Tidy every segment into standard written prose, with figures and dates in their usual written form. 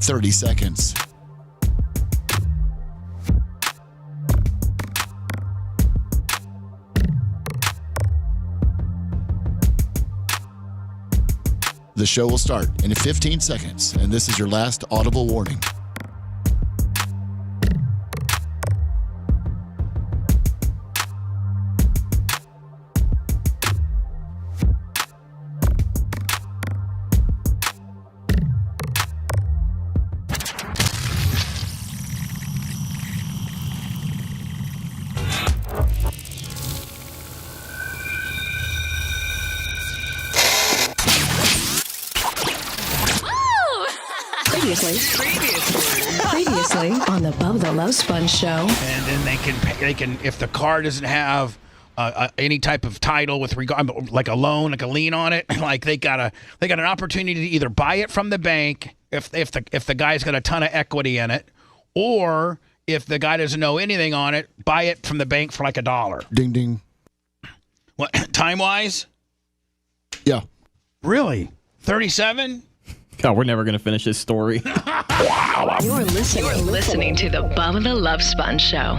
30 seconds. The show will start in 15 seconds, and this is your last audible warning. Previously on the Bubba the Love Sponge show. And then they can if the car doesn't have any type of title with regard, like a loan, like a lien on it, like they got an opportunity to either buy it from the bank if the guy's got a ton of equity in it, or if the guy doesn't know anything on it, buy it from the bank for like $1. Ding ding. What time wise? Yeah. Really? 37? God, we're never going to finish this story. You're listening to the Bubba the Love Sponge show.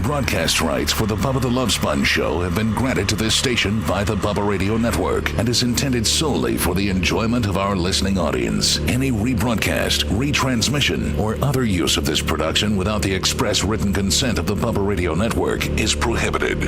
Broadcast rights for the Bubba the Love Sponge show have been granted to this station by the Bubba Radio Network and is intended solely for the enjoyment of our listening audience. Any rebroadcast, retransmission, or other use of this production without the express written consent of the Bubba Radio Network is prohibited.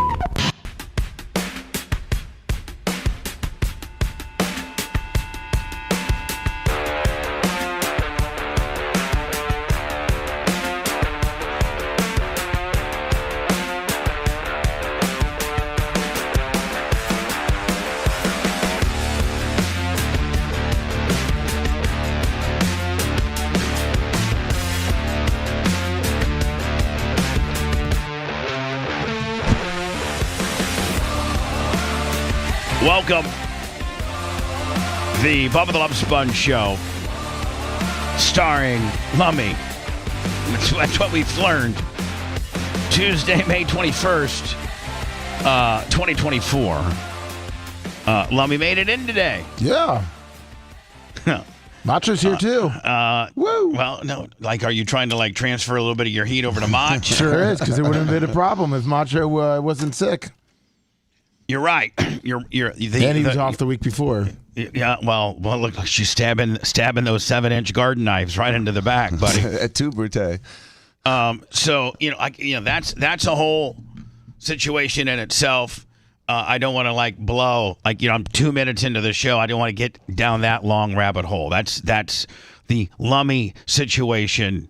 Welcome. The Bubba the Love Sponge show, starring Lummy. That's what we've learned. Tuesday, May 21st, 2024. Lummy made it in today. Yeah. Macho's here too. Woo. Well, no. Like, are you trying to like transfer a little bit of your heat over to Mach? Sure is, because it wouldn't have been a problem if Macho wasn't sick. You're right. And he was off the week before. Yeah. Well. Look, she's stabbing those 7-inch garden knives right into the back, buddy. At tout brute. So that's a whole situation in itself. I don't want to like blow. Like, I'm 2 minutes into the show. I don't want to get down that long rabbit hole. That's the Lummy situation.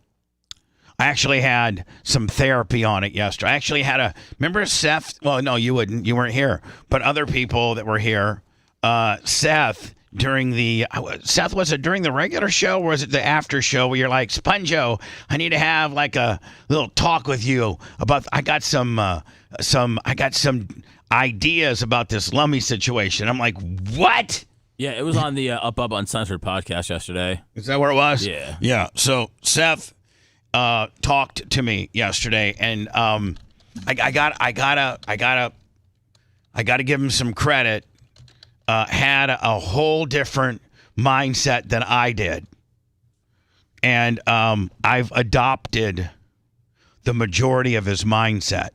I actually had some therapy on it yesterday. I actually had remember Seth? Well, no, you wouldn't. You weren't here. But other people that were here, Seth, was it during the regular show or was it the after show where you're like, Sponjo, I need to have like a little talk with you about, I got some ideas about this Lummy situation. I'm like, what? Yeah, it was on the Up Uncensored podcast yesterday. Is that where it was? Yeah. Yeah. So Seth talked to me yesterday, and I gotta give him some credit. Had a whole different mindset than I did, and I've adopted the majority of his mindset.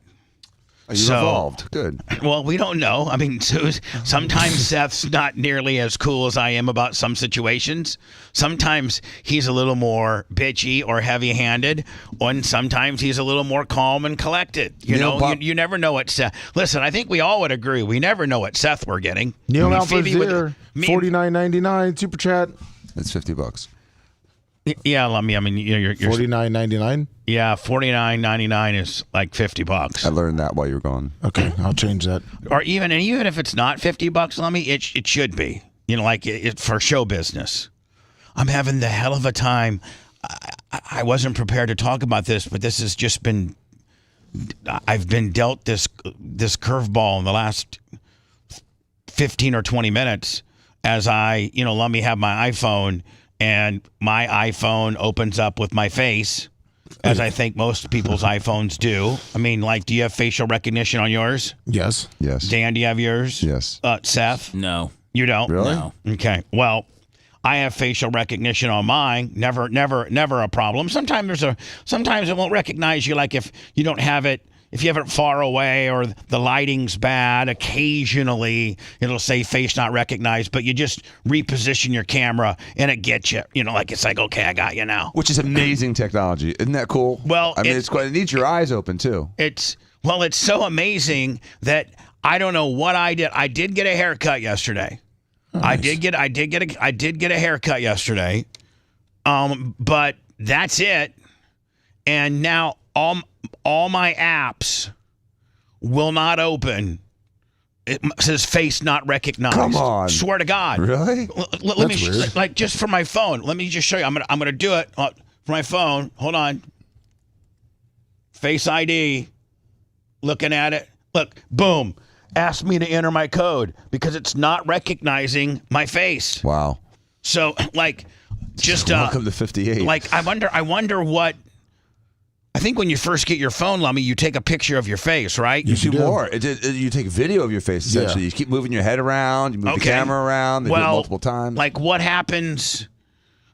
You evolved. Good. Well, we don't know. I mean, sometimes Seth's not nearly as cool as I am about some situations. Sometimes he's a little more bitchy or heavy-handed, and sometimes he's a little more calm and collected. You never know what Seth... Listen, I think we all would agree. We never know what Seth we're getting. Neil Malfazier, $49.99 super chat. It's $50. Yeah, I mean, you're $49.99. Yeah, $49.99 is like $50. I learned that while you were gone. Okay, I'll change that. Or even if it's not $50, Lummy, it should be. Like it for show business. I'm having the hell of a time. I wasn't prepared to talk about this, but this has just been. I've been dealt this curveball in the last 15 or 20 minutes as I, let me have my iPhone. And my iPhone opens up with my face, as I think most people's iPhones do. I mean, like, do you have facial recognition on yours? Yes. Yes. Dan, do you have yours? Yes. Seth? No. You don't? Really? No. Okay. Well, I have facial recognition on mine. Never a problem. Sometimes it won't recognize you, like if you don't have it. If you have it far away or the lighting's bad, occasionally it'll say face not recognized, but you just reposition your camera and it gets you. Like it's like, okay, I got you now. Which is amazing technology. Isn't that cool? Well, I mean, it needs your eyes open too. It's so amazing that I don't know what I did. I did get a haircut yesterday. Nice. I did get a haircut yesterday. But that's it. And now all my apps will not open. It says face not recognized. Come on. Swear to God. Really? Let me like just for my phone. Let me just show you. I'm gonna do it for my phone. Hold on. Face ID. Looking at it. Look. Boom. Asked me to enter my code because it's not recognizing my face. Wow. So like, just welcome to 58. Like I wonder what. I think when you first get your phone, Lummy, you take a picture of your face, right? You do more. You take a video of your face, essentially. Yeah. You keep moving your head around. You move the camera around. They do it multiple times. Like, what happens?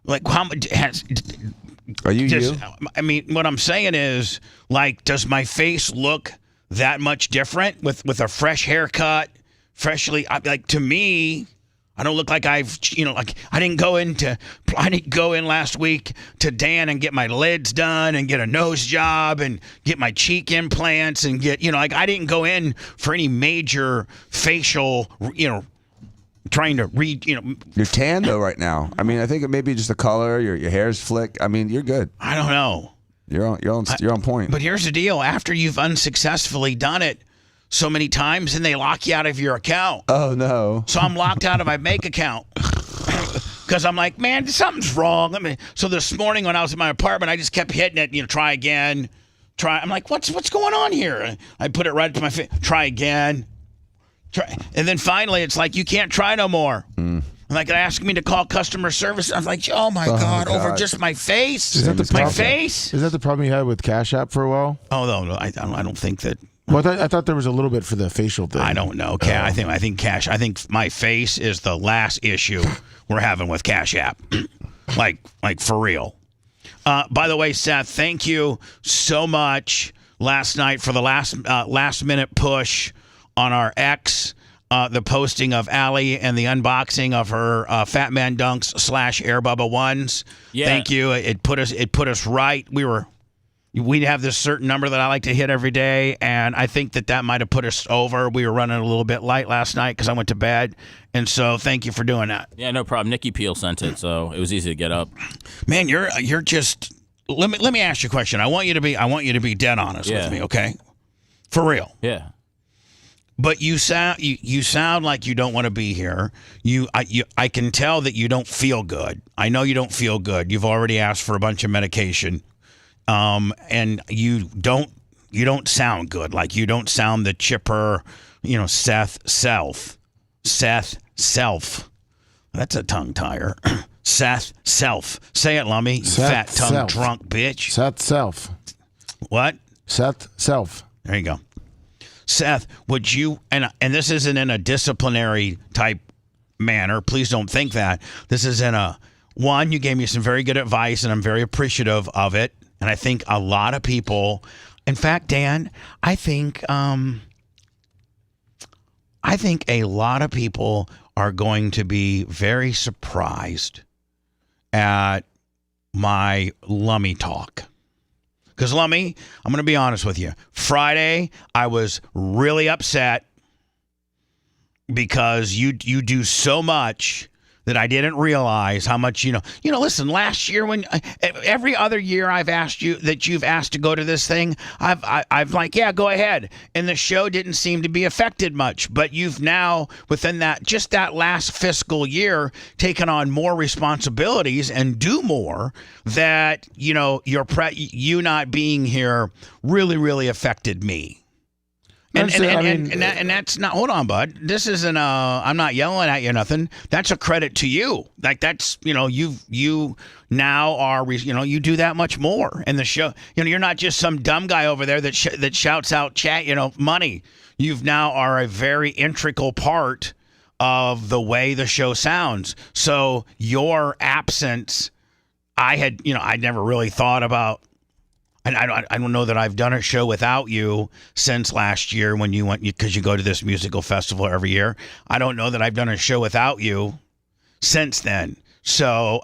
Like, how much has... Are you? I mean, what I'm saying is, like, does my face look that much different with a fresh haircut? Like, to me... I don't look like I've, like I didn't go in last week to Dan and get my lids done and get a nose job and get my cheek implants and get, like I didn't go in for any major facial, trying to read, You're tan though right now. I mean, I think it may be just the color, your hair's flick. I mean, you're good. I don't know. You're on point. But here's the deal. After you've unsuccessfully done it so many times, and they lock you out of your account. Oh, no. So I'm locked out of my bank account because I'm like, man, something's wrong. So this morning when I was in my apartment, I just kept hitting it, try again. I'm like, what's going on here? I put it right to my face. Try again. And then finally, it's like, you can't try no more. Like, they're asking me to call customer service. I'm like, oh, my God, over just my face? Is that my face? Is that the problem you had with Cash App for a while? Oh, no, I don't think that. Well, I thought there was a little bit for the facial thing. I don't know. I think my face is the last issue we're having with Cash App. like for real. By the way, Seth, thank you so much last night for the last minute push on our X, the posting of Allie and the unboxing of her Fat Man Dunks / Air Bubba ones. Yeah. Thank you. It put us right. We'd have this certain number that I like to hit every day, and I think that might have put us over. We were running a little bit light last night because I went to bed, and so thank you for doing that. Yeah, no problem. Nikki Peel sent it, so it was easy to get up. Man, you're just. Let me ask you a question. I want you to be dead honest with me, okay? For real. Yeah. But you sound like you don't want to be here. I can tell that you don't feel good. I know you don't feel good. You've already asked for a bunch of medication. And you don't sound good. Like, you don't sound the chipper, Seth Self. That's a tongue tire. Seth Self. Say it, Lummy. Fat tongue self. Drunk bitch. Seth Self. What? Seth Self. There you go. Seth, would you, and this isn't in a disciplinary type manner. Please don't think that. This is in one, you gave me some very good advice, and I'm very appreciative of it. And I think a lot of people, in fact, Dan, I think a lot of people are going to be very surprised at my Lummy talk. Because, Lummy, I'm going to be honest with you. Friday, I was really upset because you do so much that I didn't realize how much, listen, last year every other year I've asked you that you've asked to go to this thing, I've like, yeah, go ahead. And the show didn't seem to be affected much, but you've now within that last fiscal year taken on more responsibilities and do more that, you not being here really, really affected me. And that's not. Hold on, bud. This isn't. I'm not yelling at you. Nothing. That's a credit to you. Like, that's. You now are. You do that much more. And the show. You're not just some dumb guy over there that shouts out chat. Money. You've now are a very integral part of the way the show sounds. So your absence, I'd never really thought about. And I don't know that I've done a show without you since last year when you went, because you go to this musical festival every year. I don't know that I've done a show without you since then. So,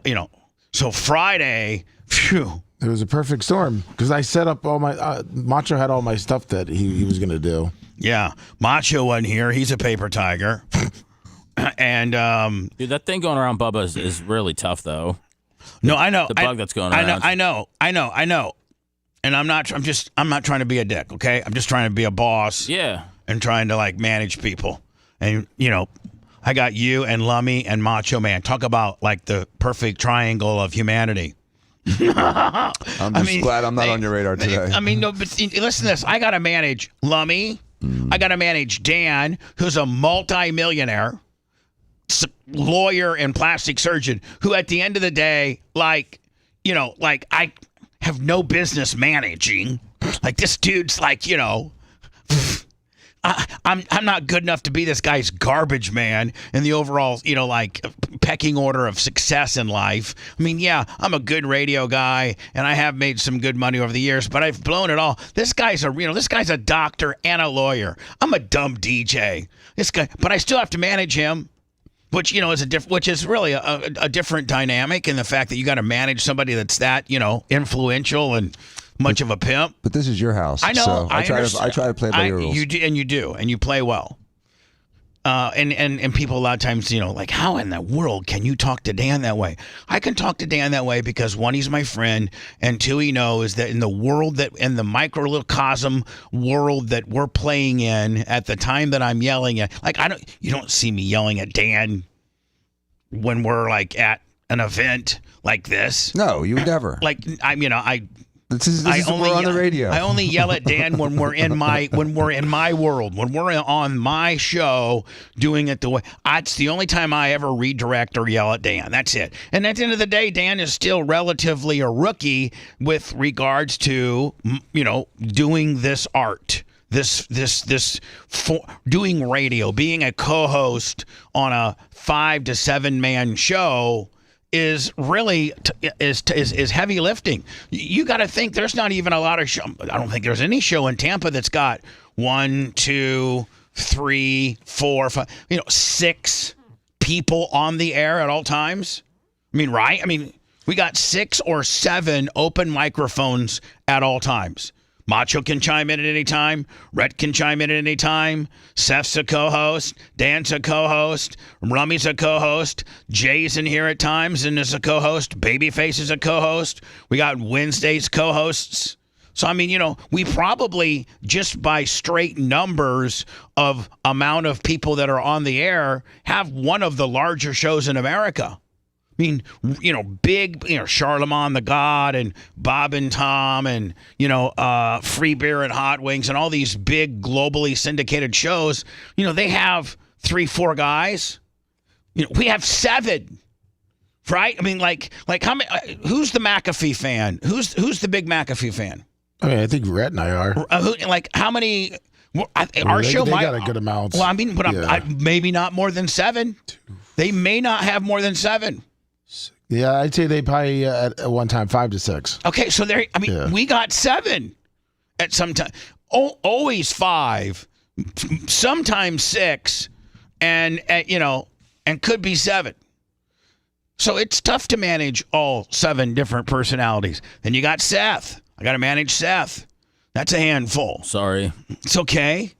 so Friday, phew. It was a perfect storm because I set up all my, Macho had all my stuff that he was going to do. Yeah. Macho wasn't here. He's a paper tiger. And, dude, that thing going around Bubba is really tough, though. No, I know. The bug that's going around. I know. And I'm not trying to be a dick, okay? I'm just trying to be a boss. Yeah. And trying to manage people. And I got you and Lummy and Macho Man. Talk about the perfect triangle of humanity. I'm just glad I'm not on your radar today. No, but listen to this. I got to manage Lummy. I got to manage Dan, who's a multi-millionaire lawyer and plastic surgeon, who at the end of the day, I have no business managing. This dude's I'm not good enough to be this guy's garbage man in the overall, pecking order of success in life. Yeah, I'm a good radio guy and I have made some good money over the years, but I've blown it all. This guy's a doctor and a lawyer. I'm a dumb DJ. But I still have to manage him. Which is really a different dynamic in the fact that you got to manage somebody that's that influential and much of a pimp. But this is your house. I know. So I try to play by your rules. You do, and you play well. And people a lot of times, how in the world can you talk to Dan that way? I can talk to Dan that way because one, he's my friend, and two, he knows that in the microcosm world that we're playing in at the time that I'm yelling at, you don't see me yelling at Dan when we're at an event like this. No, you would never. This is we're on the radio. I only yell at Dan when we're in my world, when we're on my show doing it the way. It's the only time I ever redirect or yell at Dan. That's it. And at the end of the day, Dan is still relatively a with regards to doing this art. Doing radio, being a co-host on a 5 to 7 man show is really is heavy lifting. You got to think there's not even a lot of show. I don't think there's any show in Tampa that's got 1, 2, 3, 4, 5, 6 people on the air at all times. Right? We got 6 or 7 open microphones at all times. Macho can chime in at any time. Rhett can chime in at any time. Seth's a co-host. Dan's a co-host. Rummy's a co-host. Jay's in here at times and is a co-host. Babyface is a co-host. We got Wednesday's co-hosts. So, we probably, just by straight numbers of amount of people that are on the air, have one of the larger shows in America. Big, Charlemagne the God and Bob and Tom and, Free Beer and Hot Wings and all these big globally syndicated shows, they have 3, 4 guys. We have 7, right? How many, who's the McAfee fan? Who's the big McAfee fan? I think Rhett and I are. How many? Our show might got a good amount. Well, maybe not more than 7. They may not have more than 7. Yeah, I'd say they probably at one time 5 to 6. Okay, so there. We got 7 at some time. Always 5, sometimes 6, and could be 7. So it's tough to manage all 7 different personalities. Then you got Seth. I got to manage Seth. That's a handful. Sorry. It's okay.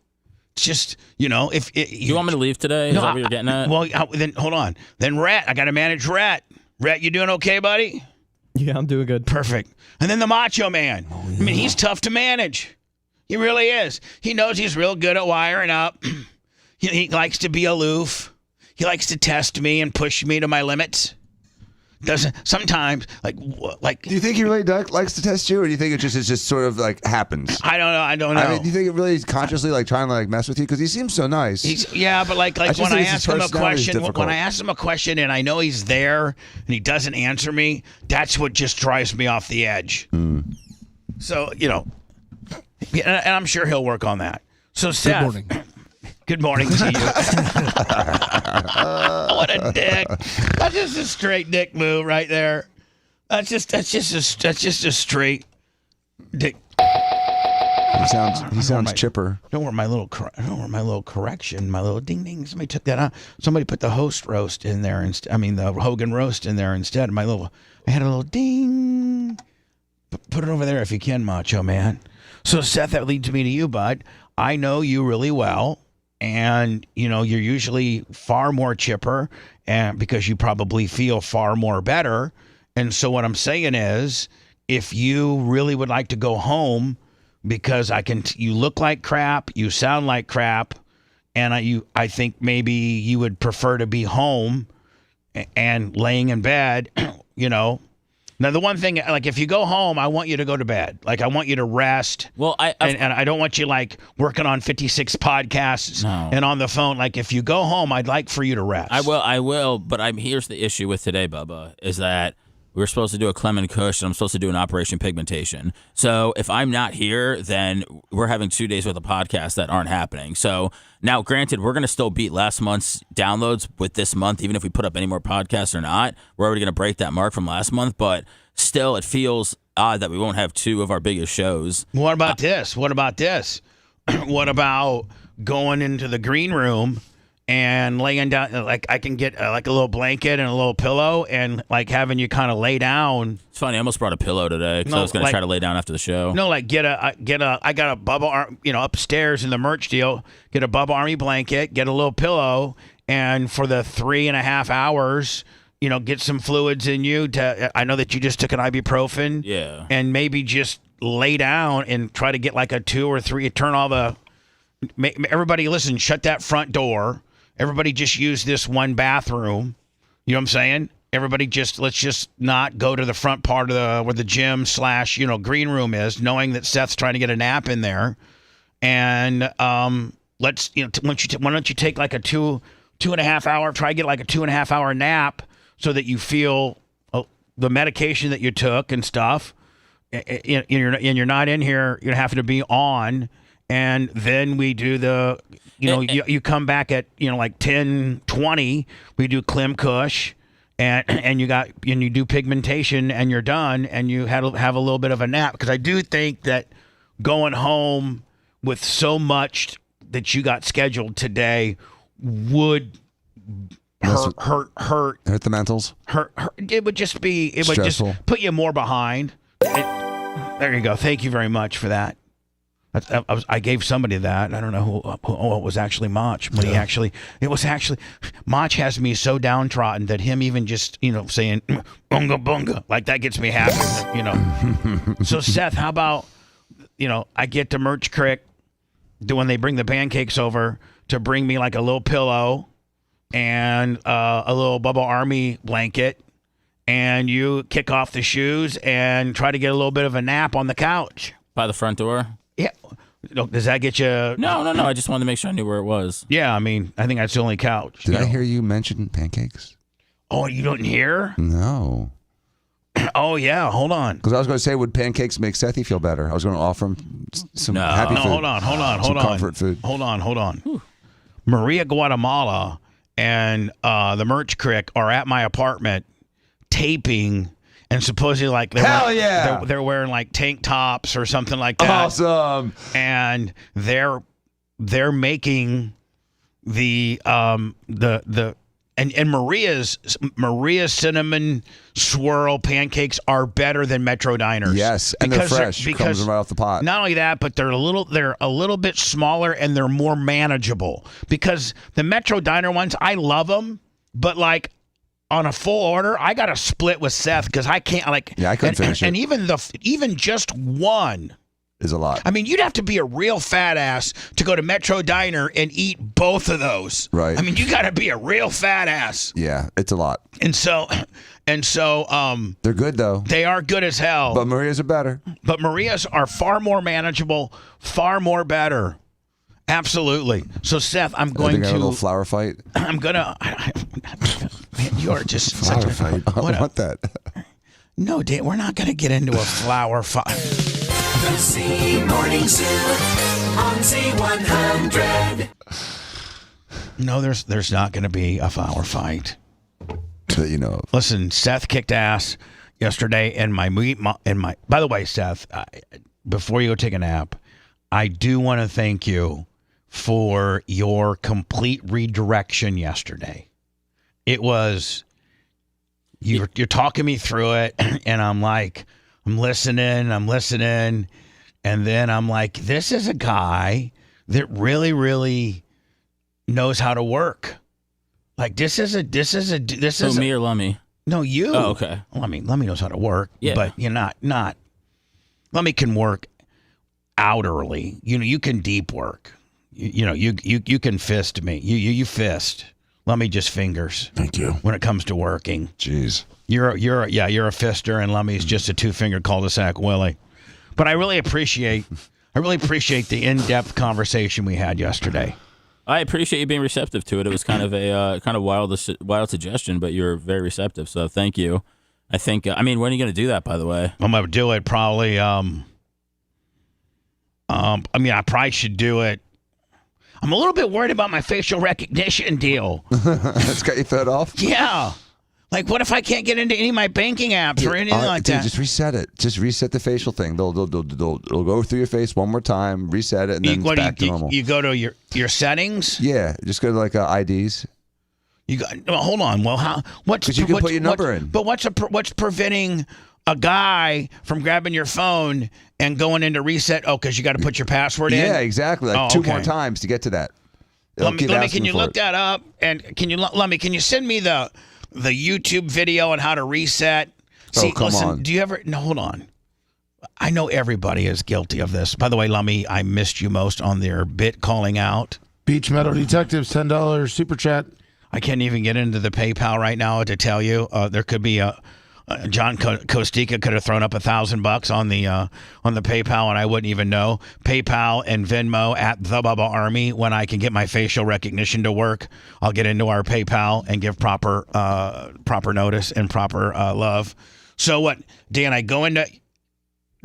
It's just, if you want me to leave today? Is that what you're getting at? Well, then hold on. Then Rhett. I got to manage Rhett. Rhett, you doing okay, buddy? Yeah, I'm doing good. Perfect. And then the Macho Man. Oh, yeah. He's tough to manage. He really is. He knows he's real good at wiring up. He likes to be aloof. He likes to test me and push me to my limits. Doesn't sometimes like. Do you think he really likes to test you, or do you think it just sort of happens? I don't know. Do you think it really is consciously trying to mess with you? Because he seems so nice. But when I ask him a question, and I know he's there and he doesn't answer me, that's what just drives me off the edge. So and I'm sure he'll work on that. So Seth, good morning to you. What a dick. That's just a straight dick move right there. That's just a straight dick. He sounds chipper. Don't worry, my little correction, my little ding ding. Somebody took that out. Somebody put the host roast in there the Hogan roast in there instead. I had a little ding. Put it over there if you can, Macho Man. So Seth, that leads me to you, bud. I know you really well, and you're usually far more chipper, and because you probably feel far more better. And so what I'm saying is, if you really would like to go home, because you look like crap, you sound like crap, and I think maybe you would prefer to be home and laying in bed, Now, the one thing, like, if you go home, I want you to go to bed. Like, I want you to rest. Well, and I don't want you, like, working on 56 podcasts and on the phone. Like, if you go home, I'd like for you to rest. I will, but here's the issue with today, Bubba, is that we were supposed to do a Clement Kush, and I'm supposed to do an Operation Pigmentation. So if I'm not here, then we're having 2 days worth of podcasts that aren't happening. So now, granted, we're going to still beat last month's downloads with this month, even if we put up any more podcasts or not. We're already going to break that mark from last month, but still, it feels odd that we won't have 2 of our biggest shows. What about this? What about going into the green room and laying down, like, I can get like a little blanket and a little pillow, and like having you kind of lay down. It's funny, I almost brought a pillow today because I was going to try to lay down after the show. No, like I got a Bubba, upstairs in the merch deal, get a Bubba Army blanket, get a little pillow, and for the 3.5 hours, get some fluids in you. I know that you just took an ibuprofen. Yeah. And maybe just lay down and try to get like a 2 or 3, turn all the, everybody listen, shut that front door. Everybody just use this one bathroom. You know what I'm saying? Everybody let's just not go to the front part of where the gym / green room is, knowing that Seth's trying to get a nap in there. And let's, why don't you take like a 2.5 hour, try to get like a 2.5 hour nap so that you feel the medication that you took and stuff. And you're not in here, you're having to be on. And then we do the, you come back at, like 10:20, we do Clem Kush, and you do pigmentation, and you're done, and you have a little bit of a nap. Because I do think that going home with so much that you got scheduled today would hurt the mentals. It would just Stressful. just put you more behind. There you go. Thank you very much for that. I gave somebody that. I don't know who it was actually Mach. But it was actually Mach has me so downtrodden that him even just saying bunga bunga, like, that gets me happy. So Seth, how about I get to Merch Crick when they bring the pancakes over to bring me like a little pillow and a little Bubba Army blanket, and you kick off the shoes and try to get a little bit of a nap on the couch By the front door? Yeah. Does that get you? No. I just wanted to make sure I knew where it was. Yeah, I think that's the only couch. Did I hear you mention pancakes? Oh, you didn't hear? No. Oh, yeah. Hold on. Because I was going to say, would pancakes make Sethy feel better? I was going to offer him some happy food. Hold on. Some comfort food. Hold on. Whew. Maria Guatemala and the Merch Crick are at my apartment taping. And supposedly, like, they're wearing like tank tops or something like that. Awesome. And they're making the Maria's cinnamon swirl pancakes are better than Metro Diners. Yes, and they're fresh. Comes right off the pot. Not only that, but they're a little bit smaller and they're more manageable. Because the Metro Diner ones, I love them, but like, on a full order, I got to split with Seth because I can't I couldn't finish it. And even just one is a lot. You'd have to be a real fat ass to go to Metro Diner and eat both of those. Right. You got to be a real fat ass. Yeah, it's a lot. And so they're good though. They are good as hell. But Maria's are better. But Maria's are far more manageable, far more better. Absolutely. So Seth, I'm going to a little flower fight. I'm gonna. Man, you are just flower fight. I want that. No, Dan, we're not gonna get into a flower fight. The C Morning Zoo on Z100. No, there's not going to be a flower fight. That you know of. Listen, Seth kicked ass yesterday, and my by the way, Seth, before you go take a nap, I do want to thank you for your complete redirection yesterday. It was you're talking me through it, and I'm like, I'm listening, and then I'm like, this is a guy that really, really knows how to work. Like this is me or Lummy? No, you. Oh, okay. Lummy knows how to work. Yeah. But you're not. Lummy can work outerly. You can deep work. You can fist me. You fist. Lummy just fingers. Thank you. When it comes to working. Jeez. You're a fister, and Lummy's just a 2-finger cul-de-sac Willie. But I really appreciate the in-depth conversation we had yesterday. I appreciate you being receptive to it. It was kind of a wild suggestion, but you're very receptive. So thank you. I think. When are you going to do that? By the way, I'm going to do it probably. I probably should do it. I'm a little bit worried about my facial recognition deal. That's got you fed off? Yeah. Like, what if I can't get into any of my banking apps or anything like that? Just reset it. Just reset the facial thing. They'll go through your face one more time, reset it, and then it's back to normal. You go to your settings? Yeah, just go to like IDs. Hold on. Well, because you can put your number in. But what's preventing a guy from grabbing your phone and going into reset? Oh, because you got to put your password in? Yeah, exactly. Like two more times to get to that. Lummy, can you look that up? And can you send me the YouTube video on how to reset? See, come on. Do you ever? No, hold on. I know everybody is guilty of this. By the way, Lummy, I missed you most on their bit calling out. Beach Meadow Detectives, $10 super chat. I can't even get into the PayPal right now to tell you. There could be John Kostika could have thrown up $1,000 on the PayPal, and I wouldn't even know. PayPal and Venmo at the Bubba Army. When I can get my facial recognition to work, I'll get into our PayPal and give proper notice and proper love. So what, Dan? I go into.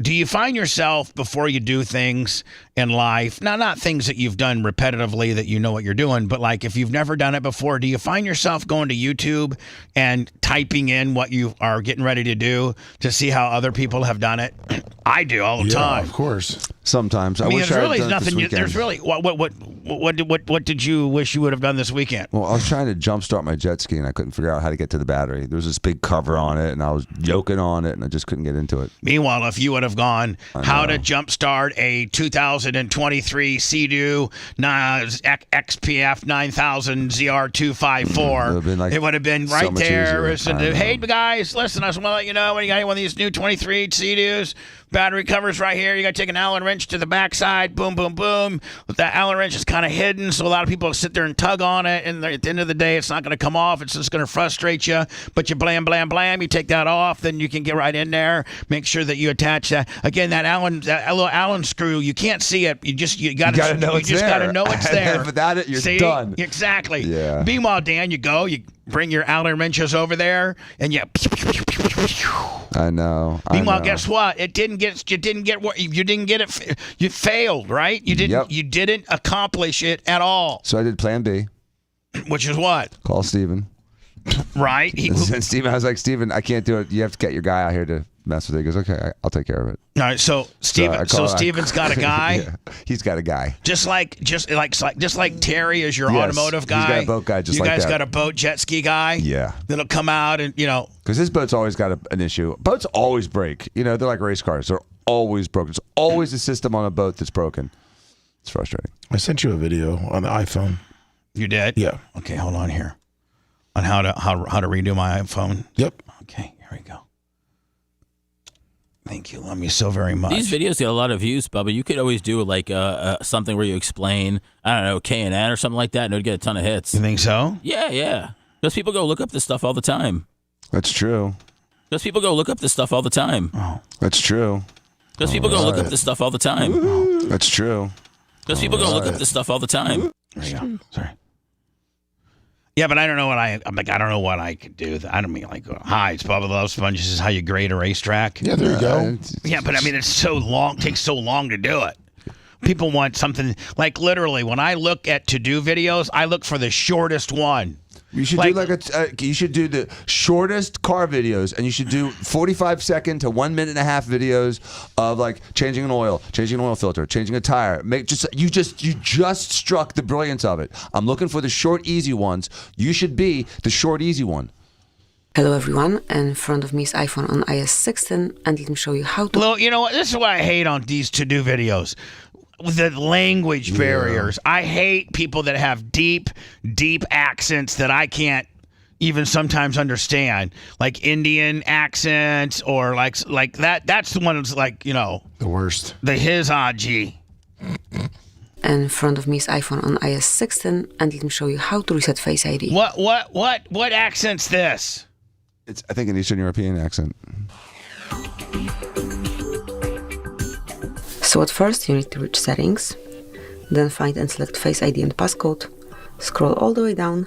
Do you find yourself before you do things in life, not things that you've done repetitively that you know what you're doing, but like if you've never done it before, do you find yourself going to YouTube and typing in what you are getting ready to do to see how other people have done it? I do all the time. Of course. Sometimes. I wish there's I really had done it this nothing. weekend. There's really what did you wish you would have done this weekend? Well, I was trying to jumpstart my jet ski and I couldn't figure out how to get to the battery. There was this big cover on it and I was yoking on it and I just couldn't get into it. Meanwhile, if you would have gone how to jumpstart a 2023 Sea-Doo XPF 9000 ZR254, it would have been right there. Hey guys, listen, I just want to let you know when you got one of these new 23 Sea-Doos. Battery covers right here. You got to take an Allen wrench to the backside. Boom, boom, boom. But that Allen wrench is kind of hidden, so a lot of people sit there and tug on it, and at the end of the day, it's not going to come off. It's just going to frustrate you. But you blam, blam, blam. You take that off, then you can get right in there. Make sure that you attach that. Again, that little Allen screw, you can't see it. You got to know it's there. You just got to know it's there. Without it, you're done. Exactly. Yeah. Meanwhile, Dan, you bring your Allen wrenches over there, and you. I know. Meanwhile, guess what? You didn't get it. You failed, right? You didn't. Yep. You didn't accomplish it at all. So I did Plan B. Which is what? Call Steven. Right. And Steven, I was like, Steven, I can't do it. You have to get your guy out here to mess with it. He goes, okay, I'll take care of it. All right. So Steven's got a guy. Yeah, he's got a guy. Just like Terry is your automotive guy. He's got a boat guy. You guys got a boat jet ski guy. Yeah. That'll come out and because his boat's always got an issue. Boats always break. They're like race cars. They're always broken. It's always a system on a boat that's broken. It's frustrating. I sent you a video on the iPhone. You did? Yeah. Okay, hold on here. On how to redo my iPhone. Yep. Okay, here we go. Thank you. Love me so very much. These videos get a lot of views, Bubba. You could always do like something where you explain, I don't know, K&N or something like that, and it would get a ton of hits. You think so? Yeah. Because people go look up this stuff all the time. That's true. Because people go look up this stuff all the time. Oh. That's true. Because people go look up this stuff all the time. That's true. Because people go look up this stuff all the time. There you go. Sorry. Yeah, but I don't know what I don't know what I could do. I don't mean like, hi, it's Bubba the Love Sponge. This is how you grade a racetrack. Yeah, there you go. Yeah, but I mean, it's so long. Takes so long to do it. People want something like literally. When I look at to-do videos, I look for the shortest one. You should do you should do the shortest car videos, and you should do 45-second to 1 minute and a half videos of like changing an oil filter, changing a tire. You just struck the brilliance of it. I'm looking for the short, easy ones. You should be the short, easy one. Hello everyone, in front of me is iPhone on iOS 16, and let me show you how to... Well, you know what? This is what I hate on these to-do videos. The language barriers. I hate people that have deep accents that I can't even sometimes understand. Like Indian accents or like that. That's the one that's like, the worst. The his Aji. In front of me is iPhone on iOS 16, and let me show you how to reset Face ID. What accent's this? It's, I think, an Eastern European accent. So at first you need to reach settings, then find and select Face ID and passcode, scroll all the way down,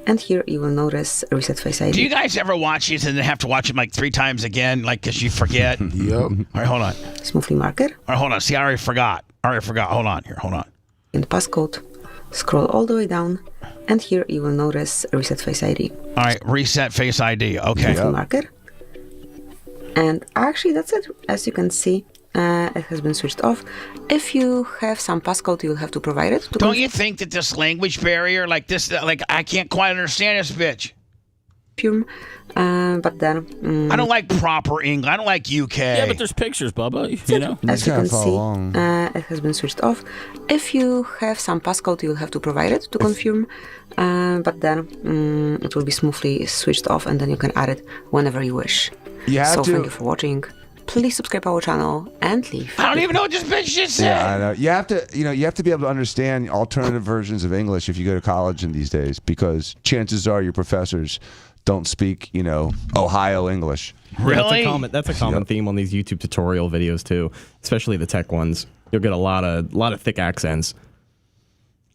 and here you will notice reset Face ID. Do you guys ever watch these and then have to watch them like 3 times again, like because you forget? Yep. All right, hold on. Smoothly marker. All right, hold on. See, I already forgot. Hold on here. Hold on. And passcode, scroll all the way down, and here you will notice reset Face ID. All right, reset Face ID. Okay. Smoothly marker. And actually that's it. As you can see, it has been switched off. If you have some passcode, you'll have to provide it. Don't you think that this language barrier, like this, like I can't quite understand this bitch? But then... I don't like proper English. I don't like UK. Yeah, but there's pictures, Bubba. You know? As you can see, it has been switched off. If you have some passcode, you'll have to provide it to confirm. But then it will be smoothly switched off, and then you can add it whenever you wish. Thank you for watching. Please subscribe our channel and leave. I don't even know what this bitch just said. Yeah, I know. You have to be able to understand alternative versions of English if you go to college in these days, because chances are your professors don't speak, Ohio English. Really? That's a common theme on these YouTube tutorial videos too, especially the tech ones. You'll get a lot of thick accents.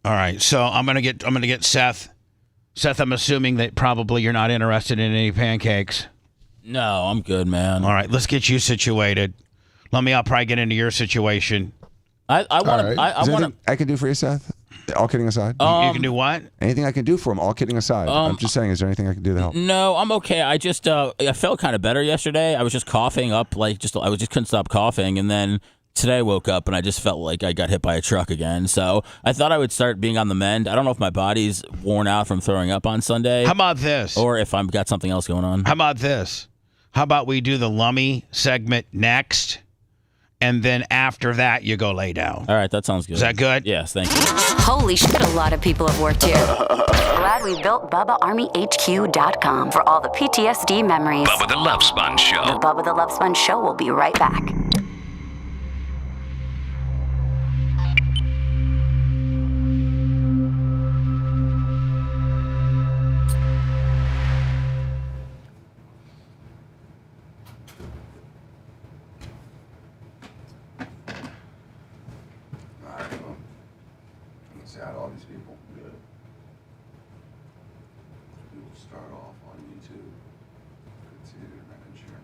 All right, so I'm gonna get Seth. Seth, I'm assuming that probably you're not interested in any pancakes. No, I'm good, man. All right, let's get you situated. I'll probably get into your situation. I want to. I can do for you, Seth? All kidding aside. You can do what? Anything I can do for him, all kidding aside. I'm just saying, is there anything I can do to help? No, I'm okay. I just I felt kind of better yesterday. I was just coughing up, I just couldn't stop coughing, and then today I woke up and I just felt like I got hit by a truck again. So I thought I would start being on the mend. I don't know if my body's worn out from throwing up on Sunday. How about this? Or if I've got something else going on. How about this? How about we do the Lummy segment next, and then after that you go lay down? All right, that sounds good. Is that good? Yes, thank you. Holy shit, a lot of people have worked here. Glad we built BubbaArmyHQ.com for all the PTSD memories. Bubba the Love Sponge Show. The Bubba the Love Sponge Show will be right back. All these people. Good. We will start off on YouTube. Continue to manager.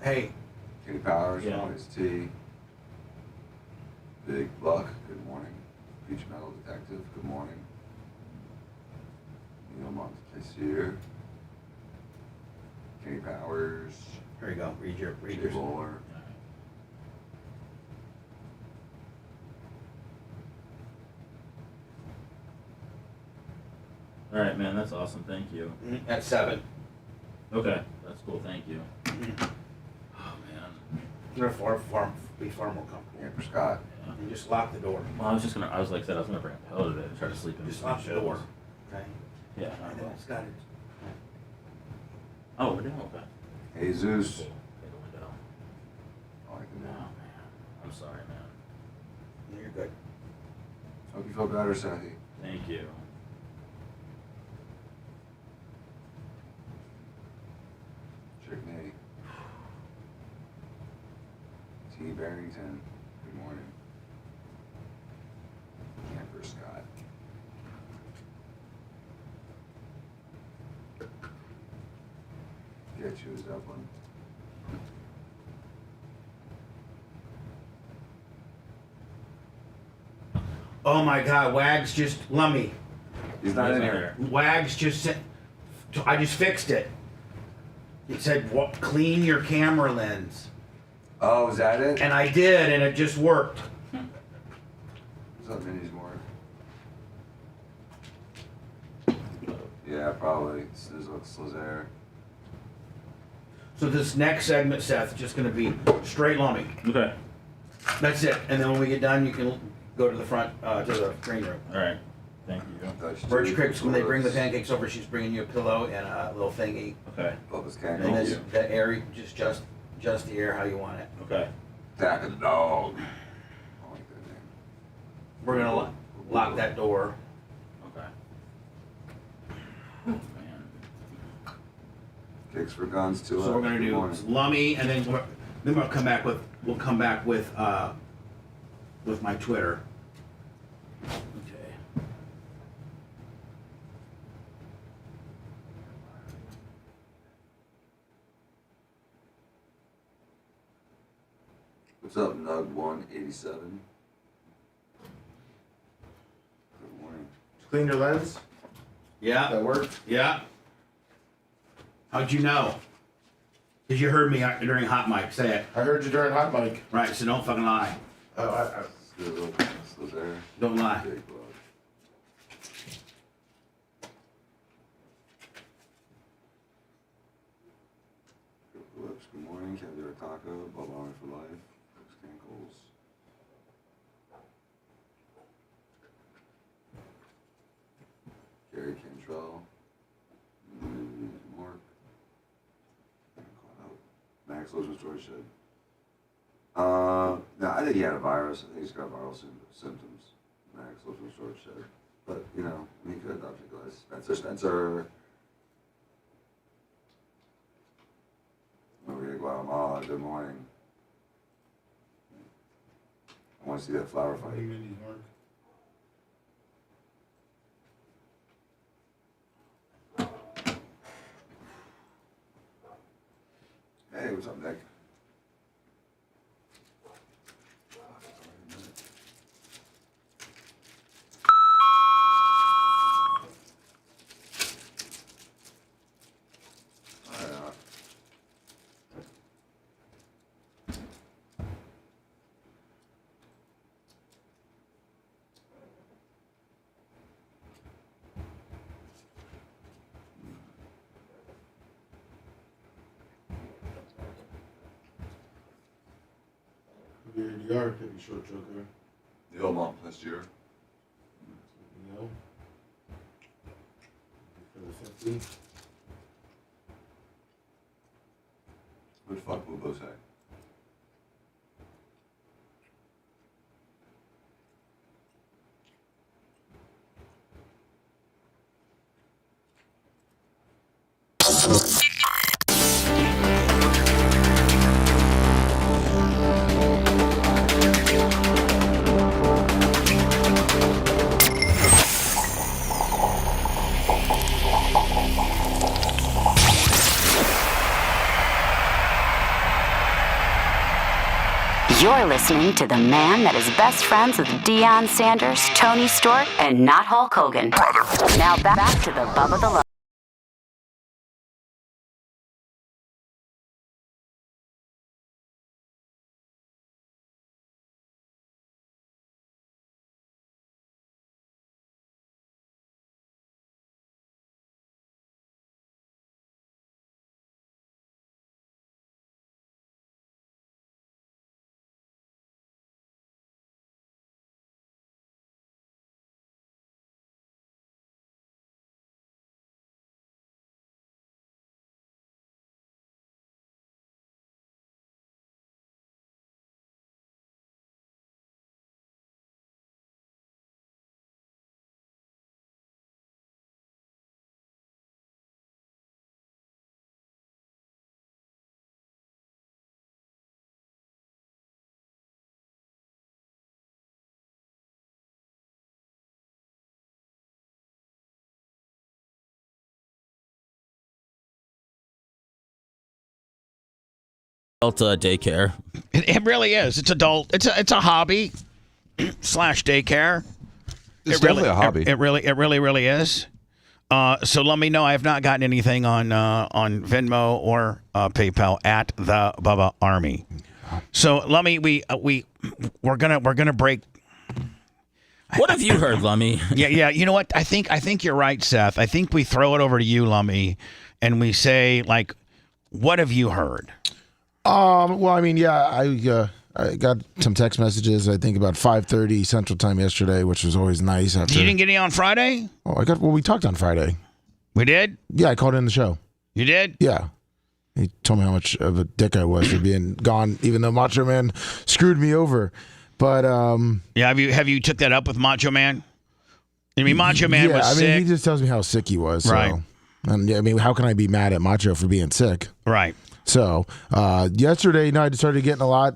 Hey. Kenny Powers, Noise T. Big Buck, good morning. Peach Metal Detective, good morning. Neil Montplaisir. Kenny Powers. Here you go. Read your Bowler. All right, man, that's awesome. Thank you. At 7. Okay, that's cool. Thank you. Oh man. You're be far more comfortable. Amber Scott. Yeah. You just lock the door. Well, I was like I said, I was gonna bring a pillow today to try to sleep in. Just lock the door. Okay. Yeah. And then it's got it. Oh, we're doing okay. Jesus. Cool. Take the window. I like Oh the name. man, I'm sorry, man. You're good. Hope you feel better, Sahi. Thank you. Chickney. T. Barrington. Good morning. Amber Scott. Get you, Zeppelin. Oh my God, Wags just Lummy. He's not in here. Wags just said, I just fixed it. It said, clean your camera lens. Oh, is that it? And I did, and it just worked. What's up, Minnie's more? Yeah, probably. Slazer. So this next segment, Seth, is just going to be straight Lummy. Okay. That's it. And then when we get done, you can go to the front, to the green room. All right. Thank you. Birch Creek's, when they bring the pancakes over, she's bringing you a pillow and a little thingy. Okay. Bubba's And Cankles. then the air, just the air how you want it. Okay. Attack of the dog. I like that name. We're going to lock that door. Okay. Man. Kicks for guns too. So we're going to do Lummy, and then we'll come back with my Twitter. Okay. What's up, Nug 187? Good morning. Clean your lens. Yeah. That worked. Yeah. How'd you know? Because you heard me during hot mic. Say it. I heard you during hot mic. Right. So don't fucking lie. Slazer. Don't lie. Big Bug. Whoops, good morning. Caviar Taco. Bubba Army for life. Brooks Cankles. Gary Cantrell. Mark. Max lives with George said. No, I think he had a virus. I think he's got viral symptoms. Max lives with George said. But, you know, he could adopt a glass. Spencer. Maria Guatemala, good morning. I want to see that flower fight. Hey, what's up, Nick? The yard could be short joker. The old mom last year. You know? For the 50. What the fuck will Bo say? You're listening to the man that is best friends with Deion Sanders, Tony Stewart, and not Hulk Hogan. Now back to the Bubba the Love. Adult daycare. It really is. It's adult. It's a hobby / daycare. It's definitely a hobby. It really is. So let me know. I have not gotten anything on Venmo or PayPal at the Bubba Army. So let me we're gonna break. What have you heard, Lummy? Yeah. You know what? I think you're right, Seth. I think we throw it over to you, Lummy, and we say like, what have you heard? Well, I mean, yeah, I got some text messages. I think about 5:30 Central Time yesterday, which was always nice. After You didn't get any on Friday? Oh, we talked on Friday. We did? Yeah, I called in the show. You did? Yeah. He told me how much of a dick I was for being gone, even though Macho Man screwed me over. But yeah, have you took that up with Macho Man? I mean, Macho Man was sick. He just tells me how sick he was. Right. So. And I mean, how can I be mad at Macho for being sick? Right. So yesterday night, I started getting a lot.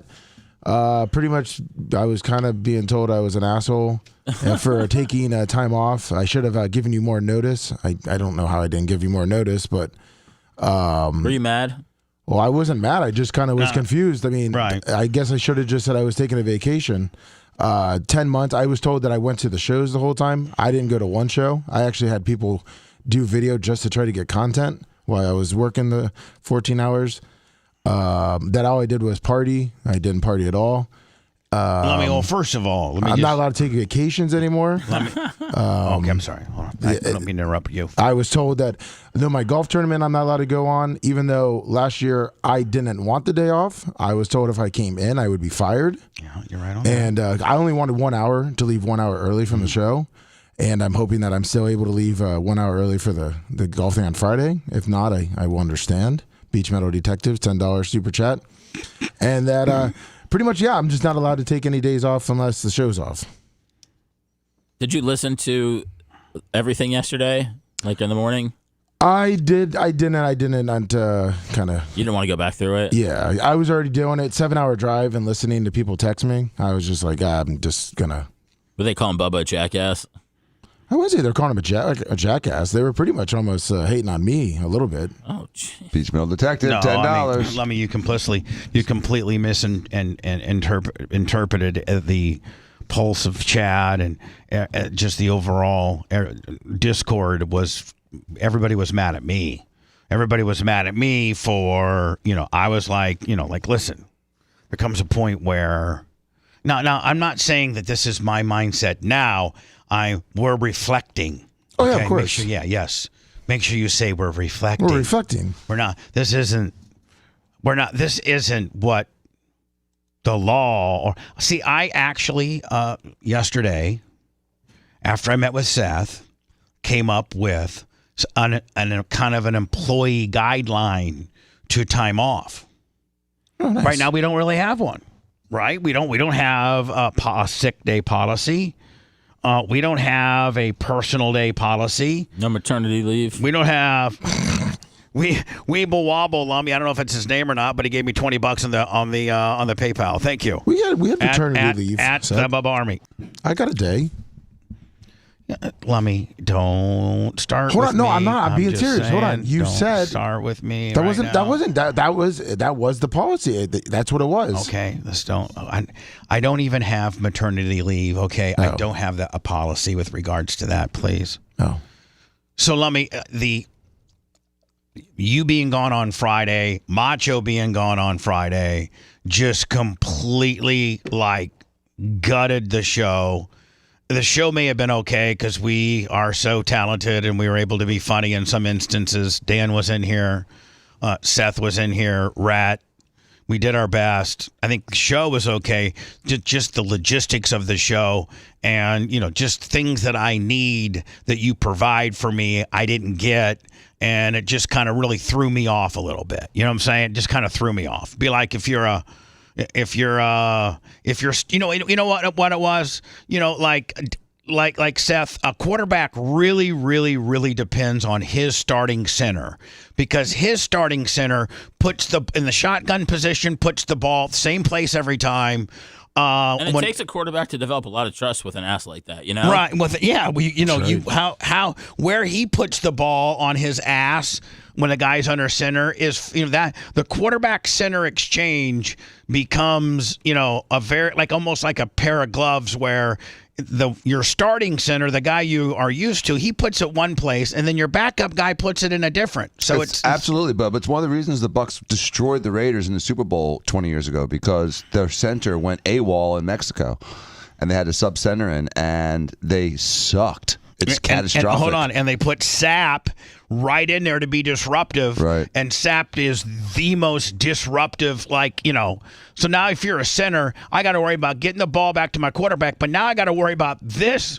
Pretty much, I was kind of being told I was an asshole and for taking time off. I should have given you more notice. I don't know how I didn't give you more notice, but were you mad? Well, I wasn't mad. I just kind of was confused. I mean, right. I guess I should have just said I was taking a vacation. 10 months. I was told that I went to the shows the whole time. I didn't go to one show. I actually had people do video just to try to get content while I was working the 14 hours. That all I did was party. I didn't party at all. Well, first of all, I'm not allowed to take vacations anymore. Okay, I'm sorry. Hold on. I don't mean to interrupt you. I was told that my golf tournament I'm not allowed to go on, even though last year I didn't want the day off. I was told if I came in, I would be fired. Yeah, you're right on that. And I only wanted 1 hour to leave 1 hour early from the show. And I'm hoping that I'm still able to leave 1 hour early for the golf thing on Friday. If not, I will understand. Beach Metal Detectives, $10 super chat. And that pretty much, yeah, I'm just not allowed to take any days off unless the show's off. Did you listen to everything yesterday, like in the morning? I did. I didn't kind of. You didn't want to go back through it? Yeah, I was already doing it. 7-hour drive and listening to people text me. I was just like, I'm just going to. Were they calling Bubba a jackass? I wouldn't say they're calling him a jackass. They were pretty much almost hating on me a little bit. Oh, geez. Beach Metal Detective, $10. I mean, Lummy, you completely misinterpreted the pulse of Chad and just the overall discord was. Everybody was mad at me. Everybody was mad at me for I was like listen. There comes a point where now I'm not saying that this is my mindset now. We're reflecting. Oh, yeah, of course. Make sure, yes. Make sure you say we're reflecting. We're reflecting. We're not. This isn't what the law. Or see, I actually yesterday, after I met with Seth, came up with a kind of an employee guideline to time off. Oh, nice. Right now, we don't really have one. Right? We don't have a sick day policy. We don't have a personal day policy. No maternity leave. We don't have. Weeble Wobble Lummy. I don't know if it's his name or not, but he gave me $20 on the PayPal. Thank you. We had maternity leave at the Bubba Army. I got a day. Lummy, don't start. Hold with on, no, me. I'm not. I'm being serious. Saying, Hold on. You don't said start with me. That right wasn't. now. That was the policy. That's what it was. Okay, I don't even have maternity leave. Okay, No. I don't have a policy with regards to that. Please. Oh. So Lummy, you being gone on Friday, Macho being gone on Friday, just completely gutted the show. The show may have been okay because we are so talented and we were able to be funny in some instances. Dan was in here. Seth was in here. Rat. We did our best. I think the show was okay. Just the logistics of the show and, just things that I need that you provide for me, I didn't get. And it just kind of really threw me off a little bit. You know what I'm saying? It just kind of threw me off. Be like if you're what it was, like Seth, a quarterback really, really, really depends on his starting center because his starting center puts in the shotgun position, puts the ball same place every time. And it takes a quarterback to develop a lot of trust with an ass like that, Right. Where he puts the ball on his ass when the guy's under center is, that the quarterback center exchange becomes, a very, almost like a pair of gloves where your starting center, the guy you are used to, he puts it one place, and then your backup guy puts it in a different. So it's absolutely, Bub. It's one of the reasons the Bucs destroyed the Raiders in the Super Bowl 20 years ago, because their center went AWOL in Mexico, and they had a sub center in, and they sucked. It's catastrophic. And hold on, and they put Sapp right in there to be disruptive. Right. And Sapp is the most disruptive, So now if you're a center, I got to worry about getting the ball back to my quarterback, but now I got to worry about this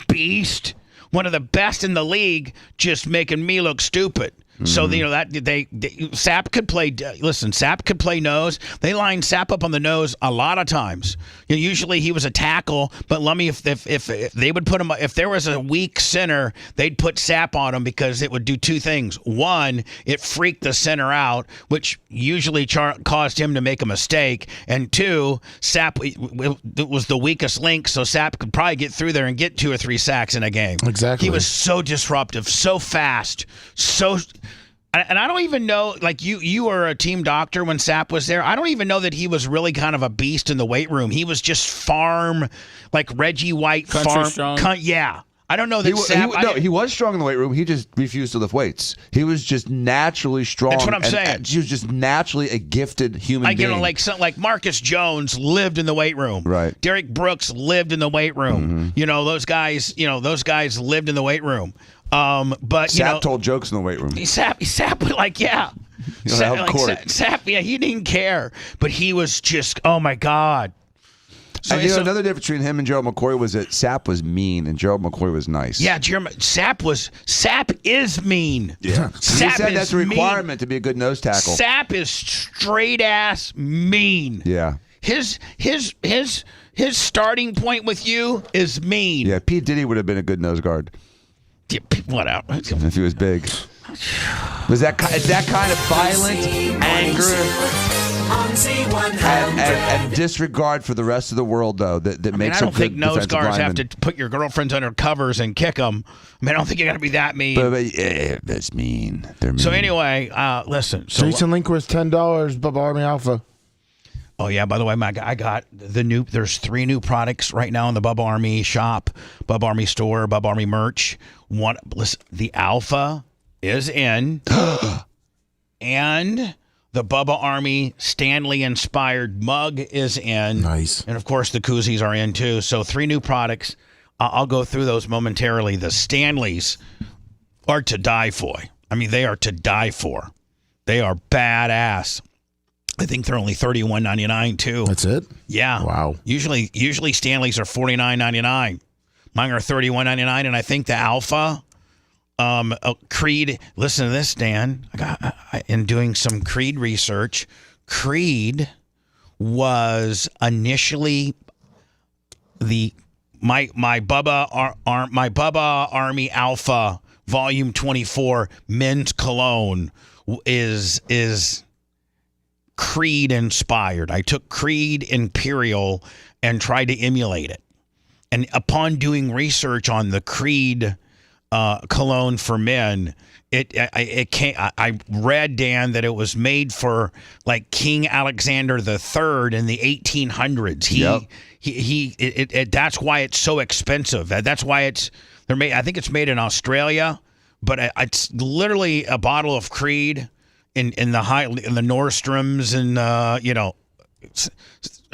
beast, one of the best in the league, just making me look stupid. So that Sapp could play. Listen, Sapp could play nose. They line Sapp up on the nose a lot of times. Usually he was a tackle, but let me if they would put him, if there was a weak center, they'd put Sapp on him because it would do two things. One, it freaked the center out, which usually caused him to make a mistake, and two, Sapp was the weakest link, so Sapp could probably get through there and get 2 or 3 sacks in a game. Exactly. He was so disruptive, so fast, so. And I don't even know, you were a team doctor when Sapp was there. I don't even know that he was really kind of a beast in the weight room. He was just farm, like Reggie White Country farm. strong. Yeah. I don't know that Sapp. He was strong in the weight room. He just refused to lift weights. He was just naturally strong. That's what I'm saying. He was just naturally a gifted human being. Like Marcus Jones lived in the weight room. Right. Derek Brooks lived in the weight room. Those guys lived in the weight room. But Sapp told jokes in the weight room. Sapp was like, yeah. Sapp, yeah, he didn't care, but he was just, oh my God. And another difference between him and Gerald McCoy was that Sapp was mean and Gerald McCoy was nice. Yeah, Sapp is mean. Yeah. Sapp he said that's a mean. requirement to be a good nose tackle. Sapp is straight ass mean. Yeah. His starting point with you is mean. Yeah, Pete Diddy would have been a good nose guard. Yeah, whatever. If he was big. Was that kind of violent anger and disregard for the rest of the world, though, that makes I don't think good nose defensive guards lineman. have to put your girlfriends under covers and kick them. I don't think you got to be that mean. But that's mean. They're mean. So anyway, listen. So Jason Lindquist, $10, Bubba Army Alpha. Oh yeah, by the way, I got there's 3 new products right now in the Bubba Army shop, Bubba Army store, Bubba Army merch. Listen, the Alpha is in, and the Bubba Army Stanley inspired mug is in. Nice. And of course the koozies are in too. So 3 new products. I'll go through those momentarily. The Stanleys are to die for. They are to die for. They are badass. I think they're only $31.99 too. That's it? Yeah. Wow. Usually Stanleys are $49.99. Mine are $31.99, and I think the Alpha, Creed. Listen to this, Dan. In doing some Creed research, Creed was initially my Bubba Army Alpha Volume 24 men's cologne is Creed inspired. I took Creed Imperial and tried to emulate it. And upon doing research on the Creed cologne for men, I read, Dan, that it was made for like King Alexander III in the 1800s. That's why it's so expensive. That's why I think it's made in Australia, but it's literally a bottle of Creed in the Nordstroms and I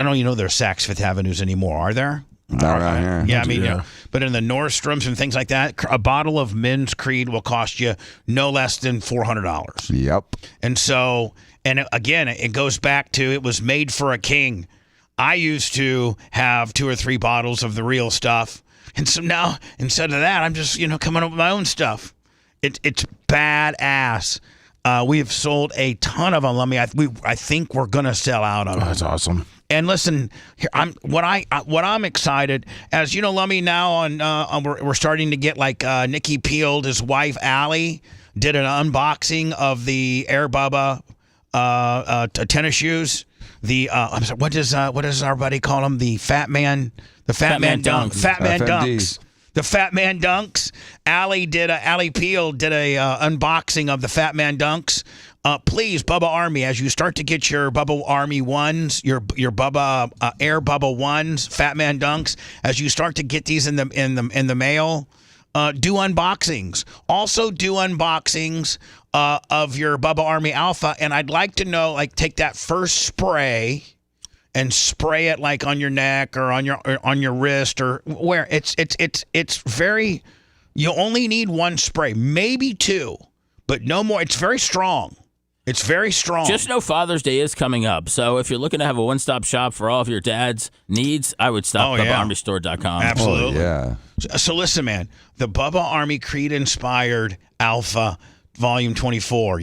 don't even know there's Saks Fifth Avenues anymore, are there? Not around here. Yeah, but in the Nordstroms and things like that, a bottle of men's Creed will cost you no less than $400. Yep. And so, and again, it goes back to it was made for a king. I used to have 2 or 3 bottles of the real stuff, and so now instead of that, I'm just coming up with my own stuff. It's badass. We have sold a ton of them. I think we're gonna sell out of them. That's awesome. And listen, here I'm excited, as you know, Lummy. Now we're starting to get like Nikki Peeled, his wife Allie did an unboxing of the Air Bubba tennis shoes. I'm sorry, what does our buddy call them? The Fat Man Dunks. The Fat Man Dunks. Allie Peel did a unboxing of the Fat Man Dunks. please, Bubba Army, as you start to get your Bubba Army ones, your Bubba Air Bubba ones, Fat Man Dunks, as you start to get these in the mail, do unboxings. Also, do unboxings of your Bubba Army Alpha, and I'd like to know, like, take that first spray and spray it like on your neck or on your wrist or where. It's very. You only need one spray, maybe two, but no more. It's very strong. It's very strong. Just know Father's Day is coming up. So if you're looking to have a one-stop shop for all of your dad's needs, I would stop at BubbaArmyStore.com. Absolutely. Yeah. So listen, man, the Bubba Army Creed-inspired Alpha Volume 24.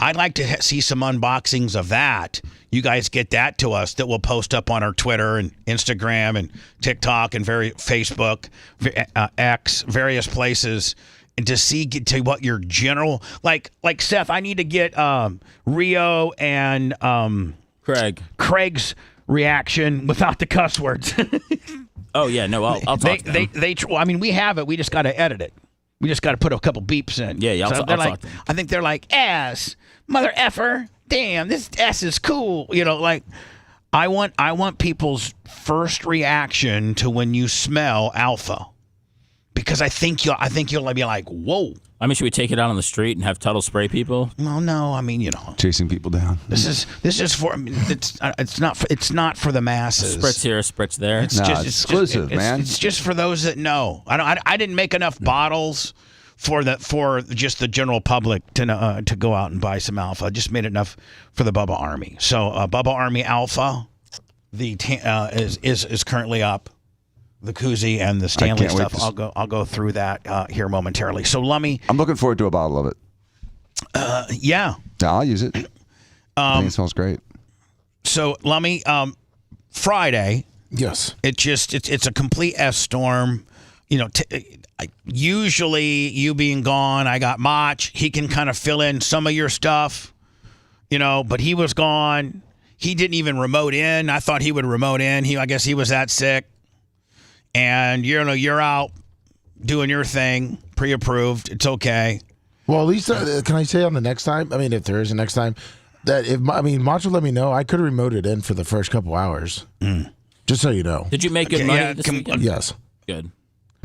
I'd like to see some unboxings of that. You guys get that to us that we'll post up on our Twitter and Instagram and TikTok and Facebook, X, various places. And to get to what your general, like Seth, I need to get Rio and Craig's reaction without the cuss words. Oh yeah, no, I'll talk to them. We have it. We just got to edit it. We just got to put a couple beeps in. Yeah, I'll talk to them. I think they're like, ass, mother effer, damn, this S is cool. I want people's first reaction to when you smell Alpha. Because I think you'll be like, whoa. Should we take it out on the street and have Tuttle spray people? Well, no. Chasing people down. This is for. It's not for the masses. Spritz here, spritz there. It's exclusive, man. It's just for those that know. I didn't make enough bottles for just the general public to go out and buy some Alpha. I just made enough for the Bubba Army. So Bubba Army Alpha, is currently up. The koozie and the Stanley stuff. I'll go through that here momentarily. So Lummy, I'm looking forward to a bottle of it. Yeah, I'll use it. I think it smells great. So Lummy, Friday. Yes. It's a complete S storm. Usually you being gone, I got Mach. He can kind of fill in some of your stuff. But he was gone. He didn't even remote in. I thought he would remote in. I guess he was that sick. And you're out doing your thing, pre-approved. It's okay. Well, at least can I say on the next time? If there is a next time, that Macho let me know, I could have remoted in for the first couple hours. Just so you know. Did you make good money this weekend? Yes. Good.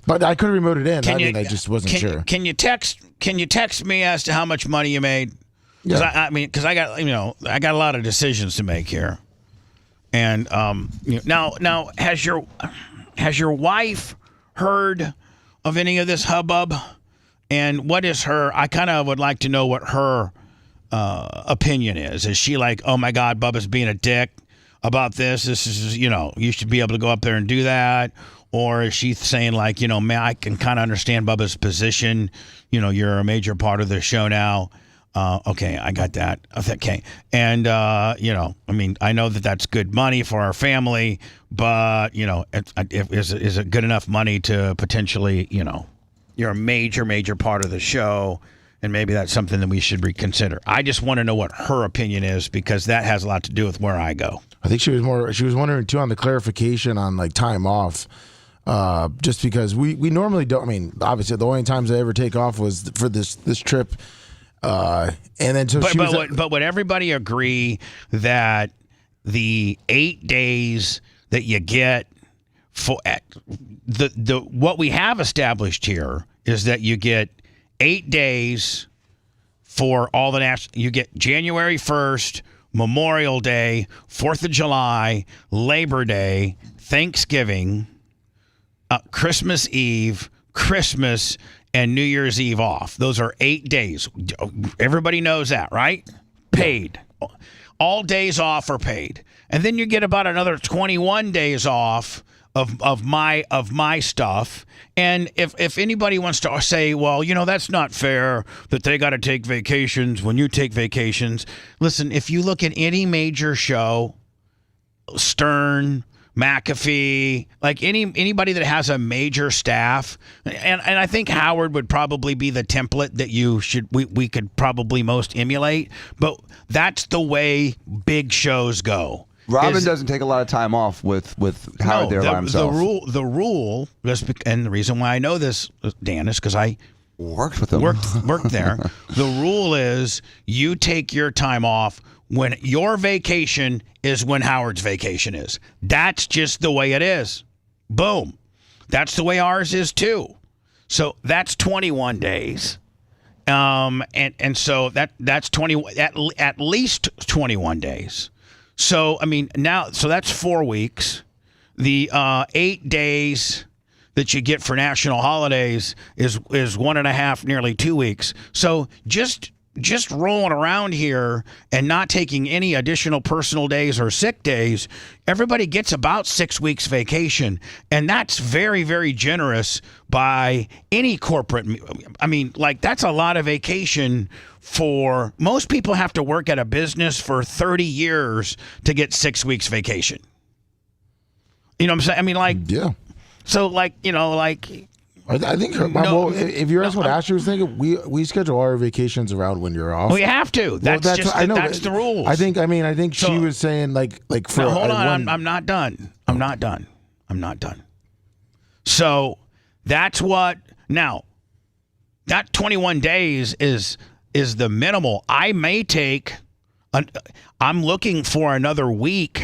But I could have remoted in. I just wasn't sure. Can you text me as to how much money you made? Because I got I got a lot of decisions to make here. And now has your wife heard of any of this hubbub? And what is I kind of would like to know what her opinion is. Is she like, oh my God, Bubba's being a dick about this? This is, you should be able to go up there and do that. Or is she saying like, man, I can kind of understand Bubba's position. You're a major part of the show now. Okay, I got that. Okay. And, I know that's good money for our family, but, is it good enough money to potentially, you're a major, major part of the show, and maybe that's something that we should reconsider. I just want to know what her opinion is, because that has a lot to do with where I go. I think she was wondering, too, on the clarification on, like, time off. Just because we normally don't, obviously, the only times I ever take off was for this trip. And then but would everybody agree that the 8 days that you get for the what we have established here is that you get 8 days for all the national. You get January 1st, Memorial Day, 4th of July, Labor Day, Thanksgiving, Christmas Eve, Christmas, and New Year's Eve off. Those are 8 days. Everybody knows that, right? Paid. All days off are paid. And then you get about another 21 days off of my stuff. And if anybody wants to say, well, that's not fair that they got to take vacations when you take vacations. Listen, if you look at any major show, Stern, McAfee, like anybody that has a major staff, and I think Howard would probably be the template that we could probably most emulate, but that's the way big shows go. Robin doesn't take a lot of time off with Howard there by himself. The rule, and the reason why I know this, Dan, is because I Worked with them. Worked there. The rule is you take your time off when your vacation is when Howard's vacation is. That's just the way it is. Boom. That's the way ours is too. So that's 21 days. And so that's 20 at least 21 days. So I mean so that's 4 weeks. The 8 days that you get for national holidays is 1.5, nearly 2 weeks. So just rolling around here and not taking any additional personal days or sick days, everybody gets about 6 weeks vacation. And that's very, very generous by any corporate. I mean, like, that's a lot of vacation for most people. Have to work at a business for 30 years to get 6 weeks vacation. You know what I'm saying? I mean, like, yeah. So, like, you know, like, I think if you're asking what Ashley was thinking, we schedule our vacations around when you're off. We have to. That's the rules. I think she was saying like for. No, hold on, I'm not done. I'm not done. So that's what now. That 21 days is the minimal. I may take. I'm looking for another week.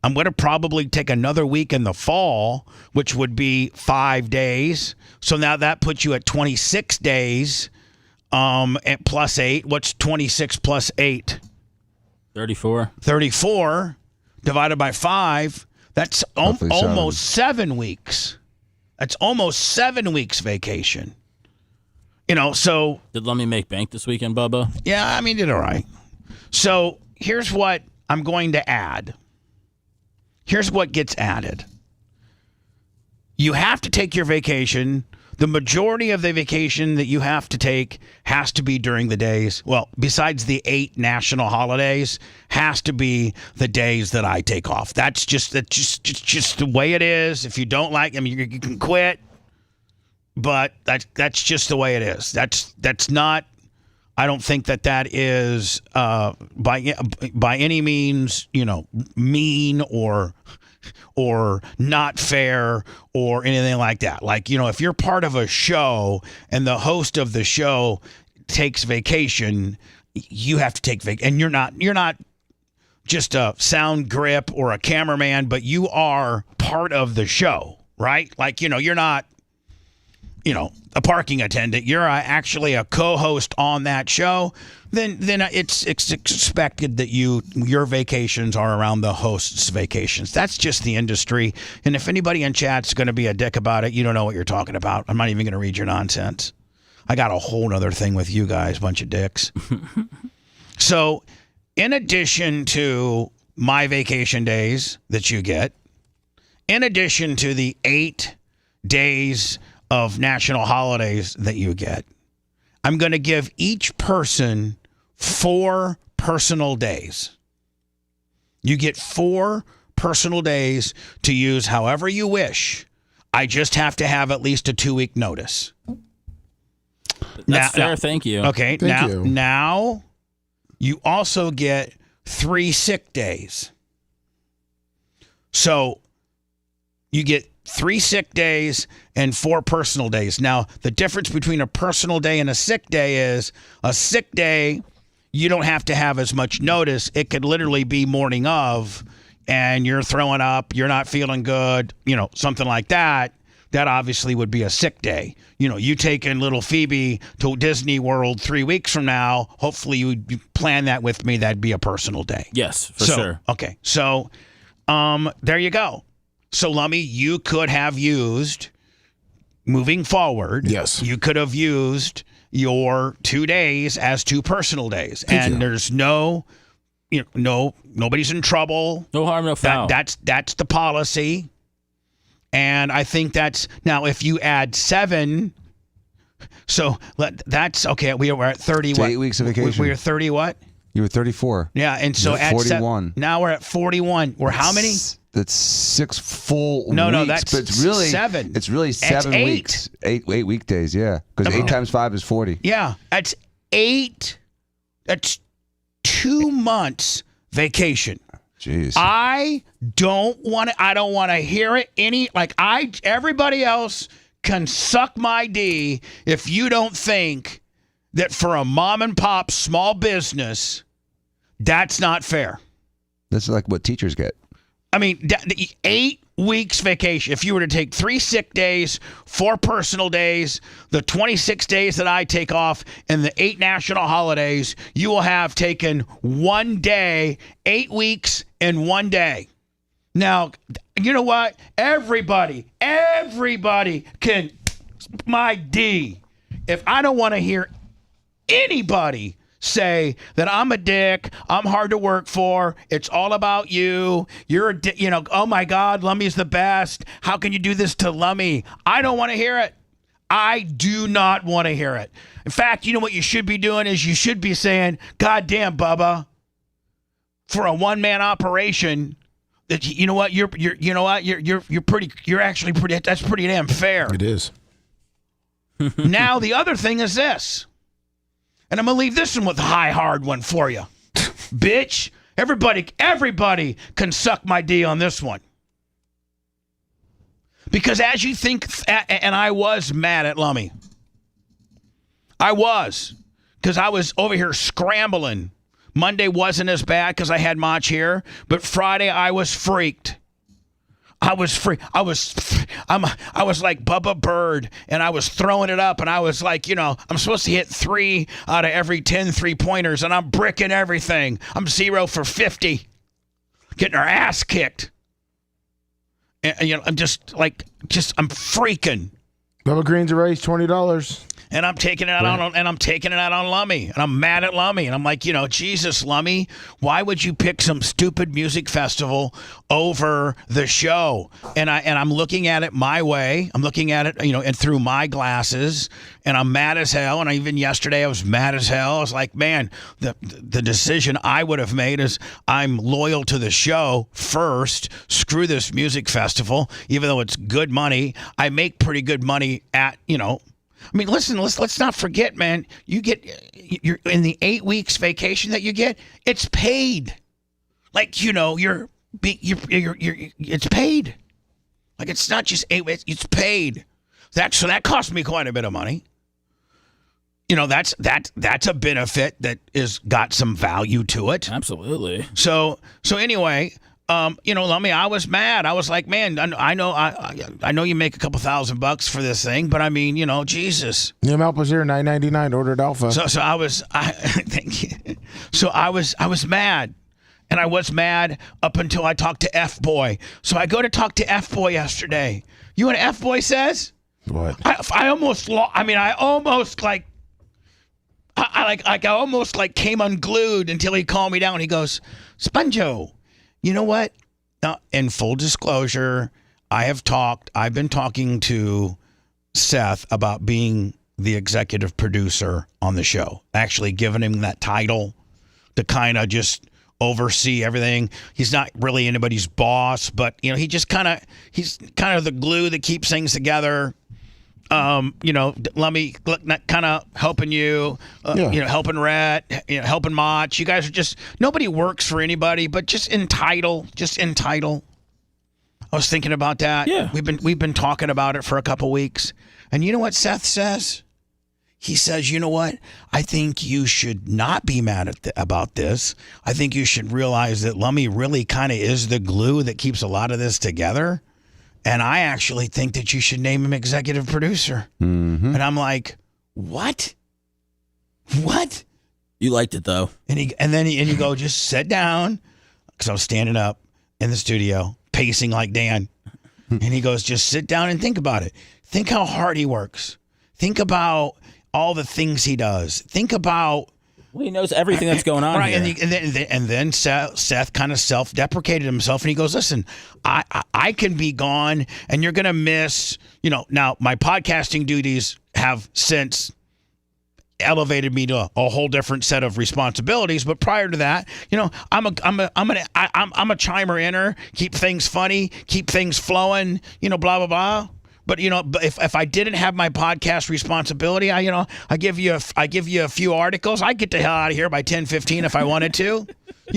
I'm going to probably take another week in the fall, which would be 5 days. So now that puts you at 26 days at plus 8. What's 26 plus 8? 34. 34 divided by 5. That's almost 7 weeks. That's almost 7 weeks vacation. You know, so. Did Let Me Make Bank this weekend, Bubba? Yeah, I mean, did all right. So here's what I'm going to add. Here's what gets added. You have to take your vacation. The majority of the vacation that you have to take has to be during the days. Well, besides the 8 national holidays, has to be the days that I take off. That's just the way it is. If you don't like, I mean, you can quit, but that's just the way it is. That's not. I don't think that is by any means, you know, mean or not fair or anything like that. Like, you know, if you're part of a show and the host of the show takes vacation, you have to take vacation. And you're not just a sound grip or a cameraman, but you are part of the show, right? Like, you know, you're not, you know, a parking attendant, you're actually a co-host on that show, then it's expected that your vacations are around the host's vacations. That's just the industry. And if anybody in chat's going to be a dick about it, you don't know what you're talking about. I'm not even going to read your nonsense. I got a whole other thing with you guys, bunch of dicks. So in addition to my vacation days that you get, in addition to the 8 days of national holidays that you get, I'm going to give each person 4 personal days. You get 4 personal days to use however you wish. I just have to have at least a 2-week notice. That's fair. Thank you. Okay. Thank you. Now you also get 3 sick days. So you get 3 sick days and 4 personal days. Now, the difference between a personal day and a sick day is a sick day, you don't have to have as much notice. It could literally be morning of, and you're throwing up, you're not feeling good, you know, something like that. That obviously would be a sick day. You know, you taking little Phoebe to Disney World 3 weeks from now, hopefully you plan that with me. That'd be a personal day. Yes, for sure. Okay, so there you go. So, Lummy, you could have used, moving forward, yes, you could have used your 2 days as 2 personal days. Thank you. There's nobody's in trouble. No harm, no foul. That's the policy. And I think that's, now if you add 7, so that's, okay, we were at 30, what? 8 weeks of vacation. We were 30 what? You were 34. Yeah, and so You're at 41. Now we're at 41. We're how many? That's 6 full weeks. No, that's but it's really 7. It's really 7 8. weeks. 8 weekdays, yeah. Because 8 times 5 is 40. Yeah, that's 8. That's 2 months vacation. Jeez. I don't want to hear it everybody else can suck my D if you don't think that for a mom and pop small business, that's not fair. That's like what teachers get. I mean, 8 weeks vacation. If you were to take 3 sick days, 4 personal days, the 26 days that I take off, and the 8 national holidays, you will have taken 1 day, 8 weeks, and 1 day. Now, you know what? Everybody can my D. If I don't want to hear anybody say that I'm a dick, I'm hard to work for, it's all about you, you're a oh my God, Lummy's the best, how can you do this to Lummy? I don't want to hear it. I do not want to hear it. In fact, you know what you should be doing is you should be saying, God damn, Bubba, for a one-man operation, that you know what, you're actually pretty, that's pretty damn fair. It is. Now the other thing is this. And I'm going to leave this one with a hard one for you. Bitch, everybody can suck my D on this one. Because as you think, and I was mad at Lummy. I was. Because I was over here scrambling. Monday wasn't as bad because I had Mach here. But Friday I was freaked. I was like Bubba Bird, and I was throwing it up, and I was like, I'm supposed to hit 3 out of every 10 3-pointers, and I'm bricking everything. I'm 0 for 50, getting our ass kicked. And I'm I'm freaking. Bubba Green's erased $20. And I'm taking it out on Lummy, and I'm mad at Lummy, and I'm like, Jesus, Lummy, why would you pick some stupid music festival over the show? And I'm looking at it my way. I'm looking at it, and through my glasses, and I'm mad as hell. And even yesterday I was mad as hell. I was like, man, the decision I would have made is I'm loyal to the show first. Screw this music festival, even though it's good money. I make pretty good money at, I mean, listen, let's not forget, man, you're in the 8 weeks vacation that you get, it's paid. Like, it's paid. Like, it's not just 8 weeks, it's paid. So that cost me quite a bit of money. That's a benefit that is got some value to it. Absolutely. So anyway, Lummy, I was mad. I was like, man, I know you make a couple $1,000 for this thing, but I mean, Jesus. New Malp was here, $9.99, ordered Alpha. So I was, thank you. So I was mad, and I was mad up until I talked to F-Boy. So I go to talk to F-Boy yesterday. You know what F-Boy says? What? I almost came unglued until he calmed me down. He goes, Sponjo, you know what? Now, in full disclosure, I've been talking to Seth about being the executive producer on the show, actually giving him that title to kind of just oversee everything. He's not really anybody's boss, but he's kind of the glue that keeps things together. Lummy, kind of helping you, helping Rhett, helping Mach. You guys are just, nobody works for anybody, but just entitled. I was thinking about that. Yeah. We've been talking about it for a couple weeks. And you know what Seth says? He says, you know what? I think you should not be mad about this. I think you should realize that Lummy really kind of is the glue that keeps a lot of this together. And I actually think that you should name him executive producer. Mm-hmm. And I'm like, what? You liked it though. And then you go, just sit down, because I was standing up in the studio, pacing like Dan. And he goes, just sit down and think about it. Think how hard he works. Think about all the things he does. Think about. Well, he knows everything that's going on right, here. And then Seth kind of self-deprecated himself, and he goes, listen, I can be gone, and you're going to miss, now my podcasting duties have since elevated me to a whole different set of responsibilities. But prior to that, I'm a chimer inner, keep things funny, keep things flowing, blah, blah, blah. But if I didn't have my podcast responsibility, I give you a few articles. I get the hell out of here by 10:15 if I wanted to.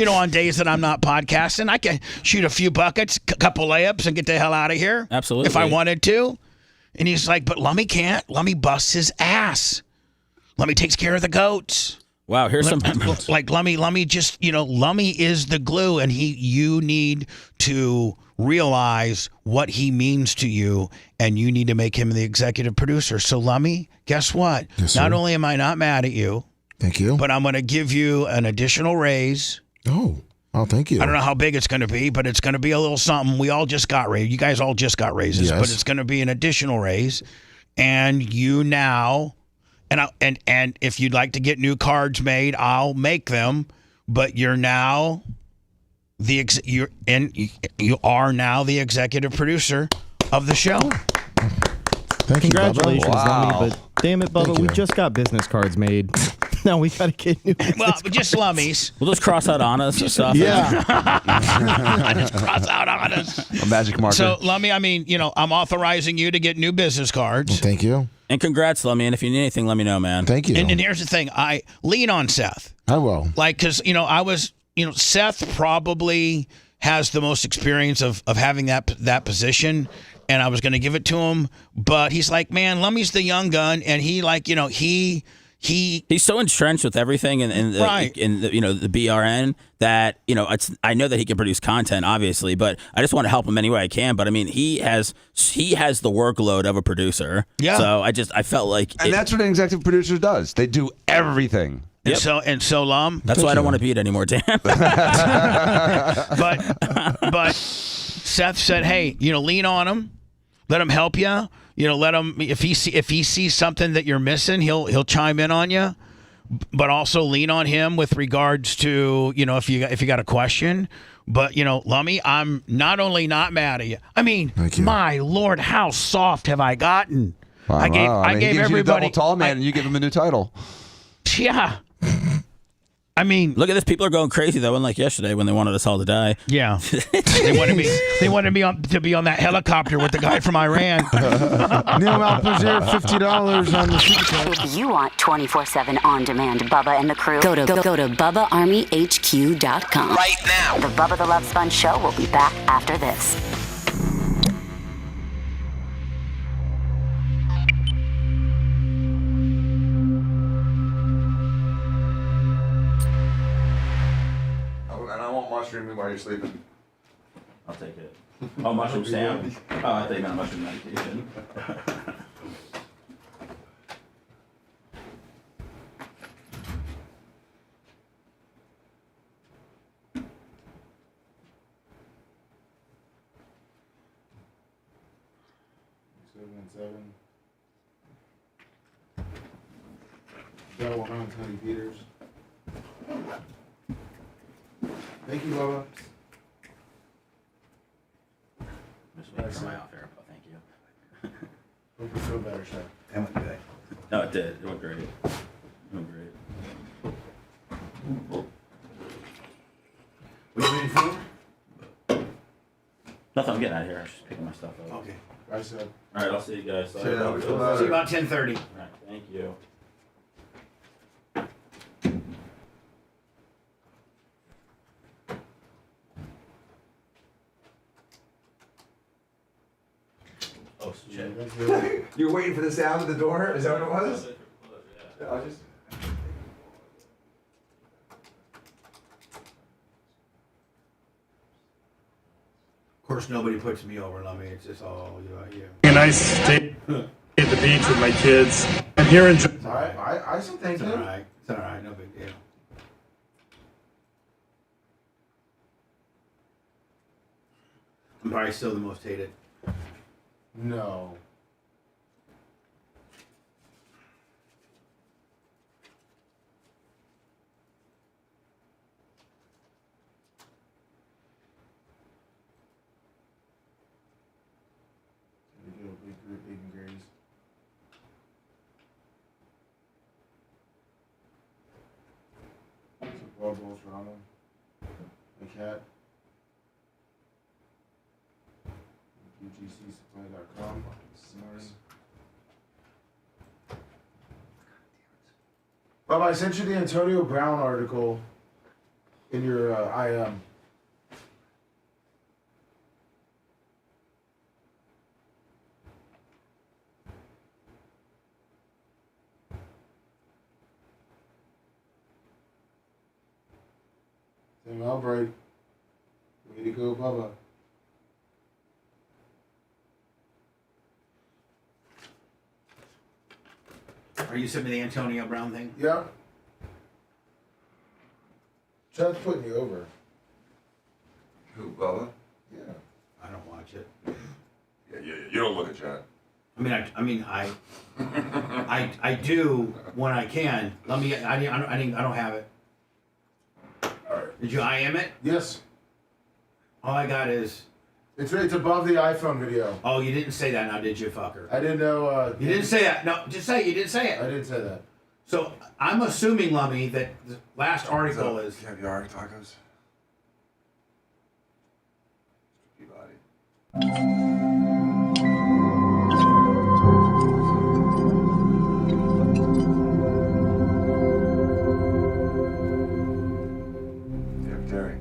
On days that I'm not podcasting, I can shoot a few buckets, a couple layups, and get the hell out of here. Absolutely. If I wanted to. And he's like, but Lummy can't. Lummy busts his ass. Lummy takes care of the goats. Wow, here's some like Lummy just, Lummy is the glue, and you need to realize what he means to you, and you need to make him the executive producer. So Lummy, guess what? Yes, not sir. only am I not mad at you, Thank you. but I'm going to give you an additional raise. Oh, thank you. I don't know how big it's going to be, but it's going to be a little something. We all just got raised. You guys all just got raises, Yes. but it's going to be an additional raise. And you now, and if you'd like to get new cards made, I'll make them. But you're now you are now the executive producer of the show. Thank Congratulations, you, Bubba. Wow. Lummy, but damn it, Bubba, Thank we you. just got business cards made. Now we gotta get new business Well, just Lummies. We'll just cross out honest stuff. Yeah. I just cross out on us. A magic marker. So, Lummy, I'm authorizing you to get new business cards. Thank you. And congrats, Lummy. And if you need anything, let me know, man. Thank you. And here's the thing. I lean on Seth. I will. Because, Seth probably has the most experience of having that position, and I was going to give it to him, but he's like, man, Lummy's the young gun, and He's so entrenched with everything in the BRN that I know that he can produce content, obviously, but I just want to help him any way I can. But he has the workload of a producer. Yeah. So I felt like and that's what an executive producer does. They do everything. And so Lum. That's why I don't want to be it anymore, Dan. but Seth said, hey, lean on him, let him help you. Let him, if he sees something that you're missing, he'll chime in on you, but also lean on him with regards to, if you got a question. But, Lummy, I'm not only not mad at you. Thank you. My Lord, how soft have I gotten? Wow. I gave he gives everybody you the double tall man, and you give him a new title. Yeah. Look at this. People are going crazy though. Unlike yesterday when they wanted us all to die. Yeah, they wanted me to be on that helicopter with the guy from Iran. Neil Malpazir, $50 on the super. If you want 24/7 on-demand Bubba and the crew, go to BubbaArmyHQ.com. Right now. The Bubba the Love Sponge Show will be back after this. And I won't mushroom you while you're sleeping. I'll take it. Oh, mushroom Sam. Oh, I thought you meant mushroom medication. Peters. Thank you, Bubba. Just waiting for my off air. Oh, thank you. Hope you feel better, Chef. That went good. No, it did. It went great. It went great. What are you waiting for? Nothing. I'm getting out of here. I was just picking my stuff up. Okay. Bye, Seth. All right. I'll see you guys. See you See you about 10:30. All right. Thank you. Oh shit. You were waiting for the sound of the door? Is that what it was? I just... Of course, nobody puts me over, Lummy. It's just all you. A nice stay at the beach with my kids. I'm here in. It's all right. I said thank It's you. all right. It's all right. No big deal. I'm probably still the most hated. No. Blood bowls ramen. The cat. UGCsupply.com. Sorry. Bob, I sent you the Antonio Brown article in your IM. ML break. Way to go, Bubba. Are you sending me the Antonio Brown thing? Yeah. Chad's putting you over. Who, Bubba? Yeah. I don't watch it. Yeah, you don't look at Chad. I do when I can. Let me. I don't have it. All right. Did you IM it? Yes. All I got is. It's above the iPhone video. Oh, you didn't say that now, did you, fucker? I didn't know. You didn't say that. No, just say it. You didn't say it. I didn't say that. So I'm assuming, Lummy, that the last article is. Caviar tacos. Peabody. Dairy.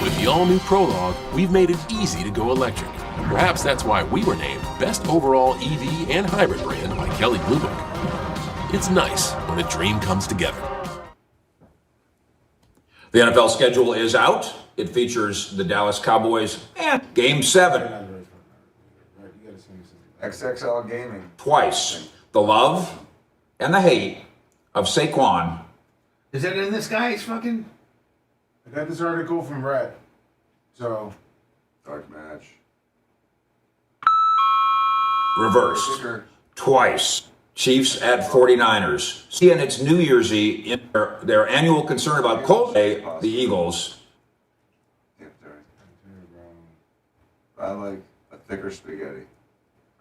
With the all-new Prologue, we've made it easy to go electric. Perhaps that's why we were named Best Overall EV and Hybrid Brand by Kelley Blue Book. It's nice when a dream comes together. The NFL schedule is out. It features the Dallas Cowboys and Game 7. XXL Gaming. Twice. The love and the hate of Saquon. Is that in this guy's fucking? I got this article from Rhett. So. Dark match. Reversed. Twice. Chiefs at 49ers. Seeing its New Year's Eve in their annual concern about Coldplay, the Eagles. I like a thicker spaghetti.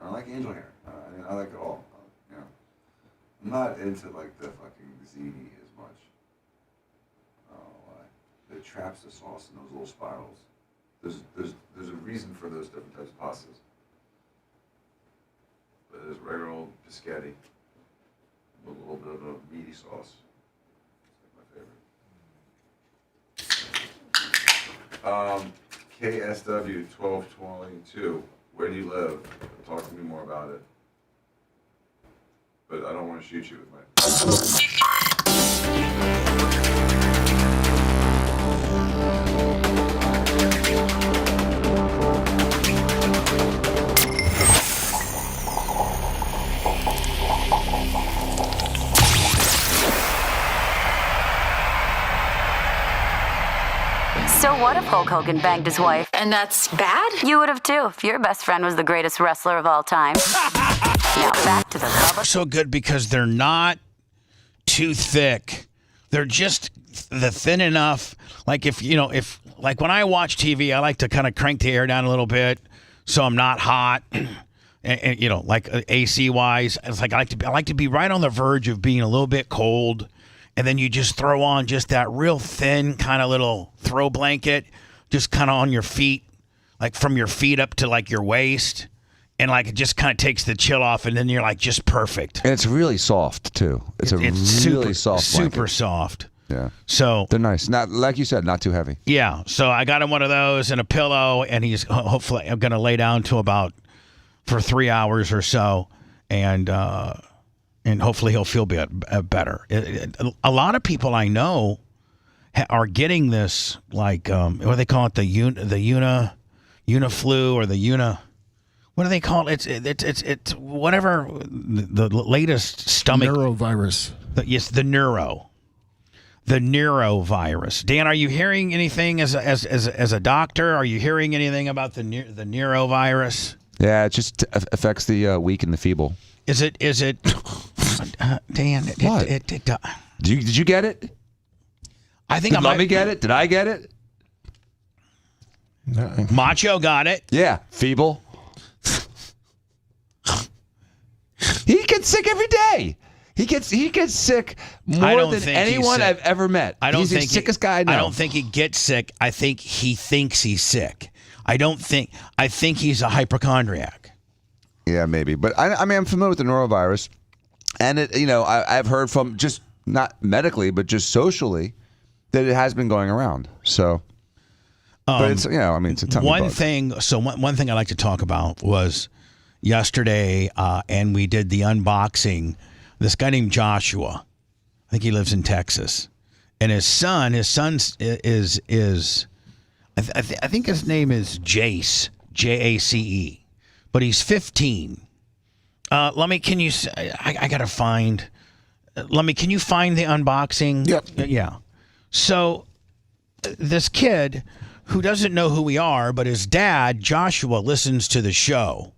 I like angel hair. I like it all. You know, I'm not into like the fucking ziti as much. It traps the sauce in those little spirals. There's a reason for those different types of pastas. But there's regular old biscotti with a little bit of a meaty sauce. It's like my favorite. KSW 1222. Where do you live? Talk to me more about it. But I don't want to shoot you with my. So what if Hulk Hogan banged his wife? And that's bad? You would have too if your best friend was the greatest wrestler of all time. Now back to the Bubba. So good because they're not too thick. They're just the thin enough. Like if when I watch TV, I like to kind of crank the air down a little bit so I'm not hot. And like AC wise, it's like I like to be right on the verge of being a little bit cold. And then you just throw on just that real thin kind of little throw blanket, just kind of on your feet, like from your feet up to like your waist. And like it just kind of takes the chill off, and then you're like just perfect. And it's really soft too. It's really soft blanket. Super soft. Yeah. So they're nice. Not like you said, not too heavy. Yeah. So I got him one of those and a pillow, and he's hopefully I'm going to lay down to about for 3 hours or so, and hopefully he'll feel better. A lot of people I know are getting this, like what do they call it, the Uniflu or the Una. What do they call it? It's whatever the latest stomach neurovirus. Yes, the neurovirus. Dan, are you hearing anything as a doctor? Are you hearing anything about the neurovirus? Yeah, it just affects the weak and the feeble. Is it? Dan, what? Did you get it? I think Did Lummy get it? Did I get it? Macho got it. Yeah, feeble. He gets sick every day. He gets sick more than anyone I've ever met. He's the sickest guy I know. I don't think he gets sick. I think he thinks he's sick. I think he's a hypochondriac. Yeah, maybe. But I mean, I'm familiar with the norovirus, and I've heard from, just not medically, but just socially, that it has been going around. So, but it's it's a tummy one bug. thing. So one thing I like to talk about was yesterday, and we did the unboxing. This guy named Joshua, think he lives in Texas. And his son is I think his name is Jace, Jace, but he's 15. I can you find the unboxing? Yep. Yeah. So this kid who doesn't know who we are, but his dad, Joshua, listens to the show.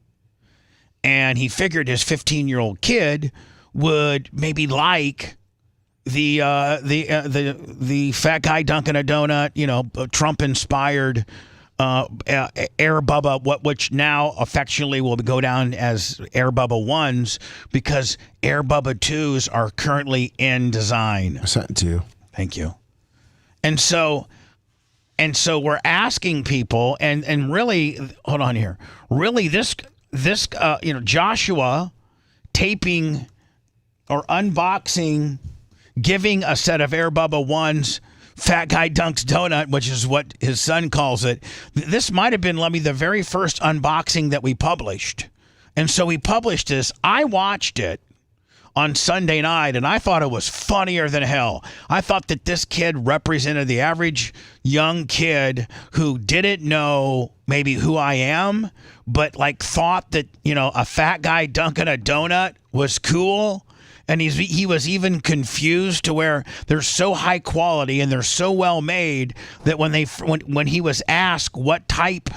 And he figured his 15-year-old kid would maybe like the fat guy dunking a donut, Trump-inspired Air Bubba, which now affectionately will go down as Air Bubba 1s, because Air Bubba 2s are currently in design. I sent it to you. Thank you. And so we're asking people, and really, hold on here. Really, this Joshua taping or unboxing, giving a set of Air Bubba 1s, Fat Guy Dunks Donut, which is what his son calls it. This might have been, Lemmy, the very first unboxing that we published. And so we published this. I watched it on Sunday night, and I thought it was funnier than hell. I thought that this kid represented the average young kid who didn't know maybe who I am, but like thought that, a fat guy dunking a donut was cool. And he was even confused to where they're so high quality and they're so well made that when he was asked what type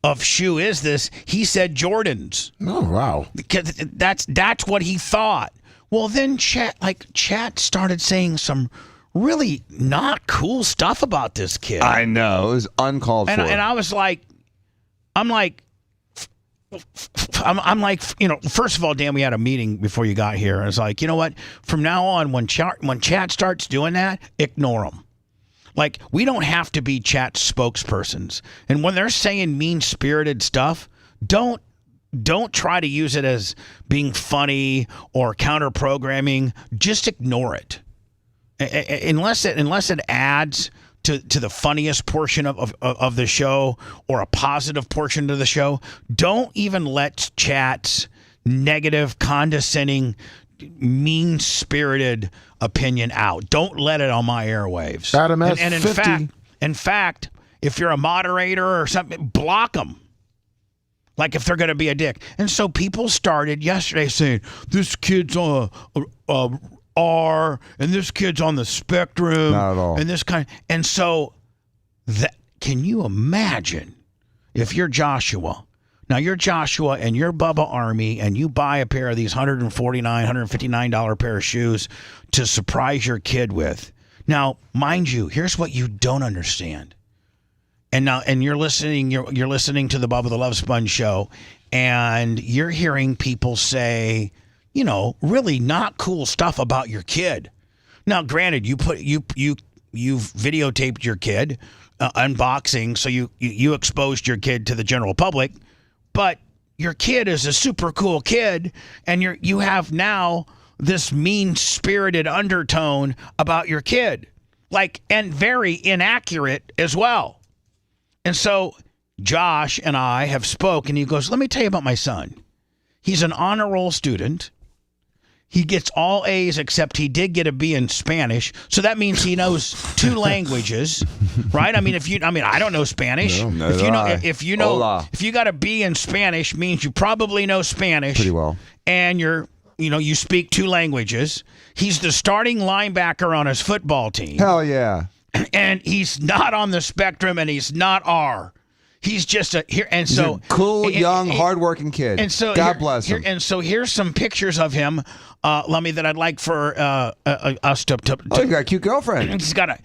of shoe is this, he said Jordans. Oh, wow. Because that's what he thought. Well, then chat started saying some really not cool stuff about this kid. I know. It was uncalled for. And I was like, I'm like, first of all, Dan, we had a meeting before you got here. I was like, you know what? From now on, when chat starts doing that, ignore them. Like, we don't have to be chat spokespersons. And when they're saying mean-spirited stuff, don't try to use it as being funny or counter-programming. Just ignore it. Unless it adds to the funniest portion of the show or a positive portion of the show, don't even let chat's negative, condescending, mean-spirited opinion out. Don't let it on my airwaves. Adam S. And in fact, if you're a moderator or something, block them. Like if they're going to be a dick. And so people started yesterday saying, this kid's on a R, and this kid's on the spectrum. Not at all. And this kind. And so, can you imagine if you're Joshua? Now you're Joshua and you're Bubba Army, and you buy a pair of these $149, $159 pair of shoes to surprise your kid with. Now, mind you, here's what you don't understand. And you're listening. You're listening to the Bubba the Love Sponge show, and you're hearing people say, really not cool stuff about your kid. Now, granted, you've videotaped your kid unboxing, so you exposed your kid to the general public, but your kid is a super cool kid, and you have now this mean-spirited undertone about your kid, and very inaccurate as well. And so Josh and I have spoken. He goes, let me tell you about my son. He's an honor roll student. He gets all A's, except he did get a B in Spanish. So that means he knows 2 languages, right? I mean, I don't know Spanish. No, if you got a B in Spanish, means you probably know Spanish pretty well. And you speak 2 languages. He's the starting linebacker on his football team. Hell yeah. And he's not on the spectrum, and he's not R. He's just he's a cool, young, hardworking kid. And so God bless him. And so here's some pictures of him, Lummy, that I'd like for us to. Oh, you got a cute girlfriend. He's got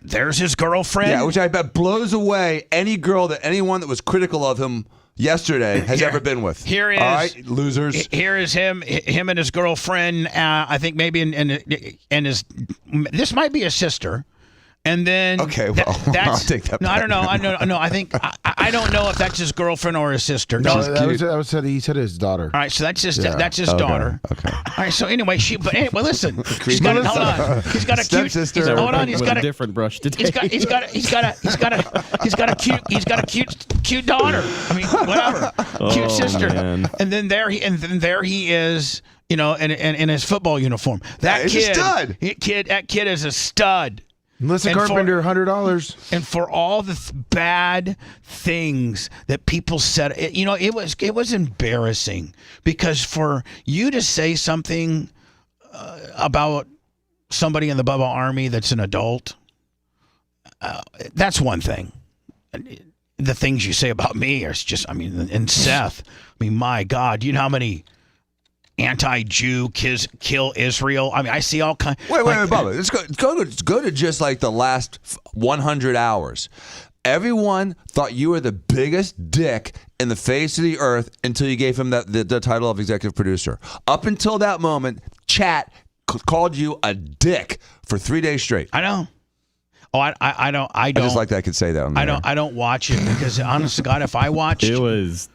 there's his girlfriend. Yeah, which I bet blows away anyone that was critical of him yesterday has ever been with. Here is, all right, losers. Here is him and his girlfriend. I think maybe in his. This might be his sister. And then okay, well, I'll take that. No, I don't know. I think I don't know if that's his girlfriend or his sister. No, he said his daughter. All right, so that's his daughter. Okay. All right, so anyway, listen. He's got a cute sister. Hold on, he's got a different brush to take. He's got a cute daughter. I mean, whatever, cute sister. Man. And then there he is You know, and in his football uniform. That he's a stud. That kid is a stud. Melissa Carpenter, $100. And for all the bad things that people said, it was embarrassing, because for you to say something about somebody in the Bubba Army that's an adult, that's one thing. The things you say about me are just, and Seth, my God, you know how many anti-Jew kill Israel? I see all kinds. Wait, Bubba. Let's go to just like the last 100 hours. Everyone thought you were the biggest dick in the face of the earth until you gave him the title of executive producer. Up until that moment, chat called you a dick for 3 days straight. I know. Oh, I don't. I just like that I could say that on the air. I don't watch it, because honest to God, if I watched it was.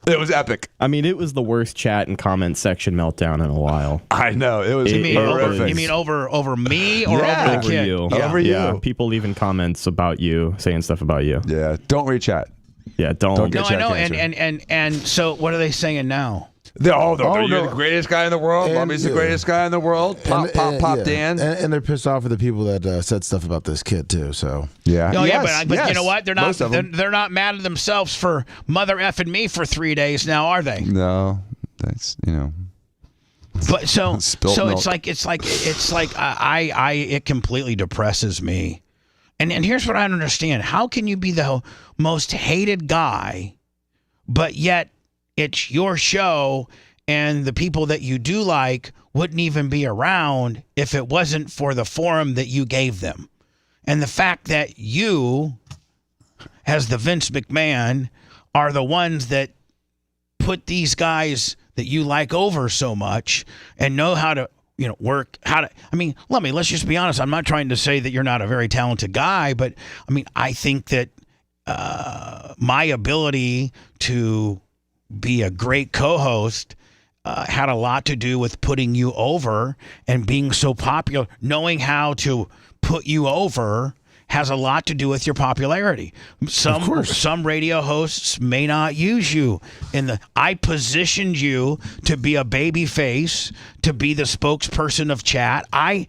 It was epic. It was the worst chat and comment section meltdown in a while. I know. It was horrific. You mean over me or over the kid? You. Yeah. Over you. Yeah, people leaving comments about you, saying stuff about you. Yeah, don't read chat. Yeah, don't get I know. cancer. And so what are they saying now? You're the greatest guy in the world. Mommy's the greatest guy in the world. Pop, Dan. And they're pissed off at the people that said stuff about this kid too. So yeah, but you know what? They're not mad at themselves for mother effing me for 3 days now, are they? No, that's But so milk. it's like it completely depresses me. And here's what I don't understand: how can you be the most hated guy, but yet it's your show, and the people that you do like wouldn't even be around if it wasn't for the forum that you gave them? And the fact that you, as the Vince McMahon, are the ones that put these guys that you like over so much and know how to, work, let's just be honest. I'm not trying to say that you're not a very talented guy, but I think that my ability to be a great co-host had a lot to do with putting you over, and being so popular. Knowing how to put you over has a lot to do with your popularity. Some radio hosts may not use you I positioned you to be a baby face, to be the spokesperson of chat. I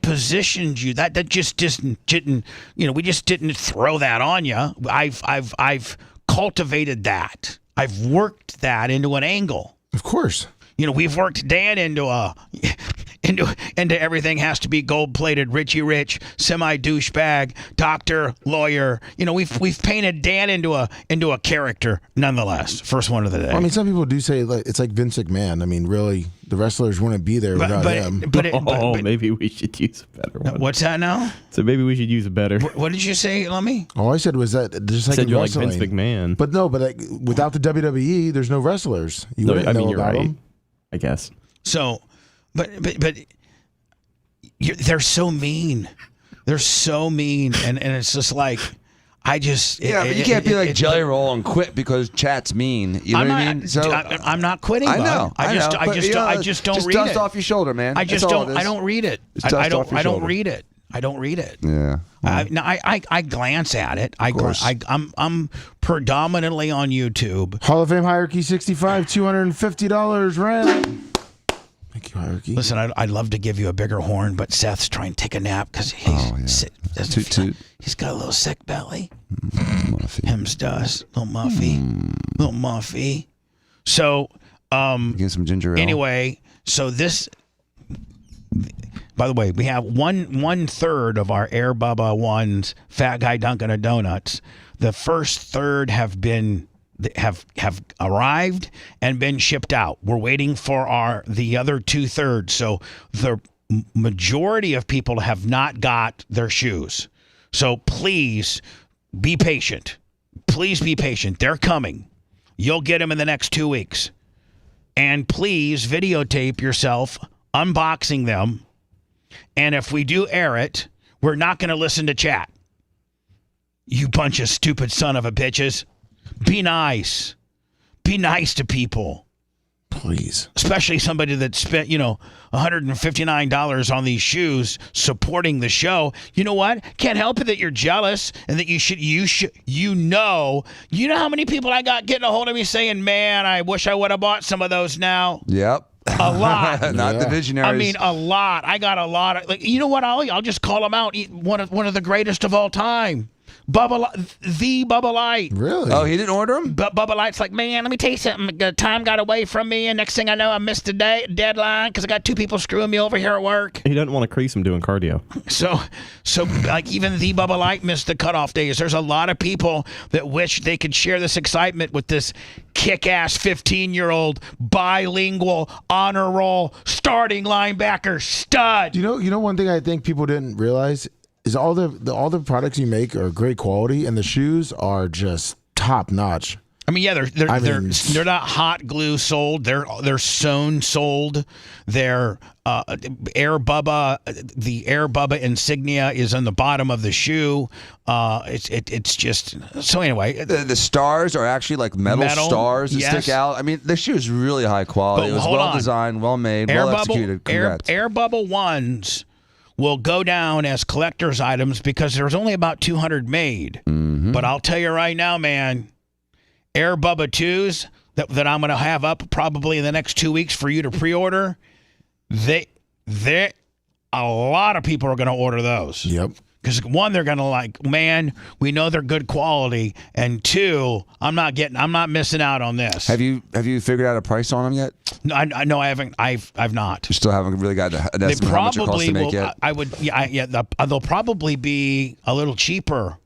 positioned you. That just didn't we just didn't throw that on you. I've cultivated that. I've worked that into an angle. Of course. We've worked Dan into everything has to be gold-plated, Richie Rich, semi-douchebag, doctor, lawyer. We've painted Dan into a character nonetheless. First one of the day. Well, some people do say it's like Vince McMahon. Really, the wrestlers wouldn't be there without him. But maybe we should use a better one. What's that now? So maybe we should use a better. What did you say, Lummy? All I said was that just like you're wrestling. like Vince McMahon. But no, without the WWE, there's no wrestlers. You wouldn't know you're about right. them. I guess. So, but they're so mean. They're so mean, and it's just like but you can't be like Jelly Roll and quit because chat's mean. You know what I mean? So I'm not quitting. I know. I just don't read dust it. off your shoulder, man. I don't read it. I don't read it. I don't read it. Yeah. I glance at it. I'm predominantly on YouTube. Hall of Fame hierarchy 65, $250 rent. Thank you, hierarchy. Listen, I'd love to give you a bigger horn, but Seth's trying to take a nap because he's got a little sick belly. Hims does. Little Muffy. So, get some ginger ale. Anyway, so this. By the way, we have one third of our Air Bubba ones, Fat Guy Dunkin' of Donuts. The first third have arrived and been shipped out. We're waiting for the other 2/3. So the majority of people have not got their shoes. So please be patient. Please be patient. They're coming. You'll get them in the next 2 weeks. And please videotape yourself unboxing them. And if we do air it, we're not going to listen to chat. You bunch of stupid son of a bitches. Be nice. Be nice to people. Please. Especially somebody that spent, $159 on these shoes supporting the show. You know what? Can't help it that you're jealous and that you know how many people I got getting a hold of me saying, man, I wish I would have bought some of those now. Yep. A lot. Not the visionaries. I mean, a lot. I got a lot of, like, you know what? I'll just call him out. One of the greatest of all time. Bubba Light. Really? Oh, he didn't order him? But Bubba Light's like, man, let me tell you something. The time got away from me, and next thing I know, I missed the deadline because I got 2 people screwing me over here at work. He doesn't want to crease him doing cardio. So like even the Bubba Light missed the cutoff days. There's a lot of people that wish they could share this excitement with this kick-ass 15-year-old bilingual honor roll starting linebacker stud. You know one thing I think people didn't realize is all the products you make are great quality, and the shoes are just top notch. I mean, yeah, they're not hot glue sold. They're sewn sold. They're Air Bubba. The Air Bubba insignia is on the bottom of the shoe. It's just so anyway. The stars are actually like metal stars that stick out. I mean, the shoe is really high quality. It was well designed, well made, well executed. Congrats. Air Bubba ones will go down as collector's items because there's only about 200 made. Mm-hmm. But I'll tell you right now, man, Air Bubba 2s that I'm going to have up probably in the next 2 weeks for you to pre-order, a lot of people are going to order those. Yep. Because one, they're going to like, man, we know they're good quality, and 2, I'm not missing out on this. Have you figured out a price on them yet? No, I haven't. I've not. You still haven't really got an estimate how much it costs to make yet? They'll probably be a little cheaper.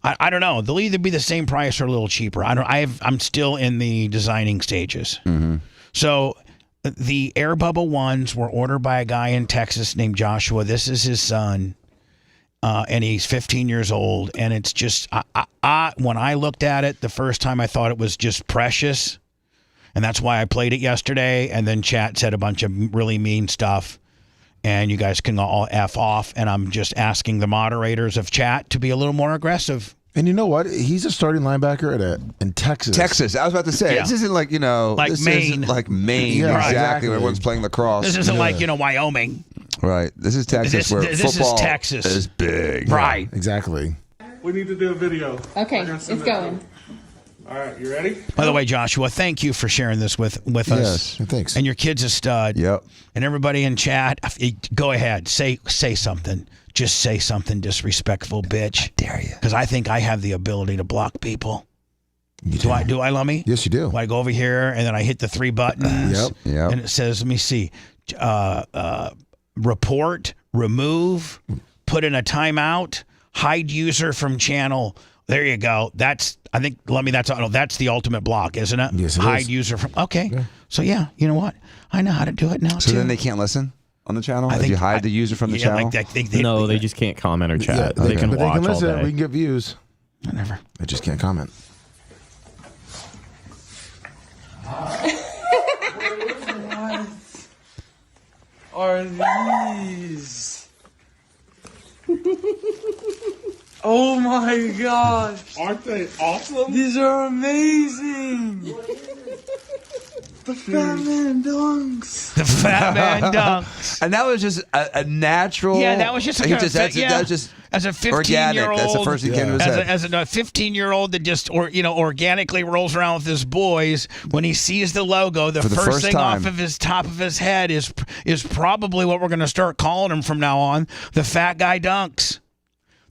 I don't know. They'll either be the same price or a little cheaper. I'm still in the designing stages. Mm-hmm. So the Air Bubba ones were ordered by a guy in Texas named Joshua. This is his son. And he's 15 years old, and it's just when I looked at it the first time, I thought it was just precious, and that's why I played it yesterday. And then chat said a bunch of really mean stuff, and you guys can all F off. And I'm just asking the moderators of chat to be a little more aggressive. And you know what? He's a starting linebacker in Texas. Texas. I was about to say, This isn't like, like this Maine. Isn't like Maine. Yeah, exactly. Everyone's playing lacrosse. This isn't like, Wyoming. Right. This is Texas where football is Texas. Is big. Right. Yeah, exactly. We need to do a video. Okay, it's going. All right, you ready? By the way, Joshua, thank you for sharing this with us. Yes, thanks. And your kid's a stud. Yep. And everybody in chat, go ahead, say something. Just say something disrespectful, bitch. I dare you. Because I think I have the ability to block people. Do I, Lummy? Yes, you do. I go over here and then I hit the 3 buttons. Yep. And it says, let me see, report, remove, put in a timeout, hide user from channel. There you go. I think, Lummy, that's the ultimate block, isn't it? Yes, it hide is. user from. Okay. Yeah. So yeah, you know what? I know how to do it now. So too. then they can't listen on the channel if you hide the user from the channel. No, they just can't comment or chat. They can watch all listen. day. We can get views. Whatever. They just can't comment. Are these? Oh my gosh! Aren't they awesome? These are amazing! The Fat Man Dunks. The Fat Man Dunks. And that was just a natural. Yeah, that was just that was just as a 15-year-old. Organic. That's the first thing came to his head. As a 15-year-old that just organically rolls around with his boys, when he sees the logo, the first thing off of his top of his head is probably what we're going to start calling him from now on, the Fat Guy Dunks.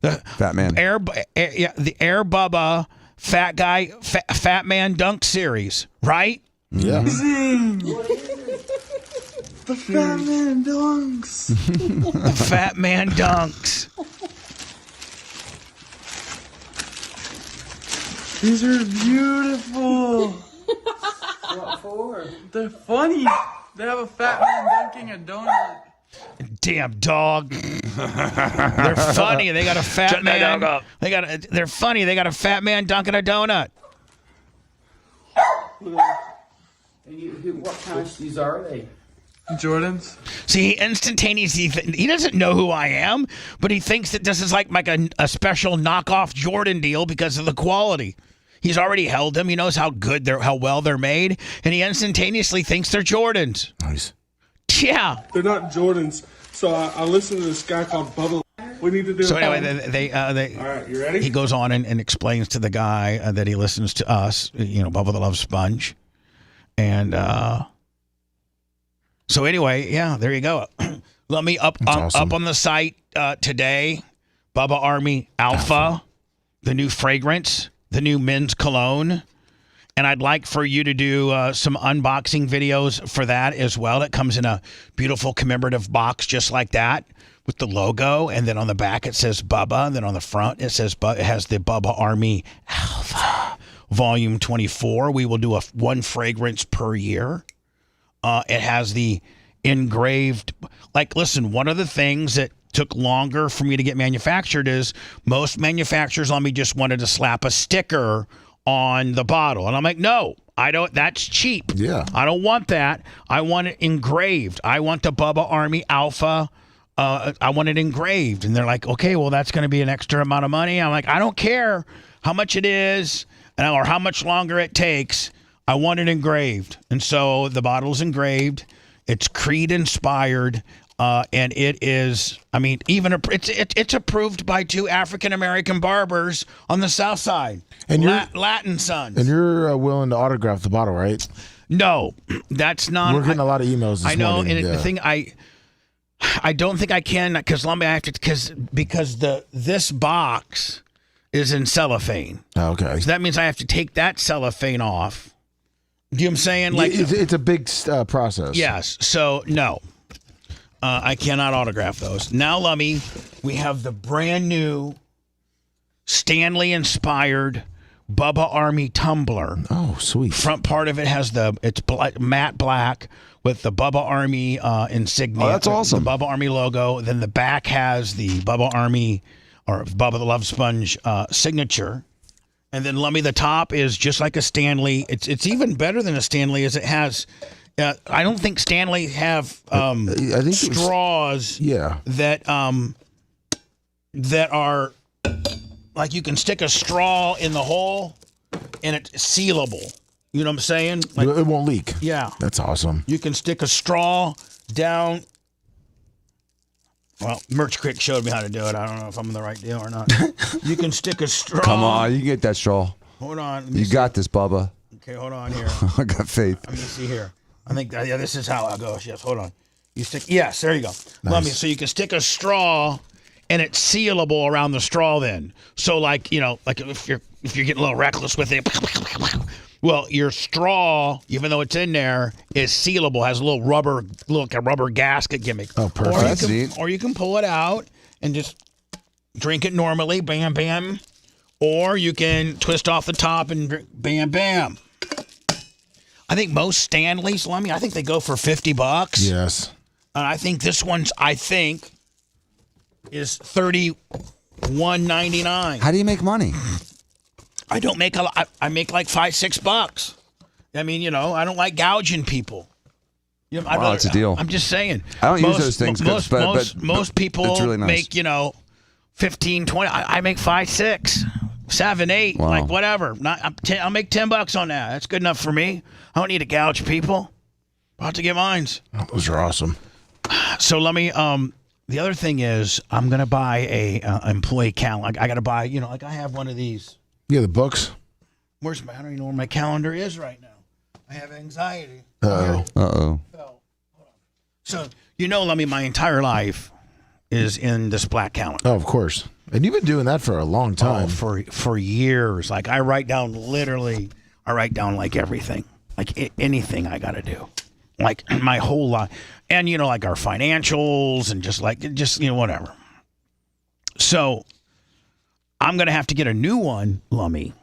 The Fat Man. the Air Bubba Fat Man Dunk series, right? Yeah. The Fat Man Dunks. The Fat Man Dunks. These are beautiful. What for? They're funny. They have a fat man dunking a donut. Damn dog. They're funny. They got a fat man. They're funny. They got a fat man dunking a donut. What kind of shoes are they? Jordans. See, instantaneously, he doesn't know who I am, but he thinks that this is like a special knockoff Jordan deal because of the quality. He's already held them. He knows how well they're made, and he instantaneously thinks they're Jordans. Nice. Yeah. They're not Jordans. So I listened to this guy called Bubba. We need to do. So anyway, they all right, you ready? He goes on and explains to the guy that he listens to us, Bubba the Love Sponge, and So anyway, yeah, there you go. Let me up on the site today. Bubba Army Alpha, the new fragrance, the new men's cologne. And I'd like for you to do some unboxing videos for that as well. It comes in a beautiful commemorative box just like that with the logo. And then on the back it says Bubba. And then on the front it says it has the Bubba Army Alpha Volume 24. We will do one fragrance per year. It has the engraved, listen, one of the things that took longer for me to get manufactured is most manufacturers on me just wanted to slap a sticker on the bottle. And I'm like, no, I don't. That's cheap. Yeah. I don't want that. I want it engraved. I want the Bubba Army Alpha. I want it engraved. And they're like, okay, well, that's going to be an extra amount of money. I'm like, I don't care how much it is or how much longer it takes. I want it engraved. And so the bottle's engraved. It's Creed inspired. And it is, it's approved by 2 African-American barbers on the South Side. And Latin Sons. And you're willing to autograph the bottle, right? No, that's not. We're getting a lot of emails this morning. And the thing I don't think I can because this box is in cellophane. Okay. So that means I have to take that cellophane off. Do you know what I'm saying? It's a big process. Yes. So no. I cannot autograph those. Now, Lummy, we have the brand new Stanley-inspired Bubba Army tumbler. Oh, sweet. Front part of it has it's matte black with the Bubba Army insignia. Oh, that's awesome. The Bubba Army logo. Then the back has the Bubba Army or Bubba the Love Sponge signature. And then, Lummy, the top is just like a Stanley. It's even better than a Stanley as it has... I don't think Stanley have I think straws that are like you can stick a straw in the hole and it's sealable. You know what I'm saying? It won't leak. Yeah. That's awesome. You can stick a straw down. Well, Merch Crick showed me how to do it. I don't know if I'm in the right deal or not. You can stick a straw. Come on, you can get that straw. Hold on. You got this, Bubba. Okay, hold on here. I got faith. Let me see here. I think, this is how it goes. Yes, hold on. Yes, there you go. Nice. Let me. So you can stick a straw, and it's sealable around the straw. Then, so if you're getting a little reckless with it, well, your straw, even though it's in there, is sealable. Has a little rubber gasket gimmick. Oh, perfect. Or you can pull it out and just drink it normally. Bam, bam. Or you can twist off the top and drink, bam, bam. I think most Stanleys, Lummy, I think they go for $50. Yes. And I think this one's, is $31.99. How do you make money? I don't make a lot. I make like $5-6. I mean, I don't like gouging people. Wow, that's a deal. I'm just saying. I don't use those things. Most people really nice. make, 15, 20. I make 5, 6. 7, 8, wow. Like whatever. I'll make $10 on that. That's good enough for me. I don't need to gouge people. I'll have to get mines. Those are awesome. So let me. The other thing is, I'm gonna buy a employee calendar. I gotta buy. I have one of these. Yeah, the books. I don't even know where my calendar is right now. I have anxiety. Uh-oh. So let me. My entire life is in this black calendar. Oh, of course. And you've been doing that for a long time. For years. Like I write down like everything. Like anything I got to do. Like my whole life. And like our financials and just whatever. So I'm going to have to get a new one, Lummy.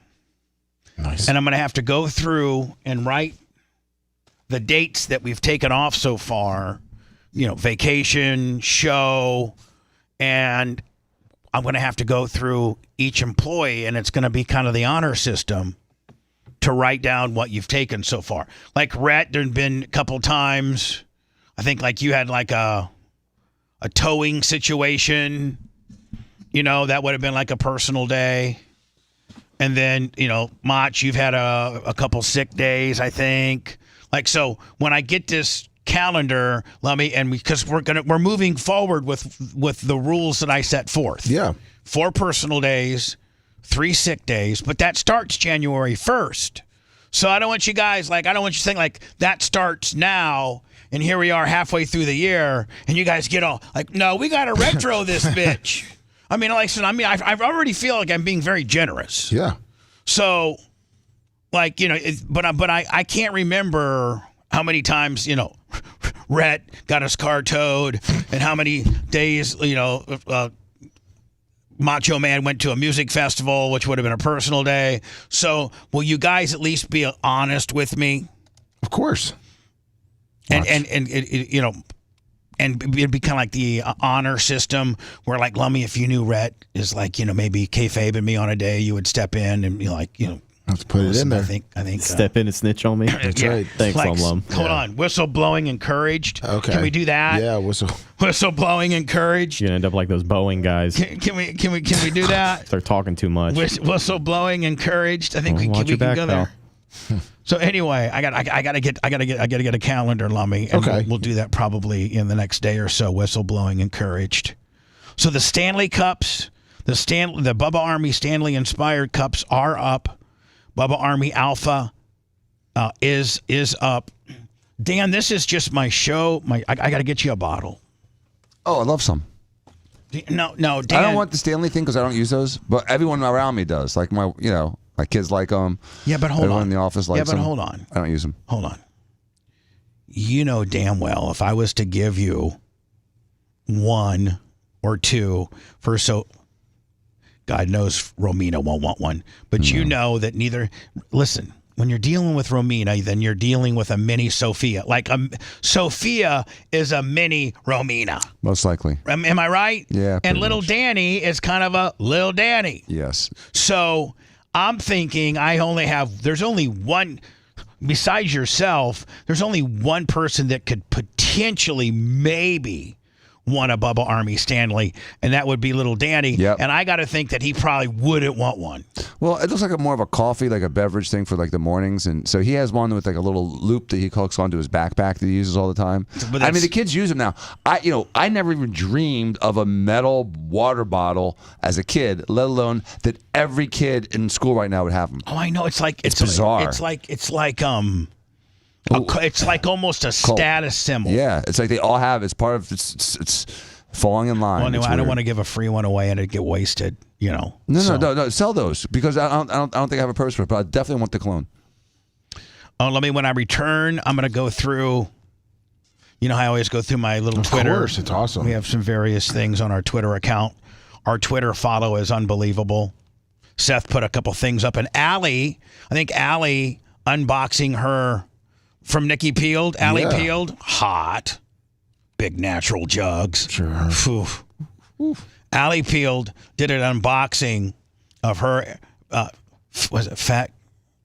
Nice. And I'm going to have to go through and write the dates that we've taken off so far, vacation, show, and I'm going to have to go through each employee, and it's going to be kind of the honor system to write down what you've taken so far. Like Rhett, there'd been a couple times, I think like you had like a towing situation, that would have been like a personal day. And then, Mach, you've had a couple sick days, I think. Like, so when I get this calendar, because we're moving forward with the rules that I set forth. Yeah. 4 personal days, 3 sick days, but that starts January 1st. So I don't want you guys I don't want you to think like that starts now and here we are halfway through the year and you guys get all like, no, we got to retro this bitch. I mean, I already feel like I'm being very generous. Yeah. So, but I can't remember how many times, Rhett got his car towed and how many days, Macho Man went to a music festival, which would have been a personal day. So will you guys at least be honest with me? Of course. And it'd be kind of like the honor system where like, Lummy, if you knew Rhett is like, maybe kayfabe me on a day, you would step in and be like, let's put it in there. I think Step in and snitch on me. That's right. Thanks, Lum. Hold on. Whistle blowing encouraged. Okay. Can we do that? Yeah, whistle blowing encouraged. You're gonna end up like those Boeing guys. Can we do that? Start talking too much. Whistle blowing encouraged. I think we can go there. So anyway, I gotta get a calendar, Lummy, and okay. we'll do that probably in the next day or so. Whistle blowing encouraged. So the Stanley Cups, the Bubba Army Stanley inspired cups are up. Bubba Army Alpha is up. Dan, this is just my show. I got to get you a bottle. Oh, I love some. No, Dan. I don't want the Stanley thing because I don't use those, but everyone around me does. Like my kids like them. Yeah, but hold everyone on. in the office likes them. Yeah, but hold on. I don't use them. Hold on. You know damn well if I was to give you one or two for God knows Romina won't want one. But you know that listen, when you're dealing with Romina, then you're dealing with a mini Sophia. Like Sophia is a mini Romina. Most likely. Am I right? Yeah. And little Danny is kind of a little Danny. Yes. So I'm thinking there's only one, besides yourself, there's only one person that could potentially maybe want a Bubba Army Stanley, and that would be little Danny. Yep. And I got to think that he probably wouldn't want one. Well, it looks like more of a coffee, like a beverage thing for like the mornings, and so he has one with like a little loop that he hooks onto his backpack that he uses all the time. I mean, the kids use them now. I never even dreamed of a metal water bottle as a kid, let alone that every kid in school right now would have them. Oh, I know. It's bizarre. It's like almost a status symbol. Yeah, it's like they all have. It's part of it's falling in line. Well, anyway, I don't want to give a free one away and it get wasted. No. Sell those because I don't think I have a purse for it, but I definitely want the clone. Oh, when I return, I'm gonna go through. I always go through my little Twitter. Of course, it's awesome. We have some various things on our Twitter account. Our Twitter follow is unbelievable. Seth put a couple things up, and Allie unboxing her. From Nikki Peeled, Allie Peeled, hot, big natural jugs. Sure. Allie Peeled did an unboxing of her. Was it Fat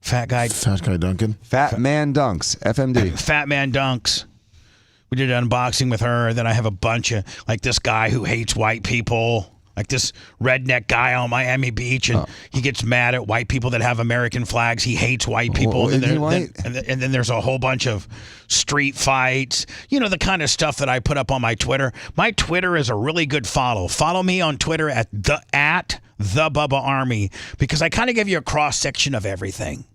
Guy? Fat Guy Duncan. Fat Man Dunks, FMD. Fat Man Dunks. We did an unboxing with her. And then I have a bunch of like this guy who hates white people. Like this redneck guy on Miami Beach, and he gets mad at white people that have American flags. He hates white people. Isn't he white? And then there's a whole bunch of street fights. The kind of stuff that I put up on my Twitter. My Twitter is a really good follow. Follow me on Twitter at the Bubba Army, because I kind of give you a cross section of everything.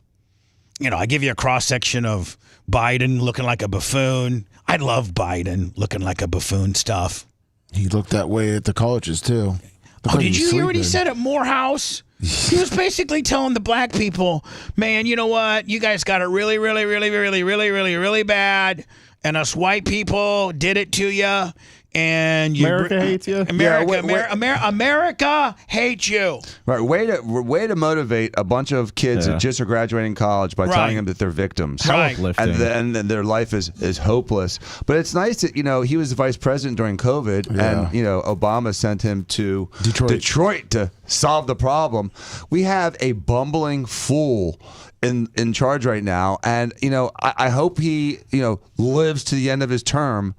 I give you a cross section of Biden looking like a buffoon. I love Biden looking like a buffoon stuff. He looked that way at the colleges, too. Did you hear what he said at Morehouse? He was basically telling the black people, man, you know what? You guys got it really, really, really, really, really, really, really bad. And us white people did it to you. And America hates you. America hates you. Right, way to motivate a bunch of kids that just are graduating college by telling them that they're victims, right? And their life is hopeless. But it's nice that he was the vice president during COVID, and Obama sent him to Detroit to solve the problem. We have a bumbling fool in charge right now, and I hope he lives to the end of his term.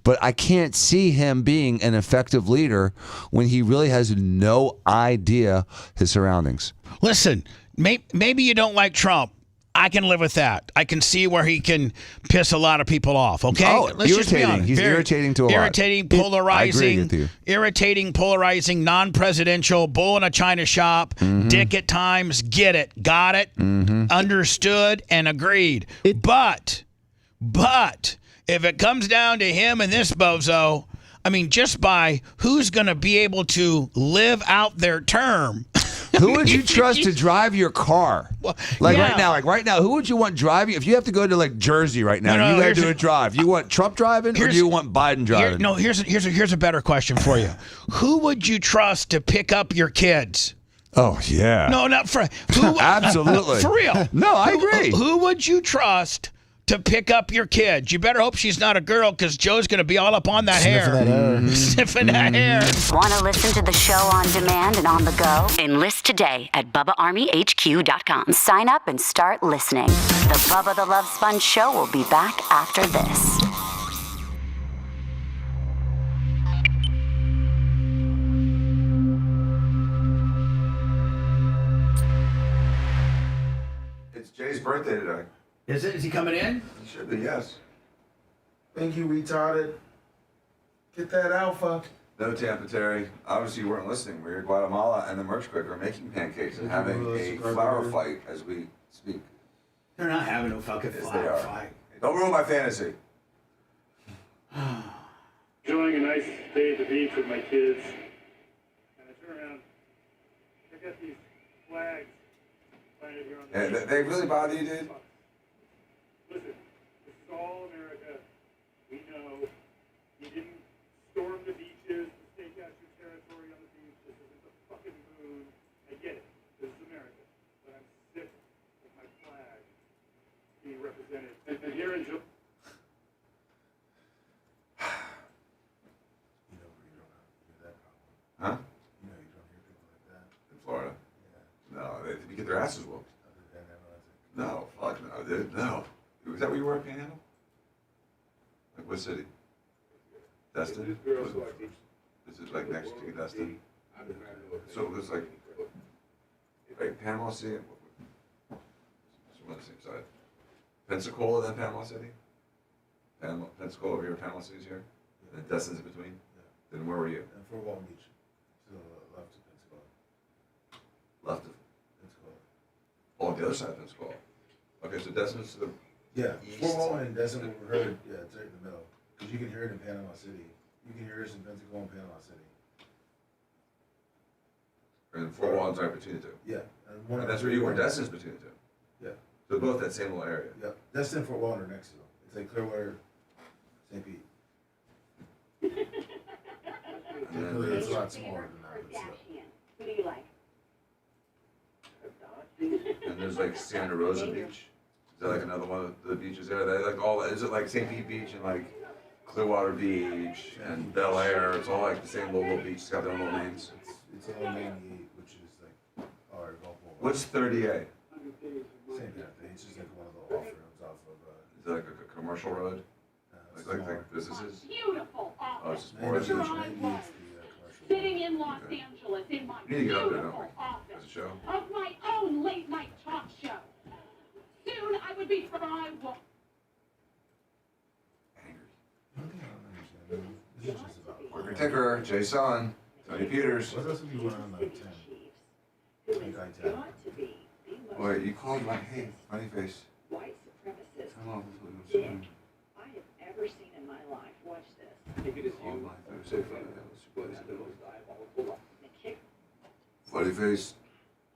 But I can't see him being an effective leader when he really has no idea his surroundings. Listen, maybe you don't like Trump, I can live with that. I can see where he can piss a lot of people off. Okay, Oh, let's just be irritating. honest. He's irritating to a lot. Irritating, polarizing. I agree with you. Irritating, polarizing, non-presidential, bull in a china shop, dick at times. Get it, got it, understood, and agreed. But if it comes down to him and this bozo, I mean, just by who's going to be able to live out their term. Who would you trust to drive your car? Right now, who would you want driving? If you have to go to like Jersey right now, and you got to do a drive. You want Trump driving, or do you want Biden driving? Here's a better question for you. Who would you trust to pick up your kids? Oh yeah. No, not for who. Absolutely. For real. No, I agree. Who would you trust to pick up your kids? You better hope she's not a girl, because Joe's going to be all up on that hair. Sniffing that hair. Want to listen to the show on demand and on the go? Enlist today at BubbaArmyHQ.com. Sign up and start listening. The Bubba the Love Sponge Show will be back after this. It's Jay's birthday today. Is it? Is he coming in? He should be, yes. Thank you, retarded. Get that alpha. No, Tampa Terry. Obviously, you weren't listening. We're in Guatemala, and the merch quick are making pancakes and having a flower fight as we speak. They're not having no fucking flower fight. Don't ruin my fantasy. Enjoying a nice day at the beach with my kids. And I turn around, I got these flags planted here on the beach. They really bother you, dude? Listen, this is all America. We know you didn't storm the beaches to stake out your territory on the beach. This isn't the fucking moon. I get it. This is America. But I'm sick of my flag being represented. And here in July. Huh? You don't hear people like that. In Florida? Yeah. No, they get their asses whooped. No, fuck no, dude. No. Is that where you were at Panhandle? Like what city? Destin? Is it like next to Destin? So it was like Panama City? It's on the same side. Pensacola, then Panama City? Pensacola over here, Panama City's here? And then Destin's in between? Then where were you? Fort Walton Beach. To the left of Pensacola. Left of Pensacola. Oh, on the other side of Pensacola. Okay, so Destin's to the east. Fort Walton and Destin were heard. Yeah, it's right in the middle. Because you can hear it in Panama City. You can hear us in Pensacola and Panama City. And Fort Walton's right between the two. Yeah. And that's where you were. Destin's between the two. Yeah. So both that same little area. Yeah. Destin and Fort Walton are next to them. It's like Clearwater, St. Pete. Technically, it's a lot smaller than that. But still. Who do you like? And there's like Santa Rosa Beach. Is that like another one of the beaches there? They like all. Is it like St. Pete Beach and like Clearwater Beach and Bel Air? It's all like the same little beach. It's got their own little names. It's all 98, which is like our golf ball. What's 38? Same kind of thing. It's just like one of the off roads off of. Is that like a commercial road? Like businesses? Beautiful Oh, it's office. just more residential. Sitting in Los Angeles in my You need to get up there, don't beautiful we? office As a show. of my own late night talk show. Soon I would be Worker Ticker, Jason, Tony Peters. What else have you went on like 10? Wait, you called my hey, funny face. White supremacist Come on, dick I have ever seen in my life. Watch this. I think it is you. Funny face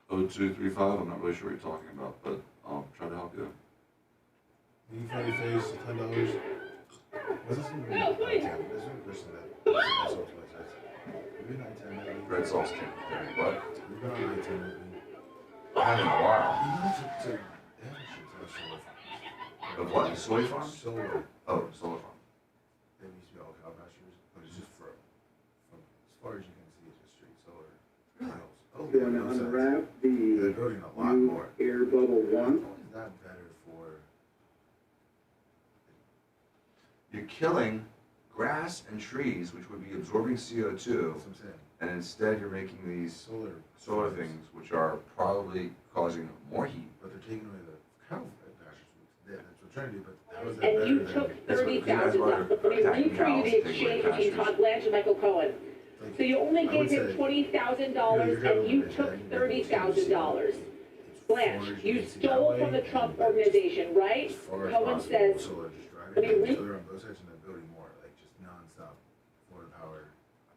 0235. I'm not really sure what you're talking about, but I'll try to help you. Funny face, $10. Was this in There's one person that maybe 910. Red sauce king. What? We've been on 910. I haven't in a while. You know, they have a shit ton of solar farms. Of what? Soy farm? Solar. Oh, solar farm. They used to be all cow pastures, but it's just from as far as you can see, it's just straight solar panels. Oh, Going to unwrap they're building a lot more. Air Bubble 1. How is that better for? You're killing grass and trees, which would be absorbing CO2, That's what I'm saying. and instead you're making these solar things, which are probably causing more heat. But they're taking away the And you took $30,000. Let me read for you the exchange between Todd Blanche and Michael Cohen. So you only gave him $20,000 and you took $30,000. Blanche, you stole from the Trump organization, right? Cohen says, let me read.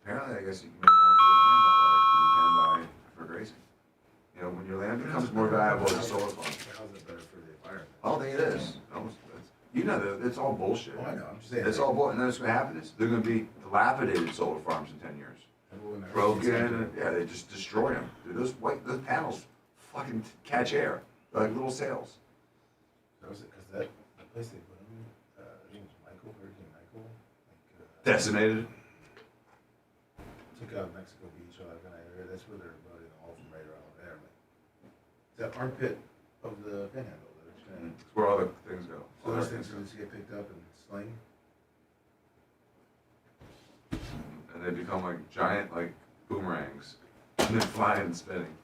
Apparently, I guess you can make more for the land that way than you can by for grazing. You know, when your land becomes more valuable as a solar farm. How's it better for the environment? I don't think it is. You know that it's all bullshit. Oh, I know. I'm just saying. It's all bullshit. And then what's going to happen is they're going to be dilapidated solar farms in 10 years. Broken. Yeah, they just destroy them. Dude, those panels fucking catch air. They're like little sails. That was it, because the place they put them in, I think it was Hurricane Michael. Decimated. Took out Mexico Beach or that kind of area. That's where they're loading all from right around there. It's that armpit of the panhandle. It's where all the things go. So those things just get picked up and slain? And they become like giant like boomerangs. And they're flying and spinning.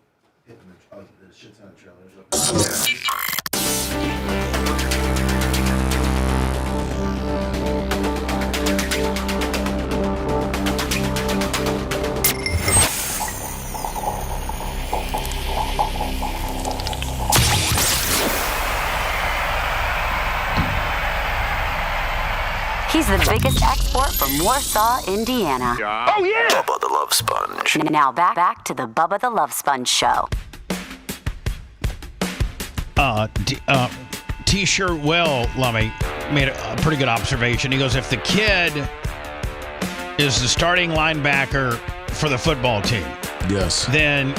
Hitting the shit ton of trailers up. He's the biggest export from Warsaw, Indiana. Oh, yeah! Bubba the Love Sponge. Now back to the Bubba the Love Sponge show. T-shirt Will Lummy made a pretty good observation. He goes, if the kid is the starting linebacker for the football team, yes, then,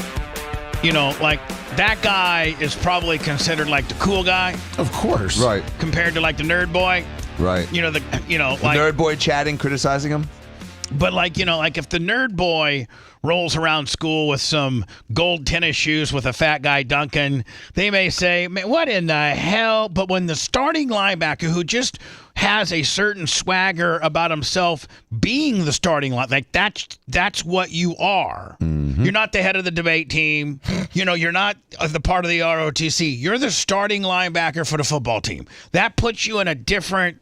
you know, like, that guy is probably considered like the cool guy. Of course. Right. Compared to like the nerd boy. Right. You know, the like nerd boy chatting, criticizing him. But like, you know, like if the nerd boy rolls around school with some gold tennis shoes with a fat guy dunking, they may say, man, what in the hell? But when the starting linebacker who just has a certain swagger about himself being the starting line, like that's what you are. Mm-hmm. You're not the head of the debate team. You know, you're not the part of the ROTC. You're the starting linebacker for the football team. That puts you in a different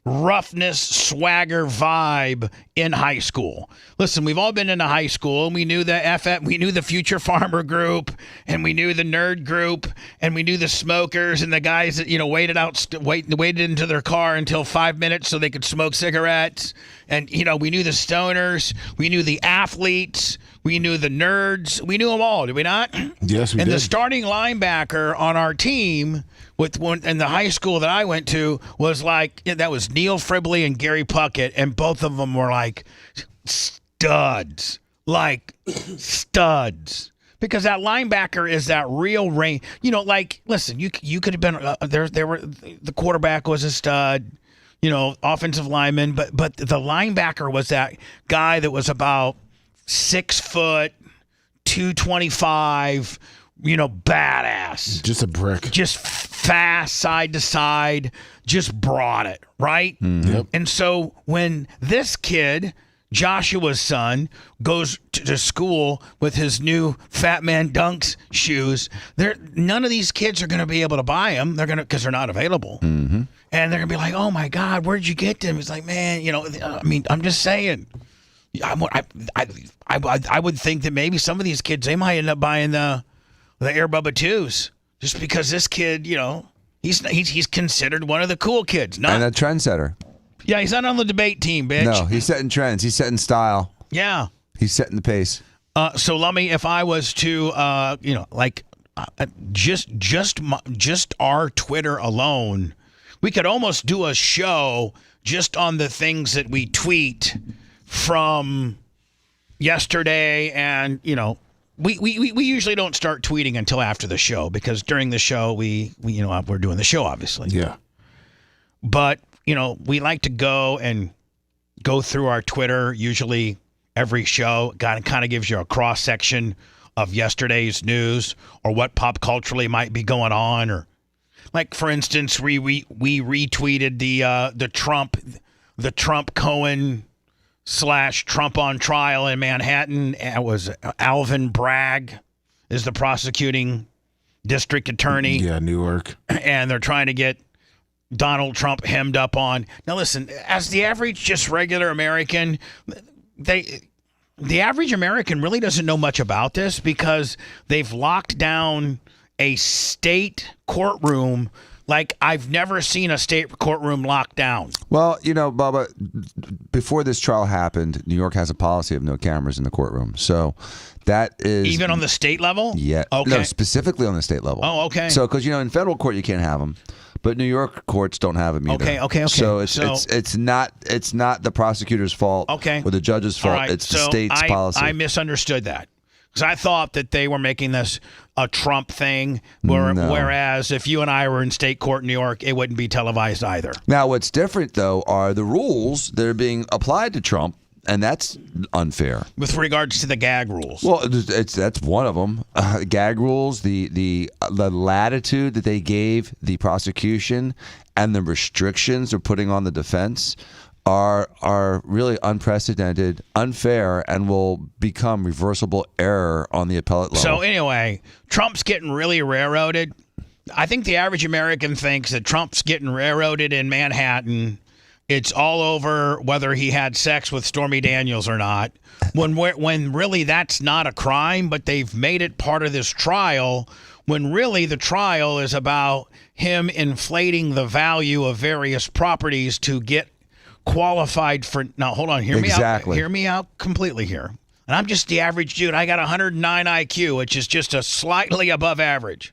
roughness, swagger vibe in high school. Listen, we've all been into high school, and we knew we knew the future farmer group, and we knew the nerd group, and we knew the smokers and the guys that, you know, waited into their car until 5 minutes so they could smoke cigarettes. And, you know, we knew the stoners, we knew the athletes, we knew the nerds, we knew them all, did we not? Yes, we did. And the starting linebacker on our team in the high school that I went to was like, that was Neil Fribley and Gary Puckett, and both of them were like studs. Because that linebacker is that real range. You know, like, listen, you could have been the quarterback was a stud, you know, offensive lineman, but the linebacker was that guy that was about 6 foot, 225, you know, badass. Just a brick. Just fast, side to side, just brought it, right? Mm-hmm. Yep. And so when this kid, Joshua's son, goes to school with his new Fat Man Dunks shoes, none of these kids are going to be able to buy them. They're going to, because they're not available. Mm-hmm. And they're going to be like, oh my God, where'd you get them? It's like, man, you know, I mean, I'm just saying. I would think that maybe some of these kids, they might end up buying the Air Bubba 2s, just because this kid, you know, he's considered one of the cool kids. And a trendsetter. Yeah, he's not on the debate team, bitch. No, he's setting trends. He's setting style. Yeah. He's setting the pace. So, Lummy, if I was to, you know, like, just our Twitter alone, we could almost do a show just on the things that we tweet from yesterday. And, you know, we usually don't start tweeting until after the show, because during the show we you know, we're doing the show, obviously. Yeah. But, you know, we like to go through our Twitter usually every show. Kind of gives you a cross section of yesterday's news or what pop culturally might be going on. Or, like, for instance, we retweeted the Trump Cohen / Trump on trial in Manhattan. It was Alvin Bragg is the prosecuting district attorney. Yeah, Newark. And they're trying to get Donald Trump hemmed up on. Now, listen, as the average, just regular American, the average American really doesn't know much about this because they've locked down a state courtroom like I've never seen a state courtroom locked down. Well, Bubba, before this trial happened, New York has a policy of no cameras in the courtroom. So that is... Even on the state level? Yeah. Okay. No, specifically on the state level. Oh, okay. So, because, in federal court, you can't have them. But New York courts don't have them either. Okay. So it's not the prosecutor's fault or the judge's fault. Right. It's the state's policy. I misunderstood that. Because I thought that they were making this a Trump thing, whereas if you and I were in state court in New York, it wouldn't be televised either. Now, what's different, though, are the rules that are being applied to Trump, and that's unfair. With regards to the gag rules. Well, that's one of them. Gag rules, the latitude that they gave the prosecution and the restrictions they're putting on the defense are really unprecedented, unfair, and will become reversible error on the appellate level. So anyway, Trump's getting really railroaded. I think the average American thinks that Trump's getting railroaded in Manhattan. It's all over whether he had sex with Stormy Daniels or not, when really that's not a crime, but they've made it part of this trial, when really the trial is about him inflating the value of various properties to get qualified for... Now, hold on. Hear me out completely here. And I'm just the average dude. I got 109 IQ, which is just a slightly above average.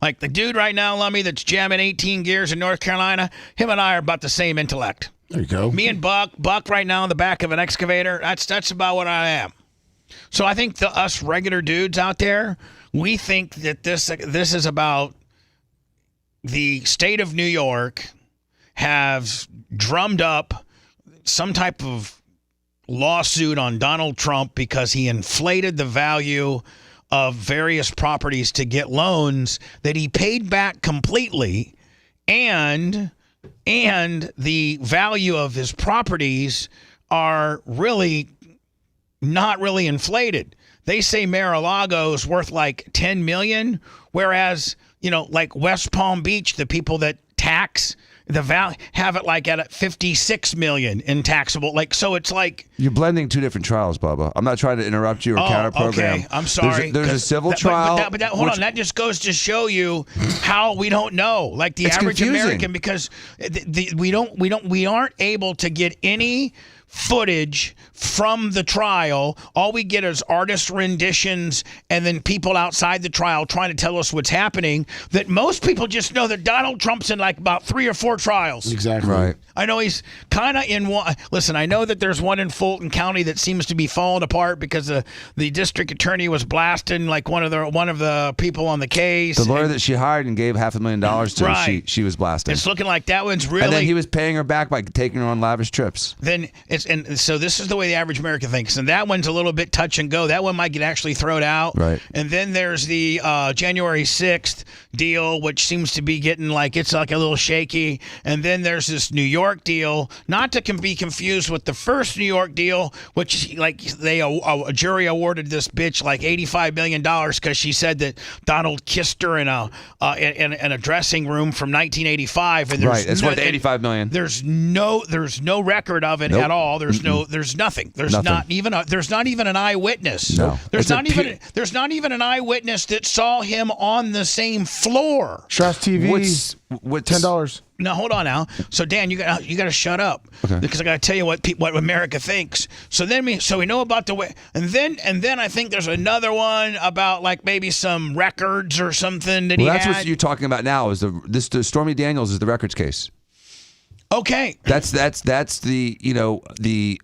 Like the dude right now, Lummy, that's jamming 18 gears in North Carolina, him and I are about the same intellect. There you go. Me and Buck right now in the back of an excavator, that's about what I am. So I think us regular dudes out there, we think that this is about the state of New York have drummed up some type of lawsuit on Donald Trump because he inflated the value of various properties to get loans that he paid back completely, and the value of his properties are really not really inflated. They say Mar-a-Lago is worth like $10 million, whereas, like West Palm Beach, the people that tax the value have it like at $56 million in taxable. Like, so it's like you're blending two different trials, Bubba. I'm not trying to interrupt you or counter program. Okay, I'm sorry. There's a civil trial. But hold on, that just goes to show you how we don't know, like the average American, because we aren't able to get any footage from the trial. All we get is artist renditions and then people outside the trial trying to tell us what's happening, that most people just know that Donald Trump's in like about 3 or 4 trials. Exactly. Right. I know he's kind of in one. Listen, I know that there's one in Fulton County that seems to be falling apart because the district attorney was blasting like one of the people on the case. The lawyer that she hired and gave $500,000 to, right. she was blasting. It's looking like that one's really. And then he was paying her back by taking her on lavish trips. And so this is the way the average American thinks, and that one's a little bit touch and go. That one might get actually thrown out. Right. And then there's the January 6th deal, which seems to be getting like it's like a little shaky. And then there's this New York deal, not to be confused with the first New York deal, which like a jury awarded this bitch like $85 million because she said that Donald kissed her in a dressing room from 1985. And right. It's worth $85 million. There's no record of it at all. There's nothing. There's not even an eyewitness. No. There's not even an eyewitness that saw him on the same floor. Trust TV. What's $10? Now hold on now. So Dan, you got to shut up, because I got to tell you what America thinks. So we know about the way, and then I think there's another one about like maybe some records or something that he had. That's what you're talking about now. Is the Stormy Daniels is the records case. Okay. That's the the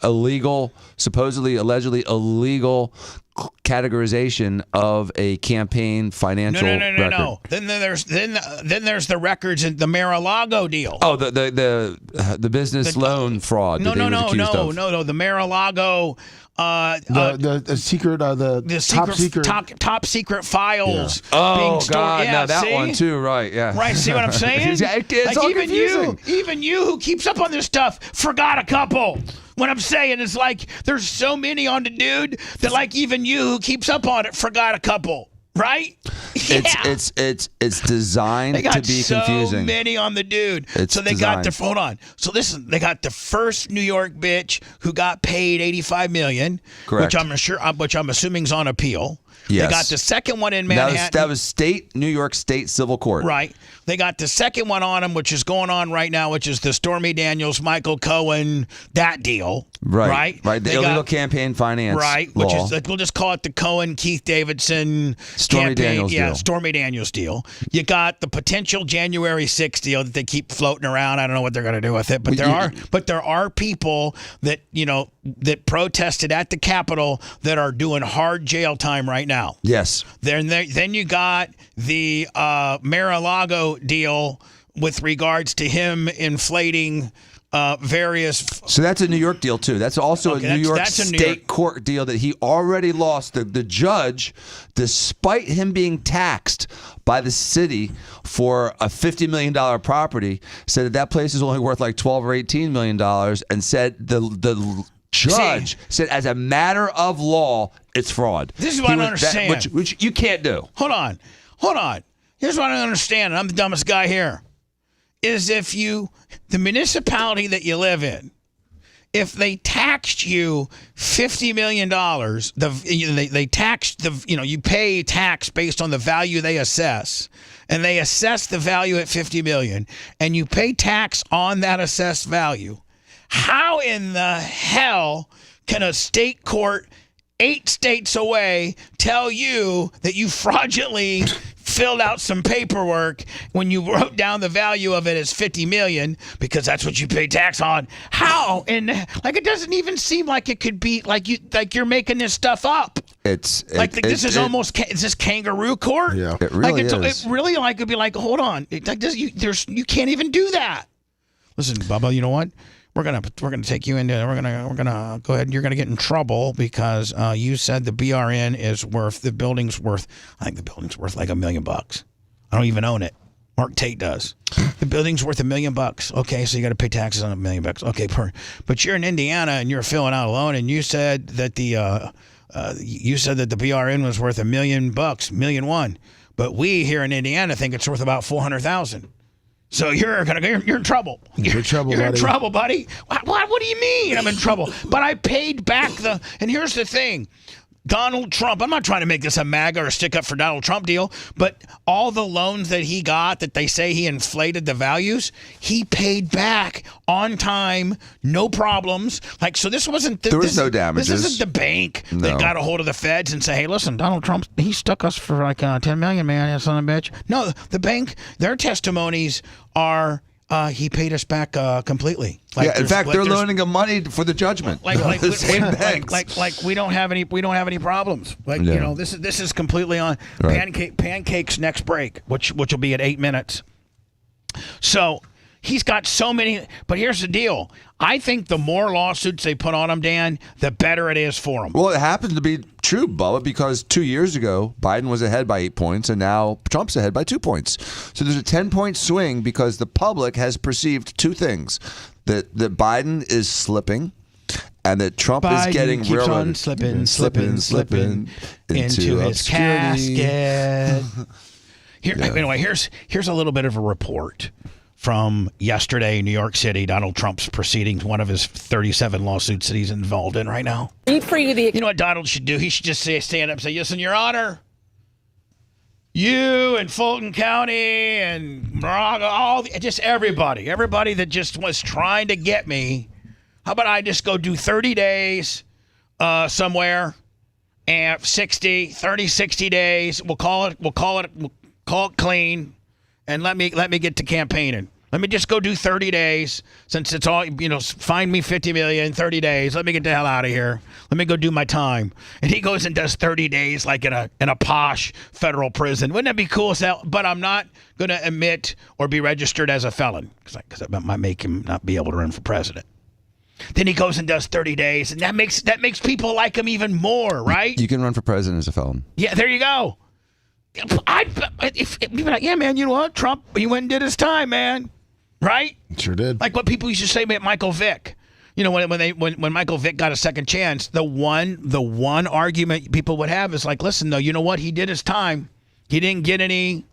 illegal, supposedly allegedly illegal categorization of a campaign financial record. No. Then there's the records in the Mar-a-Lago deal. Oh, the business loan fraud. No. The Mar-a-Lago. The secret, top secret files. Yeah. Oh being stored. God, yeah, now that see? one too, right? Yeah, right. See what I'm saying? It's all even confusing. even you who keeps up on this stuff forgot a couple. What I'm saying is like there's so many on the dude that like even you who keeps up on it forgot a couple. Right? Yeah. It's designed They got to be confusing. so many on the dude. It's so they designed. got the hold on. So listen, they got the first New York bitch who got paid $85 million, Correct. which I'm assuming is on appeal. Yes. They got the second one in Manhattan. That was New York State Civil Court. Right. They got the second one on him, which is going on right now, which is the Stormy Daniels, Michael Cohen, that deal. Right. The They illegal got- campaign finance Right, law. which is we'll just call it the Cohen Keith Davidson Stormy campaign. Daniels deal. Stormy Daniels deal. You got the potential January 6th deal that they keep floating around. I don't know what they're going to do with it, but there are people that that protested at the Capitol that are doing hard jail time right now. Yes. Then you got the Mar-a-Lago deal with regards to him inflating various. So that's a New York deal too. That's also a New York State court deal that he already lost. The judge, despite him being taxed by the city for a $50 million property, said that place is only worth like $12 or $18 million, and said the judge said as a matter of law it's fraud. This is what I don't understand. Which you can't do. Hold on. Here's what I don't understand, and I'm the dumbest guy here. Is if the municipality that you live in, if they taxed you $50 million, they taxed you pay tax based on the value they assess, and they assess the value at $50 million, and you pay tax on that assessed value. How in the hell can a state court 8 states away tell you that you fraudulently filled out some paperwork when you wrote down the value of it as $50 million because that's what you pay tax on? How? And it doesn't even seem like it could be like you're making this stuff up. This is kangaroo court. Yeah, it really is. It really would be like, hold on, you can't even do that. Listen, Bubba, you know what? We're gonna take you into. We're gonna go ahead and you're gonna get in trouble because you said the BRN is worth the building's worth. I think the building's worth like $1 million. I don't even own it. Mark Tate does. The building's worth $1 million. Okay, so you got to pay taxes on $1 million. Okay, but you're in Indiana and you're filling out a loan, and you said that the BRN was worth $1 million, $1.1 million. But we here in Indiana think it's worth about $400,000. So you're in trouble. You're in trouble, buddy. What do you mean I'm in trouble? But I paid back and here's the thing. Donald Trump, I'm not trying to make this a MAGA or stick up for Donald Trump deal, but all the loans that he got that they say he inflated the values, he paid back on time, no problems. So this wasn't... There was no damages. This isn't the bank that got a hold of the feds and say, hey, listen, Donald Trump, he stuck us for like $10 million, man, that son of a bitch. No, the bank, their testimonies are... he paid us back completely. In fact, they're loaning him money for the judgment. The same banks. Like we don't have any problems. This is completely on Pancake's next break, which will be at 8 minutes. So he's got so many. But here's the deal. I think the more lawsuits they put on him, Dan, the better it is for him. Well, it happens to be true, Bubba, because 2 years ago, Biden was ahead by 8 points, and now Trump's ahead by 2 points. So there's a 10-point swing because the public has perceived two things: that Biden is slipping, and that Trump is getting keeps railroaded. on slipping into his casket. Anyway, here's a little bit of a report from yesterday, New York City, Donald Trump's proceedings, one of his 37 lawsuits that he's involved in right now. You know what Donald should do? He should just stand up and say, yes, in your honor, you and Fulton County and Moraga, everybody that just was trying to get me, how about I just go do 30 days somewhere and 60 days. We'll call it clean. And let me get to campaigning. Let me just go do 30 days since it's all, find me 50 million, 30 days. Let me get the hell out of here. Let me go do my time. And he goes and does 30 days like in a posh federal prison. Wouldn't that be cool as hell? But I'm not going to admit or be registered as a felon because that might make him not be able to run for president. Then he goes and does 30 days, and that makes people like him even more, right? You can run for president as a felon. Yeah, there you go. Yeah, man, you know what? Trump, he went and did his time, man. Right? Sure did. Like what people used to say about Michael Vick. You know, when Michael Vick got a second chance, the one argument people would have is like, listen, though, you know what? He did his time. He didn't get any.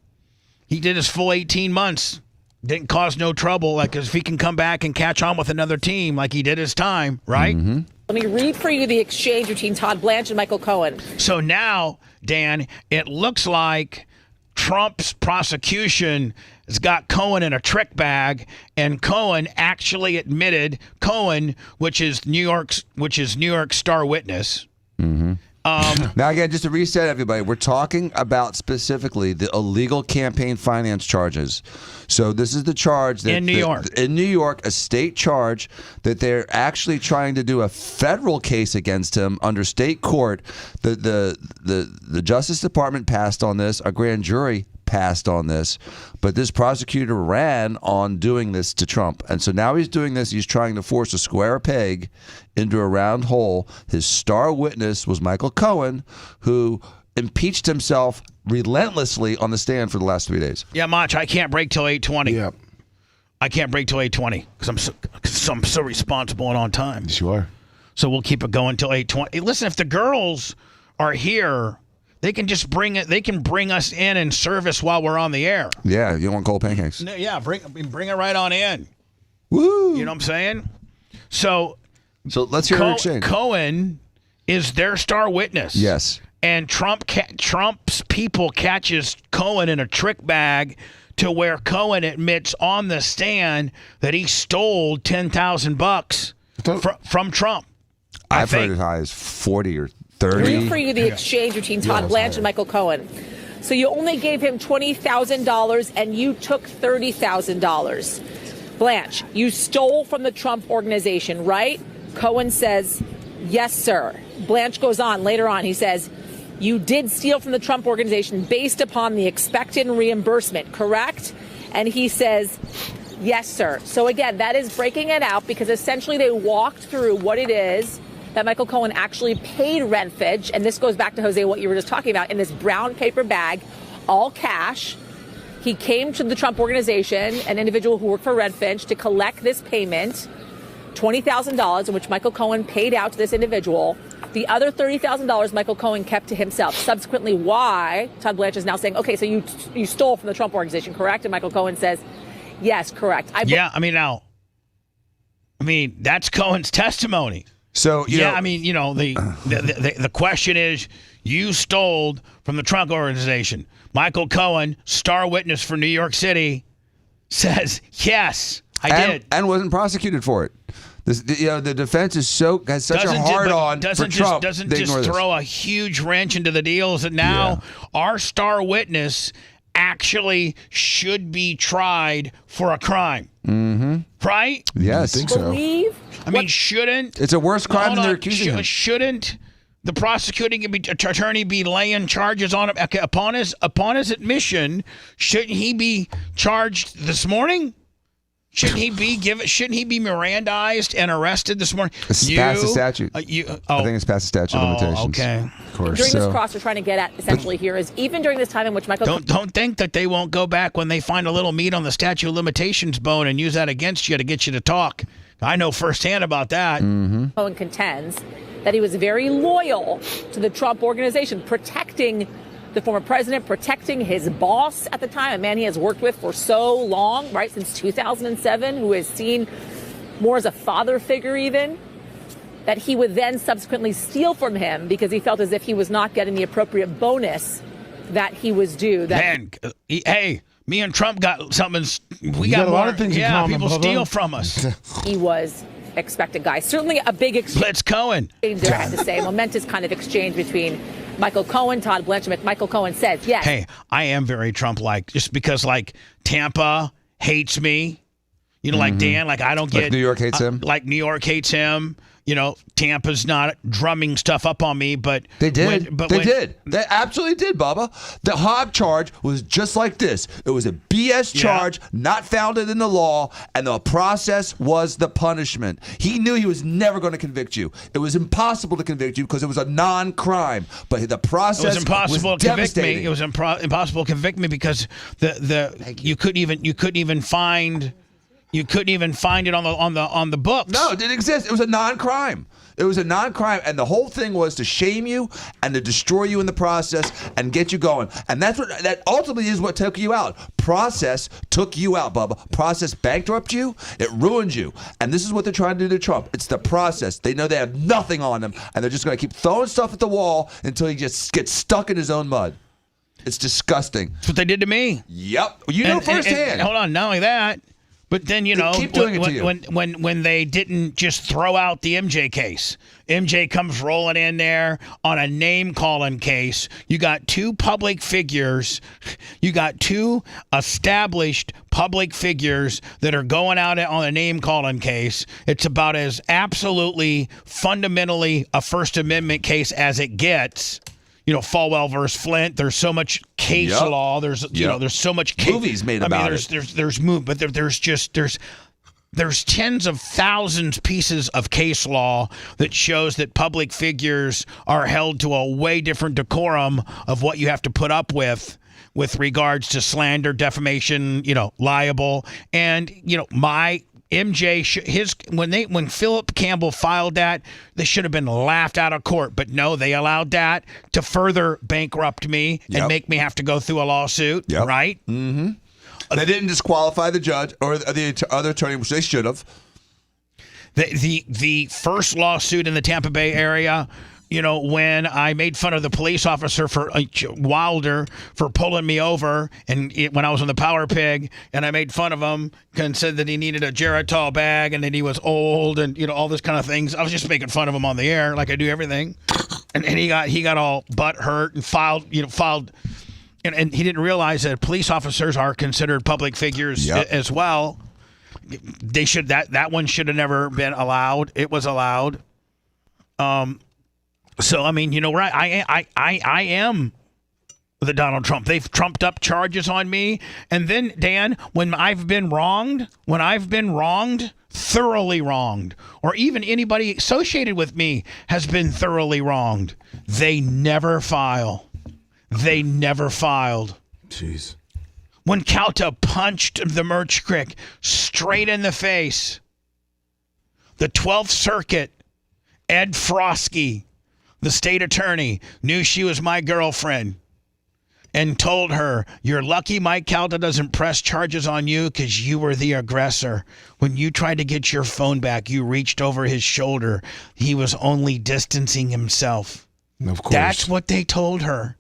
He did his full 18 months. Didn't cause no trouble. Like, if he can come back and catch on with another team, like he did his time, right? Mm-hmm. Let me read for you the exchange between Todd Blanche and Michael Cohen. So now, Dan, it looks like Trump's prosecution has got Cohen in a trick bag, and Cohen actually admitted which is New York's star witness. Mm-hmm. Now, again, just to reset everybody, we're talking about specifically the illegal campaign finance charges. So this is the charge that in New York, a state charge that they're actually trying to do a federal case against him under state court. The Justice Department passed on this. A grand jury passed on this, but this prosecutor ran on doing this to Trump. And so now he's doing this. He's trying to force a square peg into a round hole. His star witness was Michael Cohen, who impeached himself relentlessly on the stand for the last 3 days. Yeah, Mach, I can't break till 8:20. Yep. I can't break till 8:20 because I'm so responsible and on time. Yes, you are. So we'll keep it going till 8:20. Hey, listen, if the girls are here, they can just bring it. They can bring us in and service while we're on the air. Yeah, you want cold pancakes? Yeah, bring it right on in. Woo! You know what I'm saying? So let's hear your exchange. Cohen is their star witness. Yes. And Trump's people catches Cohen in a trick bag to where Cohen admits on the stand that he stole $10,000 from Trump. I've heard as high as 40 or 30. Read for you the exchange between Todd Blanche and Michael Cohen. So you only gave him $20,000 and you took $30,000. Blanche, you stole from the Trump organization, right? Cohen says, yes, sir. Blanche goes on later on. He says, you did steal from the Trump organization based upon the expected reimbursement, correct? And he says, yes, sir. So again, that is breaking it out because essentially they walked through what it is that Michael Cohen actually paid Renfidge. And this goes back to, Jose, what you were just talking about, in this brown paper bag, all cash. He came to the Trump organization, an individual who worked for Renfidge, to collect this payment, $20,000, in which Michael Cohen paid out to this individual. The other $30,000 Michael Cohen kept to himself. Subsequently, why Todd Blanche is now saying, okay, so you stole from the Trump organization, correct? And Michael Cohen says, yes, correct. That's Cohen's testimony. So the question is, you stole from the Trump organization. Michael Cohen, star witness for New York City, says yes, I did, and wasn't prosecuted for it. The defense has such a hard on for Trump. Doesn't just throw a huge wrench into the deals that now our star witness actually should be tried for a crime. Mm-hmm. Right? Yes, I think so. Shouldn't it's a worse crime than they're accusing him. Shouldn't the prosecuting attorney be laying charges on him upon his admission? Shouldn't he be charged this morning? Shouldn't he be Mirandized and arrested this morning? It's past the statute. I think it's past the statute of limitations. Okay. Of course. During this cross we're trying to get at essentially here is even during this time in which Michael don't think that they won't go back when they find a little meat on the statute of limitations bone and use that against you to get you to talk. I know firsthand about that. Mm-hmm. Cohen contends that he was very loyal to the Trump organization, protecting the former president, protecting his boss at the time, a man he has worked with for so long, right, since 2007, who is seen more as a father figure even, that he would then subsequently steal from him because he felt as if he was not getting the appropriate bonus that he was due. Hey, me and Trump got something. We got a more, lot of things in common, people Bubba. steal from us. He was expected guy. Certainly a big exchange. Blitz Cohen. I have to say, a momentous kind of exchange between Michael Cohen, Todd Blanche. Michael Cohen says, yes. Hey, I am very Trump-like, just because, Tampa hates me. Like Dan, I don't get... Like New York hates him? Like New York hates him. Tampa's not drumming stuff up on me, but... They did. They absolutely did, Bubba. The Hobb charge was just like this. It was a BS charge, not founded in the law, and the process was the punishment. He knew he was never going to convict you. It was impossible to convict you because it was a non-crime. But the process was impossible to convict devastating. me. It was impossible to convict me because you couldn't even find... You couldn't even find it on the books. No, it didn't exist. It was a non-crime. It was a non-crime, and the whole thing was to shame you and to destroy you in the process and get you going. And that ultimately is what took you out. Process took you out, Bubba. Process bankrupted you. It ruined you. And this is what they're trying to do to Trump. It's the process. They know they have nothing on him, and they're just going to keep throwing stuff at the wall until he just gets stuck in his own mud. It's disgusting. That's what they did to me. Yep. You know firsthand. And hold on, not only that. But then, keep doing it to you. when they didn't just throw out the MJ case, MJ comes rolling in there on a name-calling case. You got two public figures. You got two established public figures that are going out on a name-calling case. It's about as absolutely, fundamentally a First Amendment case as it gets. Falwell versus Flint. There's so much case law. There's there's so much movies made about it. There's tens of thousands pieces of case law that shows that public figures are held to a way different decorum of what you have to put up with regards to slander, defamation, libel, and my MJ, when Philip Campbell filed that, they should have been laughed out of court. But no, they allowed that to further bankrupt me and make me have to go through a lawsuit, right? Mm-hmm. They didn't disqualify the judge or the other attorney, which they should have. The first lawsuit in the Tampa Bay area, when I made fun of the police officer for Wilder for pulling me over, and when I was on the Power Pig, and I made fun of him and said that he needed a Geritol bag and that he was old and all this kind of things. I was just making fun of him on the air like I do everything, and he got all butt hurt and filed. And he didn't realize that police officers are considered public figures as well. They should that one should have never been allowed. It was allowed. So, I mean, right, I am the Donald Trump. They've trumped up charges on me. And then, Dan, when I've been wronged, thoroughly wronged, or even anybody associated with me has been thoroughly wronged, they never file. They never filed. Jeez. When Calta punched the Merch Crick straight in the face, the 12th Circuit, Ed Frosky, the state attorney, knew she was my girlfriend and told her, "You're lucky Mike Calta doesn't press charges on you because you were the aggressor. When you tried to get your phone back, you reached over his shoulder. He was only distancing himself." Of course. That's what they told her.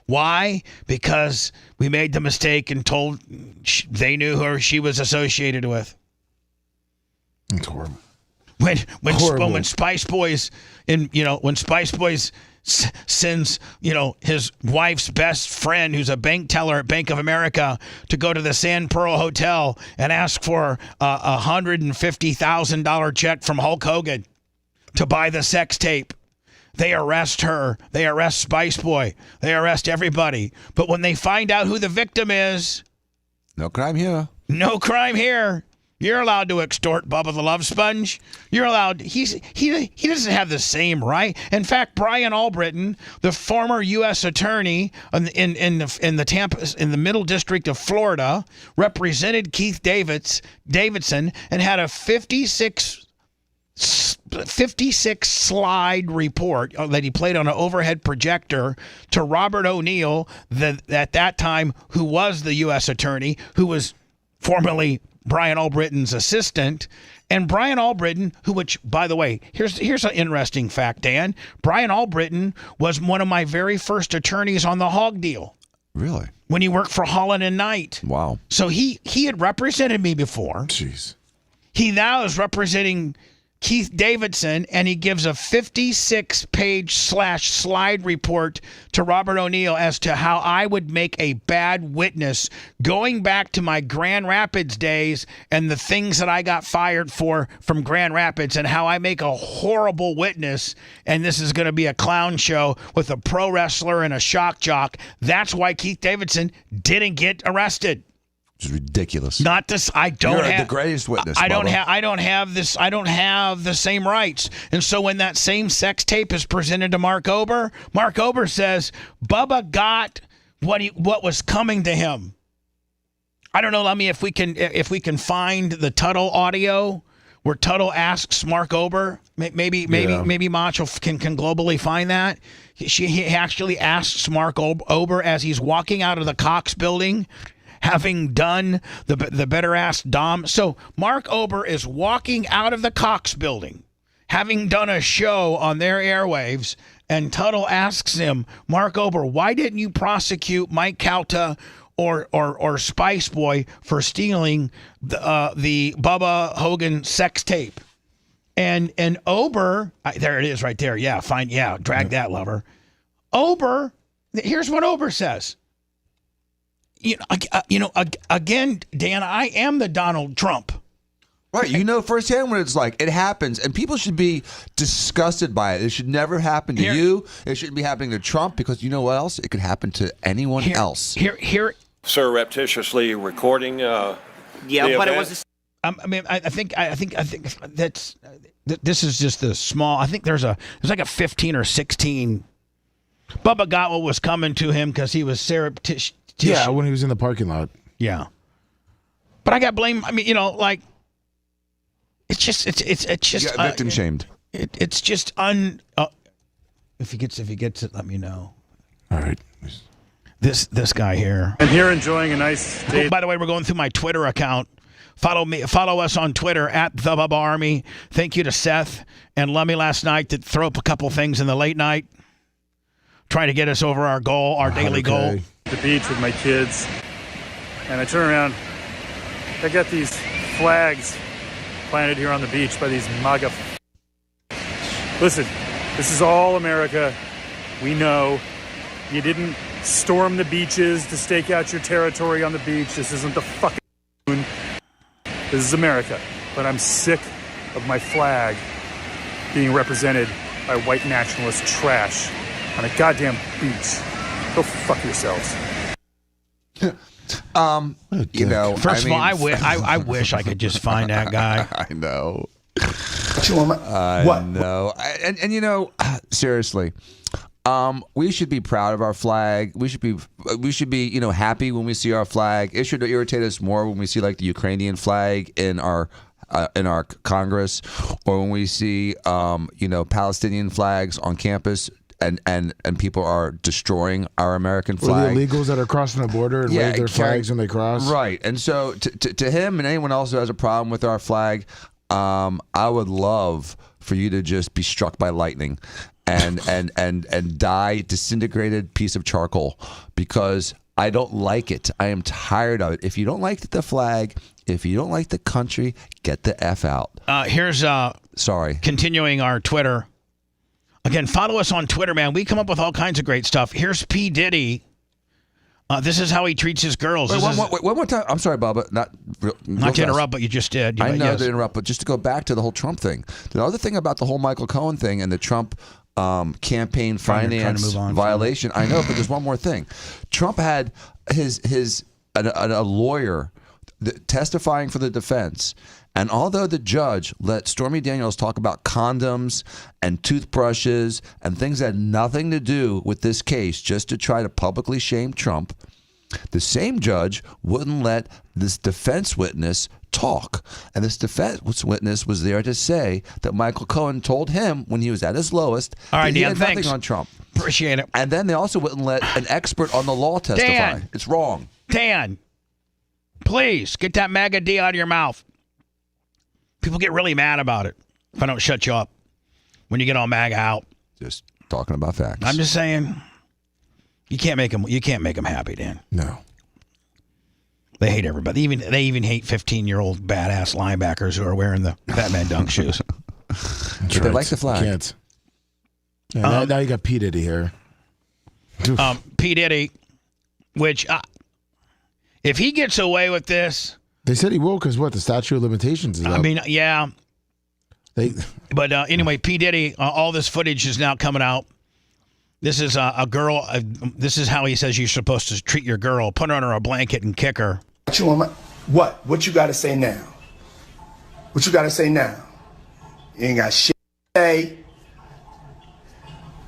Why? Because we made the mistake and told they knew who she was associated with. That's horrible. When Spice Boys when Spice Boys sends his wife's best friend, who's a bank teller at Bank of America, to go to the Sand Pearl Hotel and ask for a $150,000 check from Hulk Hogan to buy the sex tape. They arrest her. They arrest Spice Boy. They arrest everybody. But when they find out who the victim is, no crime here. No crime here. You're allowed to extort Bubba the Love Sponge. You're allowed. He doesn't have the same right. In fact, Brian Albritton, the former U.S. attorney in the Middle District of Florida, represented Keith Davidson and had a 56 slide report that he played on an overhead projector to Robert O'Neill, at that time, who was the U.S. attorney, who was formerly Brian Albritton's assistant. And Brian Albritton, which, by the way, here's an interesting fact, Dan. Brian Albritton was one of my very first attorneys on the hog deal. Really? When he worked for Holland and Knight. Wow. So he had represented me before. Jeez. He now is representing Keith Davidson, and he gives a 56-page slide report to Robert O'Neill as to how I would make a bad witness, going back to my Grand Rapids days and the things that I got fired for from Grand Rapids, and how I make a horrible witness, and this is going to be a clown show with a pro wrestler and a shock jock. That's why Keith Davidson didn't get arrested. Which is ridiculous. Not this. I don't You're have the greatest witness. I don't Bubba. have. I don't have this. I don't have the same rights. And so when that same sex tape is presented to Mark Ober says Bubba got what was coming to him. I don't know, Lummy, if we can find the Tuttle audio where Tuttle asks Mark Ober. Maybe Macho can globally find that. He actually asks Mark Ober as he's walking out of the Cox building, having done the better ass Dom. So Mark Ober is walking out of the Cox building, having done a show on their airwaves, and Tuttle asks him, Mark Ober, why didn't you prosecute Mike Calta or Spice Boy for stealing the Bubba Hogan sex tape? And Ober, there it is right there. Yeah, fine. Yeah, drag that, lover. Ober, here's what Ober says. Again, Dan, I am the Donald Trump. Right, you know firsthand what it's like. It happens, and people should be disgusted by it. It should never happen to you. It shouldn't be happening to Trump, because you know what else? It could happen to anyone else. Here, surreptitiously recording. But it was. I think that's. This is just the small. I think there's like a 15 or 16. Bubba got what was coming to him because he was surreptitious. Yeah, when he was in the parking lot. Yeah, but I got blamed. I mean, like. It's just victim shamed. It's just if he gets it, let me know. All right. This guy here. And here enjoying a nice day. Oh, by the way, we're going through my Twitter account. Follow us on Twitter at the Bubba Army. Thank you to Seth and Lummy last night that throw up a couple things in the late night, trying to get us over our goal, our daily goal. The beach with my kids, and I turn around. I got these flags planted here on the beach by these MAGA. Listen, this is all America. We know you didn't storm the beaches to stake out your territory on the beach. This isn't the fucking moon. This is America. But I'm sick of my flag being represented by white nationalist trash on a goddamn beach. Go fuck yourselves. First of all, I wish I could just find that guy. I know. I know. Seriously, we should be proud of our flag. We should be, happy when we see our flag. It should irritate us more when we see like the Ukrainian flag in our Congress, or when we see, Palestinian flags on campus. And people are destroying our American flag. Or the illegals that are crossing the border and wave their flags when they cross. Right. And so to him and anyone else who has a problem with our flag, I would love for you to just be struck by lightning and die disintegrated piece of charcoal, because I don't like it. I am tired of it. If you don't like the flag, if you don't like the country, get the F out. Here's continuing our Twitter. Again, follow us on Twitter, man. We come up with all kinds of great stuff. Here's P. Diddy. This is how he treats his girls. Wait, one more time. I'm sorry, Bubba. Not to interrupt, but you just did. I know to interrupt, but just to go back to the whole Trump thing. The other thing about the whole Michael Cohen thing and the Trump campaign finance violation. I know, but there's one more thing. Trump had a lawyer testifying for the defense. And although the judge let Stormy Daniels talk about condoms and toothbrushes and things that had nothing to do with this case, just to try to publicly shame Trump, the same judge wouldn't let this defense witness talk. And this defense witness was there to say that Michael Cohen told him when he was at his lowest that he had nothing on Trump. Appreciate it. And then they also wouldn't let an expert on the law testify. Dan, it's wrong. Dan, please get that MAGA D out of your mouth. People get really mad about it if I don't shut you up when you get all MAGA out. Just talking about facts. I'm just saying, you can't make them happy, Dan. No. They hate everybody. They even hate 15-year-old badass linebackers who are wearing the Batman dunk shoes. But they like the flag. Can't. Yeah, now you got P. Diddy here. P. Diddy, which if he gets away with this. They said he will because the statute of limitations is up. I mean, yeah. But anyway, P. Diddy, all this footage is now coming out. This is a girl. This is how he says you're supposed to treat your girl. Put her under a blanket and kick her. What? What you got to say now? What you got to say now? You ain't got shit to say.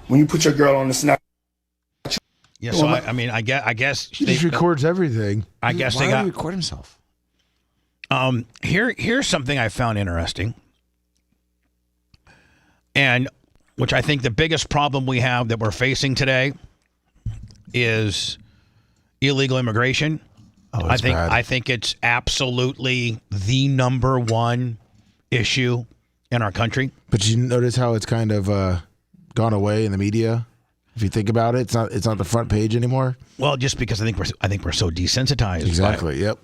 When you put your girl on the snap. Yeah, so I mean, I guess He just records everything. I guess Why they would got he record himself. Here's something I found interesting, and which I think the biggest problem we have that we're facing today is illegal immigration. Oh, that's bad. I think it's absolutely the number one issue in our country. But you notice how it's kind of gone away in the media. If you think about it, it's not the front page anymore. Well, just because I think we're so desensitized. Exactly. Yep.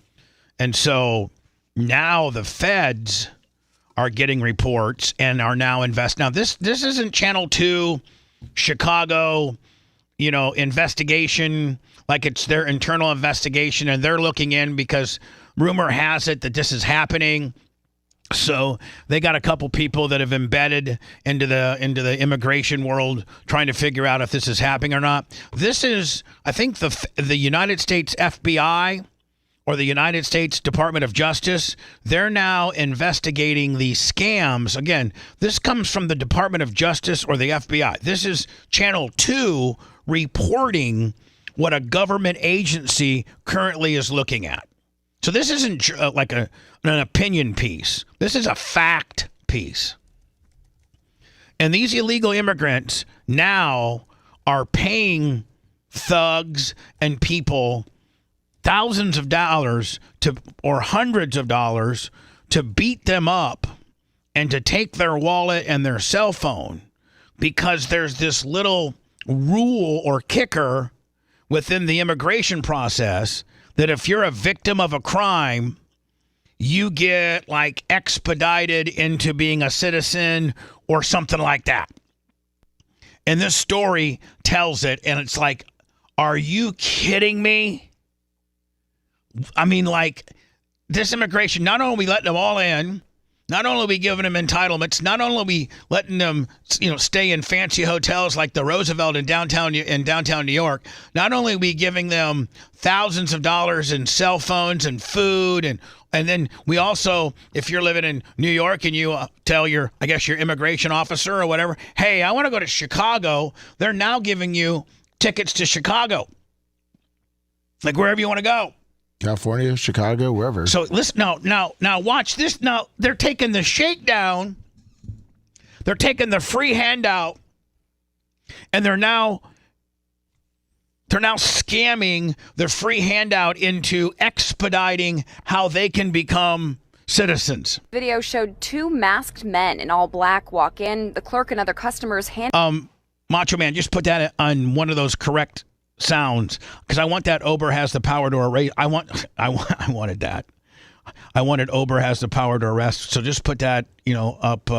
And so now the feds are getting reports and are now investing. Now this isn't Channel 2, Chicago, investigation, like it's their internal investigation, and they're looking in because rumor has it that this is happening. So they got a couple people that have embedded into the immigration world trying to figure out if this is happening or not. This is, I think, the United States FBI or the United States Department of Justice. They're now investigating these scams. Again, this comes from the Department of Justice or the FBI. This is Channel 2 reporting what a government agency currently is looking at. So this isn't like an opinion piece. This is a fact piece. And these illegal immigrants now are paying thugs and people thousands of dollars or hundreds of dollars to beat them up and to take their wallet and their cell phone, because there's this little rule or kicker within the immigration process that if you're a victim of a crime, you get like expedited into being a citizen or something like that. And this story tells it, and it's like, are you kidding me? I mean, like, this immigration, not only are we letting them all in, not only are we giving them entitlements, not only are we letting them, stay in fancy hotels like the Roosevelt in downtown New York, not only are we giving them thousands of dollars in cell phones and food, and then we also, if you're living in New York and you tell your immigration officer or whatever, hey, I want to go to Chicago, they're now giving you tickets to Chicago, like wherever you want to go. California, Chicago, wherever. So listen, now watch this. Now they're taking the shakedown, they're taking the free handout, and they're now scamming the free handout into expediting how they can become citizens. Video showed two masked men in all black walk in. The clerk and other customers hand. Macho Man, just put that on one of those correct sounds, because I want that Ober has the power to arrest. I wanted that. I wanted Ober has the power to arrest. So just put that, up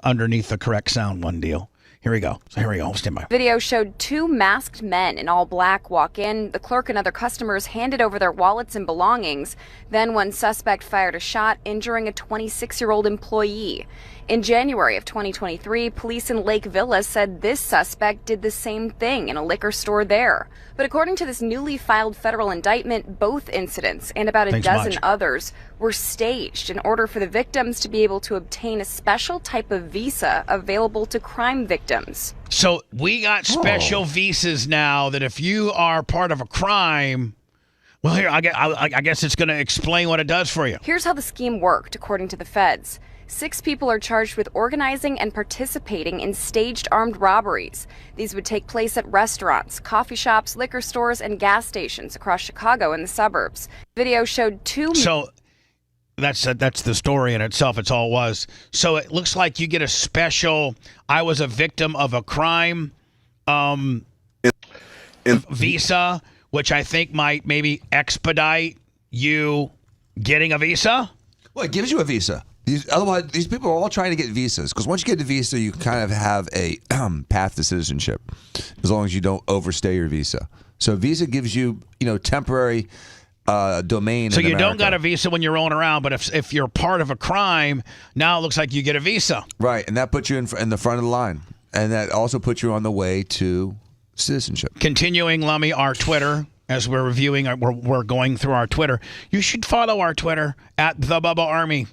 underneath the correct sound. One deal. Here we go. Stand by. Video showed two masked men in all black walk in. The clerk and other customers handed over their wallets and belongings. Then one suspect fired a shot, injuring a 26-year-old employee. In January of 2023, police in Lake Villa said this suspect did the same thing in a liquor store there. But according to this newly filed federal indictment, both incidents and about a dozen others were staged in order for the victims to be able to obtain a special type of visa available to crime victims. So we got special visas now that if you are part of a crime, well, here, I guess it's going to explain what it does for you. Here's how the scheme worked, according to the feds. 6 people are charged with organizing and participating in staged armed robberies. These would take place at restaurants, coffee shops, liquor stores, and gas stations across Chicago and the suburbs. Video showed two... So that's the story in itself. It's all it was. So it looks like you get a special, I was a victim of a crime visa, which I think might maybe expedite you getting a visa. Well, it gives you a visa. Otherwise, these people are all trying to get visas, because once you get the visa, you kind of have a path to citizenship, as long as you don't overstay your visa. So a visa gives you, temporary domain. So in you America. don't got a visa when you're rolling around, but if you're part of a crime, now it looks like you get a visa. Right, and that puts you in the front of the line, and that also puts you on the way to citizenship. Continuing, Lummy, our Twitter. As we're reviewing, we're going through our Twitter. You should follow our Twitter at the Bubba Army.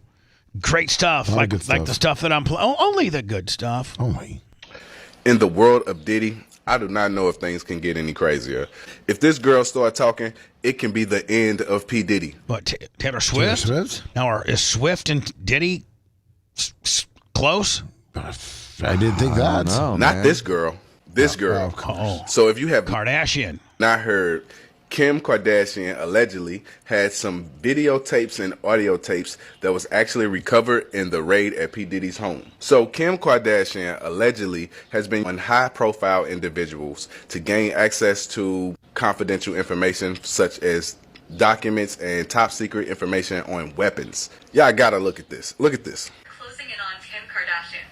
Great stuff, like the stuff that I'm playing. Only the good stuff. Only. In the world of Diddy, I do not know if things can get any crazier. If this girl start talking, it can be the end of P. Diddy. What, Taylor Swift? Now, is Swift and Diddy close? I didn't think that. Not this girl. This girl. Oh. So if you have Kardashian not heard, Kim Kardashian allegedly had some videotapes and audio tapes that was actually recovered in the raid at P. Diddy's home. So Kim Kardashian allegedly has been on high-profile individuals to gain access to confidential information such as documents and top-secret information on weapons. Y'all gotta look at this. Look at this. Closing in on Kim Kardashian.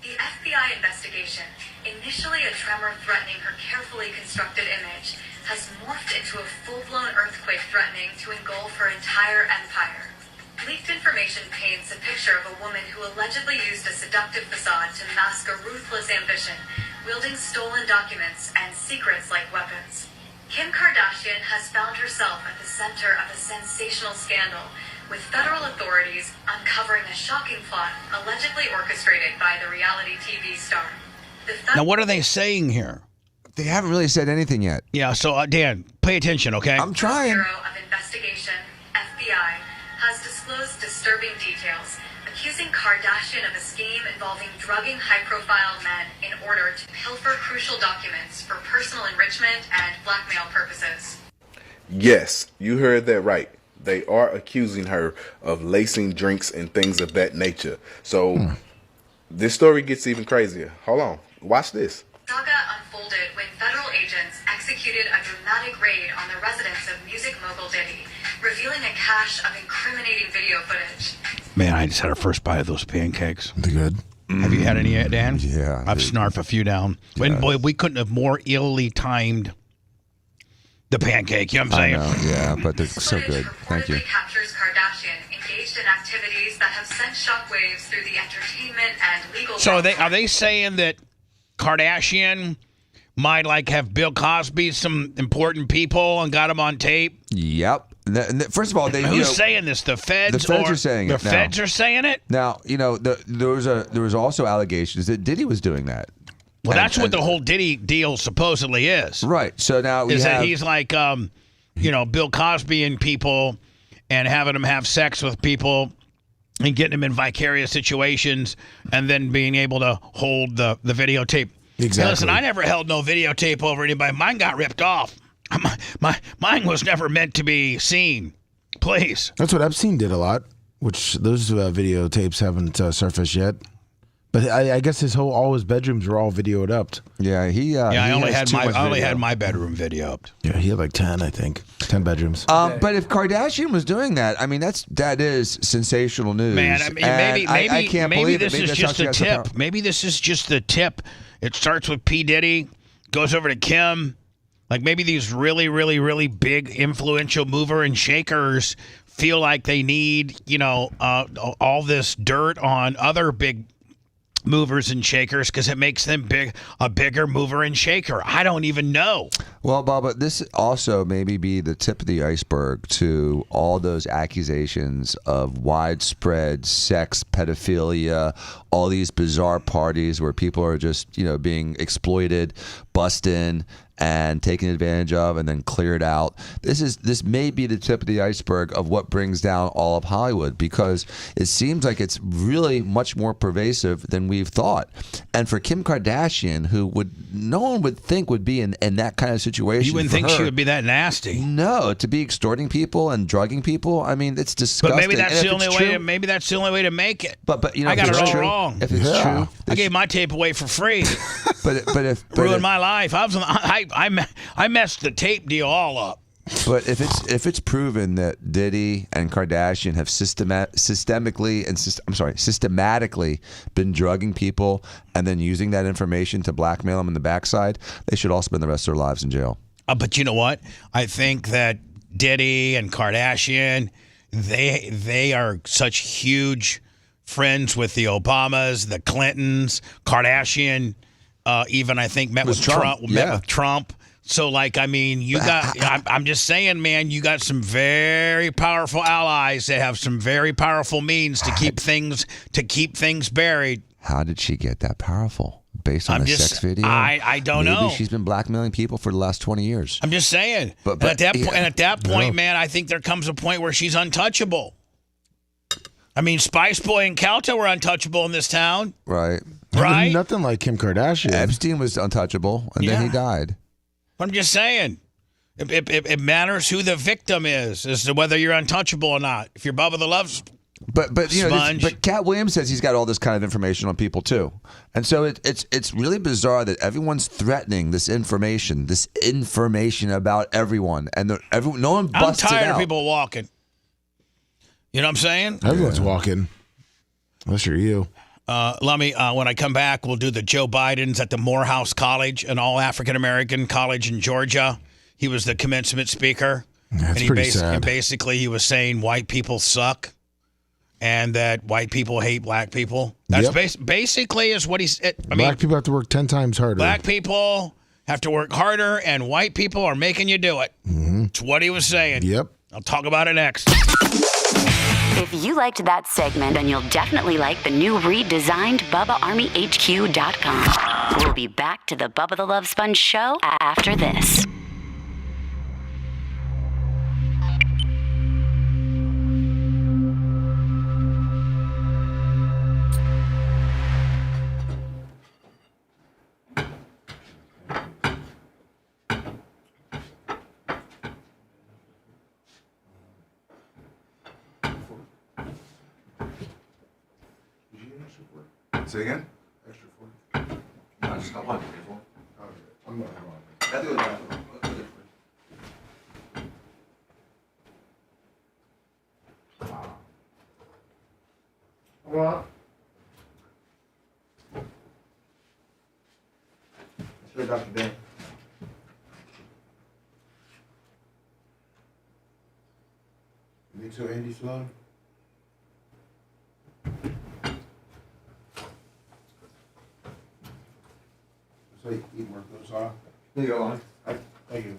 The FBI investigation, initially a tremor threatening her carefully constructed image, has morphed into a full-blown earthquake threatening to engulf her entire empire. Leaked information paints a picture of a woman who allegedly used a seductive facade to mask a ruthless ambition, wielding stolen documents and secrets like weapons. Kim Kardashian has found herself at the center of a sensational scandal, with federal authorities uncovering a shocking plot allegedly orchestrated by the reality TV star. Now, what are they saying here? They haven't really said anything yet. Yeah, so Dan, pay attention, okay? I'm trying. Bureau of Investigation, FBI, has disclosed disturbing details, accusing Kardashian of a scheme involving drugging high-profile men in order to pilfer crucial documents for personal enrichment and blackmail purposes. Yes, you heard that right. They are accusing her of lacing drinks and things of that nature. So this story gets even crazier. Hold on. Watch this. Saga unfolded when federal agents executed a dramatic raid on the residence of music mogul Diddy, revealing a cache of incriminating video footage. Man, I just had a first bite of those pancakes. They're good. Have you had any yet, Dan? Yeah. I've snarfed a few down. And boy, we couldn't have more illy timed the pancake. You know what I'm saying? I know, yeah, but they're so good. Thank you. Captures Kardashian engaged in activities that have sent shockwaves through the entertainment and legal. So are they saying that Kardashian might have Bill Cosby, some important people, and got him on tape? Yep. First of all, who's saying this? The feds? The feds are saying it. The feds are saying it. Now, there was also allegations that Diddy was doing that. Well, that's what the whole Diddy deal supposedly is. Right. So now that he's like, Bill Cosby and people, and having him have sex with people, and getting them in vicarious situations, and then being able to hold the videotape. Exactly. Hey, listen, I never held no videotape over anybody. Mine got ripped off. Mine was never meant to be seen. Please. That's what Epstein did a lot, which those videotapes haven't surfaced yet. But I guess all his bedrooms were all videoed up. Yeah, I only had my bedroom videoed. Yeah, he had like 10, I think. 10 bedrooms. But if Kardashian was doing that, I mean, that is sensational news. Man, I mean, I can't maybe believe this it. is just a tip. Maybe this is just the tip. It starts with P. Diddy, goes over to Kim. Like maybe these really, really, really big influential mover and shakers feel like they need, all this dirt on other big movers and shakers because it makes them a bigger mover and shaker. I don't even know. Well, Bubba, this also maybe be the tip of the iceberg to all those accusations of widespread sex, pedophilia, all these bizarre parties where people are just, being exploited, bussed in, and taken advantage of and then cleared out. This may be the tip of the iceberg of what brings down all of Hollywood, because it seems like it's really much more pervasive than we've thought. And for Kim Kardashian, who no one would think would be in that kind of situation. You wouldn't think she would be that nasty. No, to be extorting people and drugging people. I mean, it's disgusting. But maybe that's the only way. Maybe that's the only way to make it. But I got it all wrong. If it's true, I gave my tape away for free. but if ruined my life. I messed the tape deal all up. But if it's proven that Diddy and Kardashian have systematically been drugging people and then using that information to blackmail them in the backside, they should all spend the rest of their lives in jail. But you know what? I think that Diddy and Kardashian, they are such huge friends with the Obamas, the Clintons. Kardashian even I think met with Trump. So, I'm just saying, man, you got some very powerful allies that have some very powerful means to keep things buried. How did she get that powerful? Based on sex video? I don't know. Maybe she's been blackmailing people for the last 20 years. I'm just saying. But at that point, man, I think there comes a point where she's untouchable. I mean, Spice Boy and Calta were untouchable in this town. Right. Right? Nothing like Kim Kardashian. Epstein was untouchable, and then he died. I'm just saying. It matters who the victim is as to whether you're untouchable or not. If you're Bubba the Love Sponge. But Cat Williams says he's got all this kind of information on people too, and so it's really bizarre that everyone's threatening this information about everyone, and no one busts it out. I'm tired of people walking. You know what I'm saying? Everyone's walking, unless you're you. When I come back, we'll do the Joe Biden's at the Morehouse College, an all African American college in Georgia. He was the commencement speaker, That's pretty sad. And basically he was saying white people suck. And that white people hate black people. That's basically is what he said. Black people have to work 10 times harder. Black people have to work harder, and white people are making you do it. Mm-hmm. It's what he was saying. Yep. I'll talk about it next. If you liked that segment, then you'll definitely like the new redesigned BubbaArmyHQ.com. We'll be back to the Bubba the Love Sponge show after this. Say again? Extra 40. No, I just got one. I'm not wrong. That's good. What? Sure, Dr. Dan. You think so, Andy Sloan? So you eat more goes off. Here you go, Lonnie. Thank you.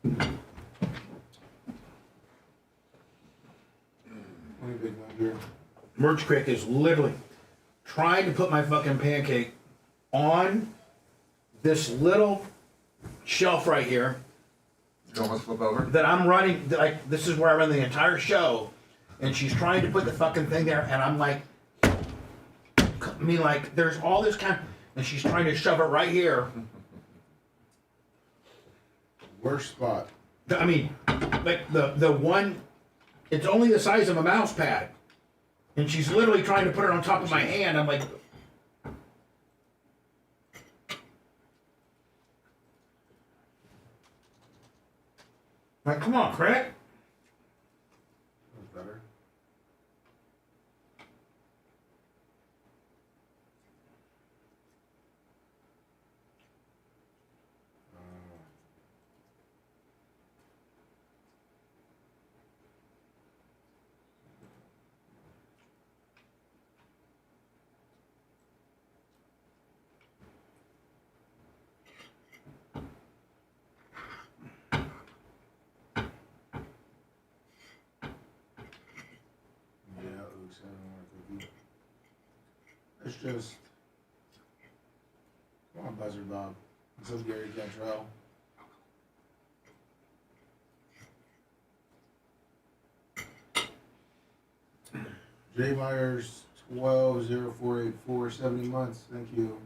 Big one here. Merch Crick is literally trying to put my fucking pancake on this little shelf right here. You almost flip over? That I'm running, like, this is where I run the entire show. And she's trying to put the fucking thing there, and I'm like, there's all this kind of, and she's trying to shove it right here. Worst spot. Like the one, it's only the size of a mouse pad. And she's literally trying to put it on top of my hand. I'm like, come on, Craig. That's better. It's just, come on, Buzzard Bob. It says Gary Cantrell. J Myers 120484 70 months. Thank you.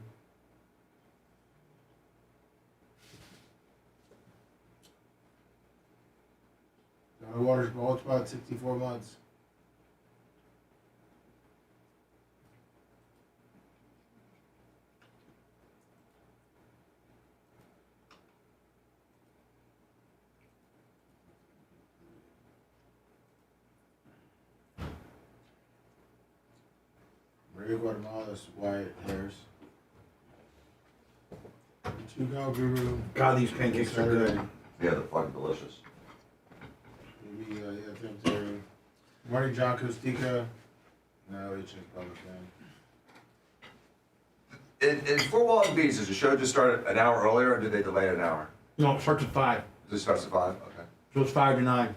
Donna Waters Bald Spot 64 months. Maria Guatemala's white hairs. Two go guru. God, these pancakes are good. Yeah, they're fucking delicious. Maybe, Tim Terry. Marty John Costica. No, it's just public thing. In Fort Walton Beach, does the show just start an hour earlier, or did they delay it an hour? No, it starts at 5. It starts at 5? Okay. So it's 5 to 9.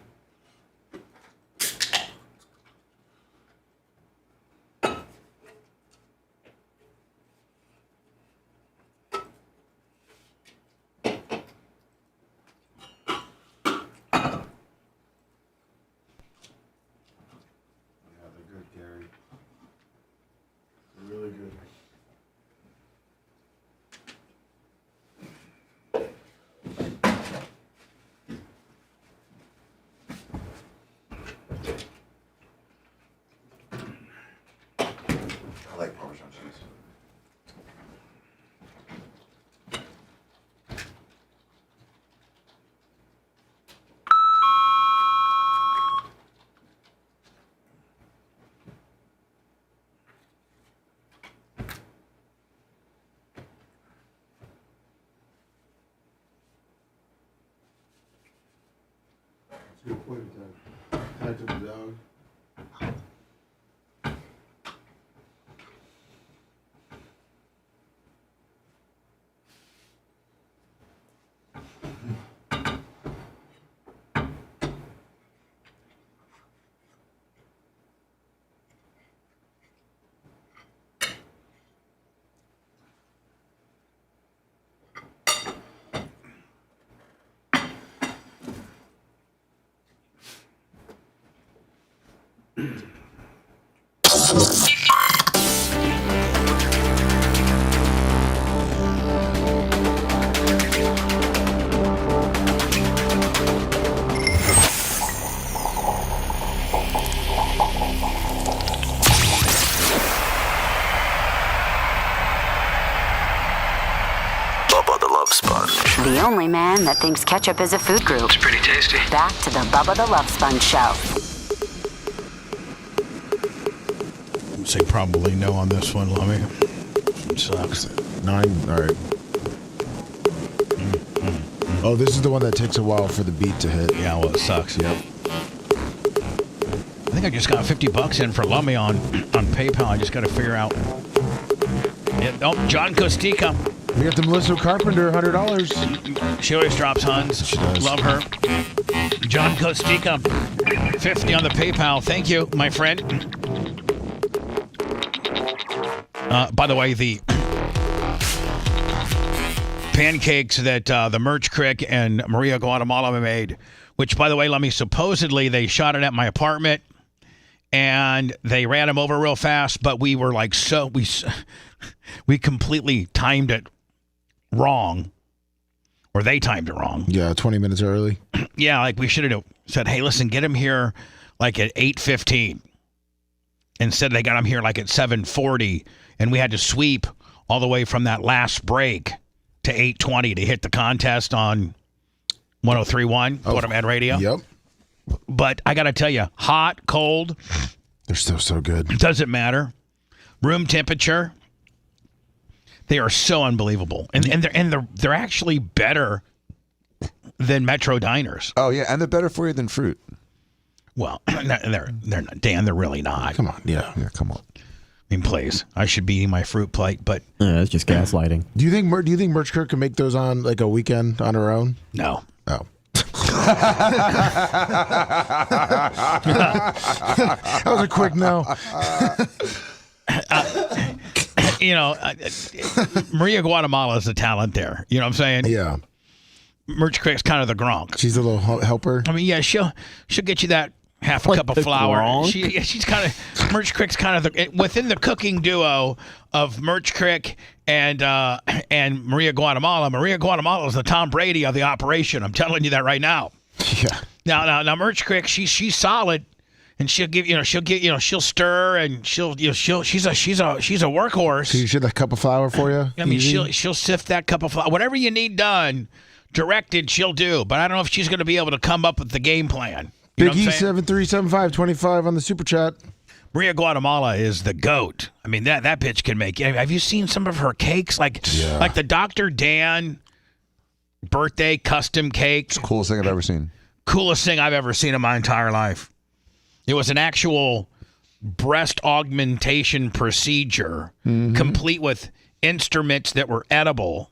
Bubba the Love Sponge. The only man that thinks ketchup is a food group. It's pretty tasty. Back to the Bubba the Love Sponge show. I'd say probably no on this one, Lummy. It sucks. 9. All right. Oh, this is the one that takes a while for the beat to hit. Yeah, well, it sucks. Yep. I think I just got $50 in for Lummy on PayPal. I just got to figure out. Yeah, oh, John Costica. We got the Melissa Carpenter $100. She always drops Huns. She does. Love her. John Costica, 50 on the PayPal. Thank you, my friend. By the way, the pancakes that the Merch Crick and Maria Guatemala made, which, by the way, let me supposedly they shot it at my apartment and they ran them over real fast, but we were like we completely timed it wrong, or they timed it wrong. Yeah, 20 minutes early. Yeah, like we should have said, hey, listen, get him here like at 8:15. Instead, they got him here like at 7:40, and we had to sweep all the way from that last break to 8:20 to hit the contest on 103.1 Put 'em at radio. Yep. But I got to tell you, hot, cold. They're still so good. Doesn't matter. Room temperature. They are so unbelievable, and they're actually better than Metro diners. Oh yeah, and they're better for you than fruit. Well, they're not, Dan. They're really not. Come on, yeah, come on. I mean, please. I should be eating my fruit plate, but yeah, it's just gaslighting. Do you think Merch Kirk can make those on like a weekend on her own? No. Oh. That was a quick no. Maria Guatemala is the talent there. You know what I'm saying? Yeah. Merch Crick's kind of the Gronk. She's a little helper. I mean, yeah, she'll get you that half a cup of flour. She's kind of Merch Crick's kind of within the cooking duo of Merch Crick and Maria Guatemala. Maria Guatemala is the Tom Brady of the operation. I'm telling you that right now. Yeah. Now Merch Crick, she's solid, and she'll stir and she's a workhorse. So you should a cup of flour for you. I mean, she'll sift that cup of flour. Whatever you need done, directed, she'll do. But I don't know if she's going to be able to come up with the game plan. Big E 737525 on the super chat. Maria Guatemala is the GOAT. I mean, that bitch can make. Have you seen some of her cakes? Like the Dr. Dan birthday custom cake. It's the coolest thing I've ever seen. Coolest thing I've ever seen in my entire life. It was an actual breast augmentation procedure, complete with instruments that were edible.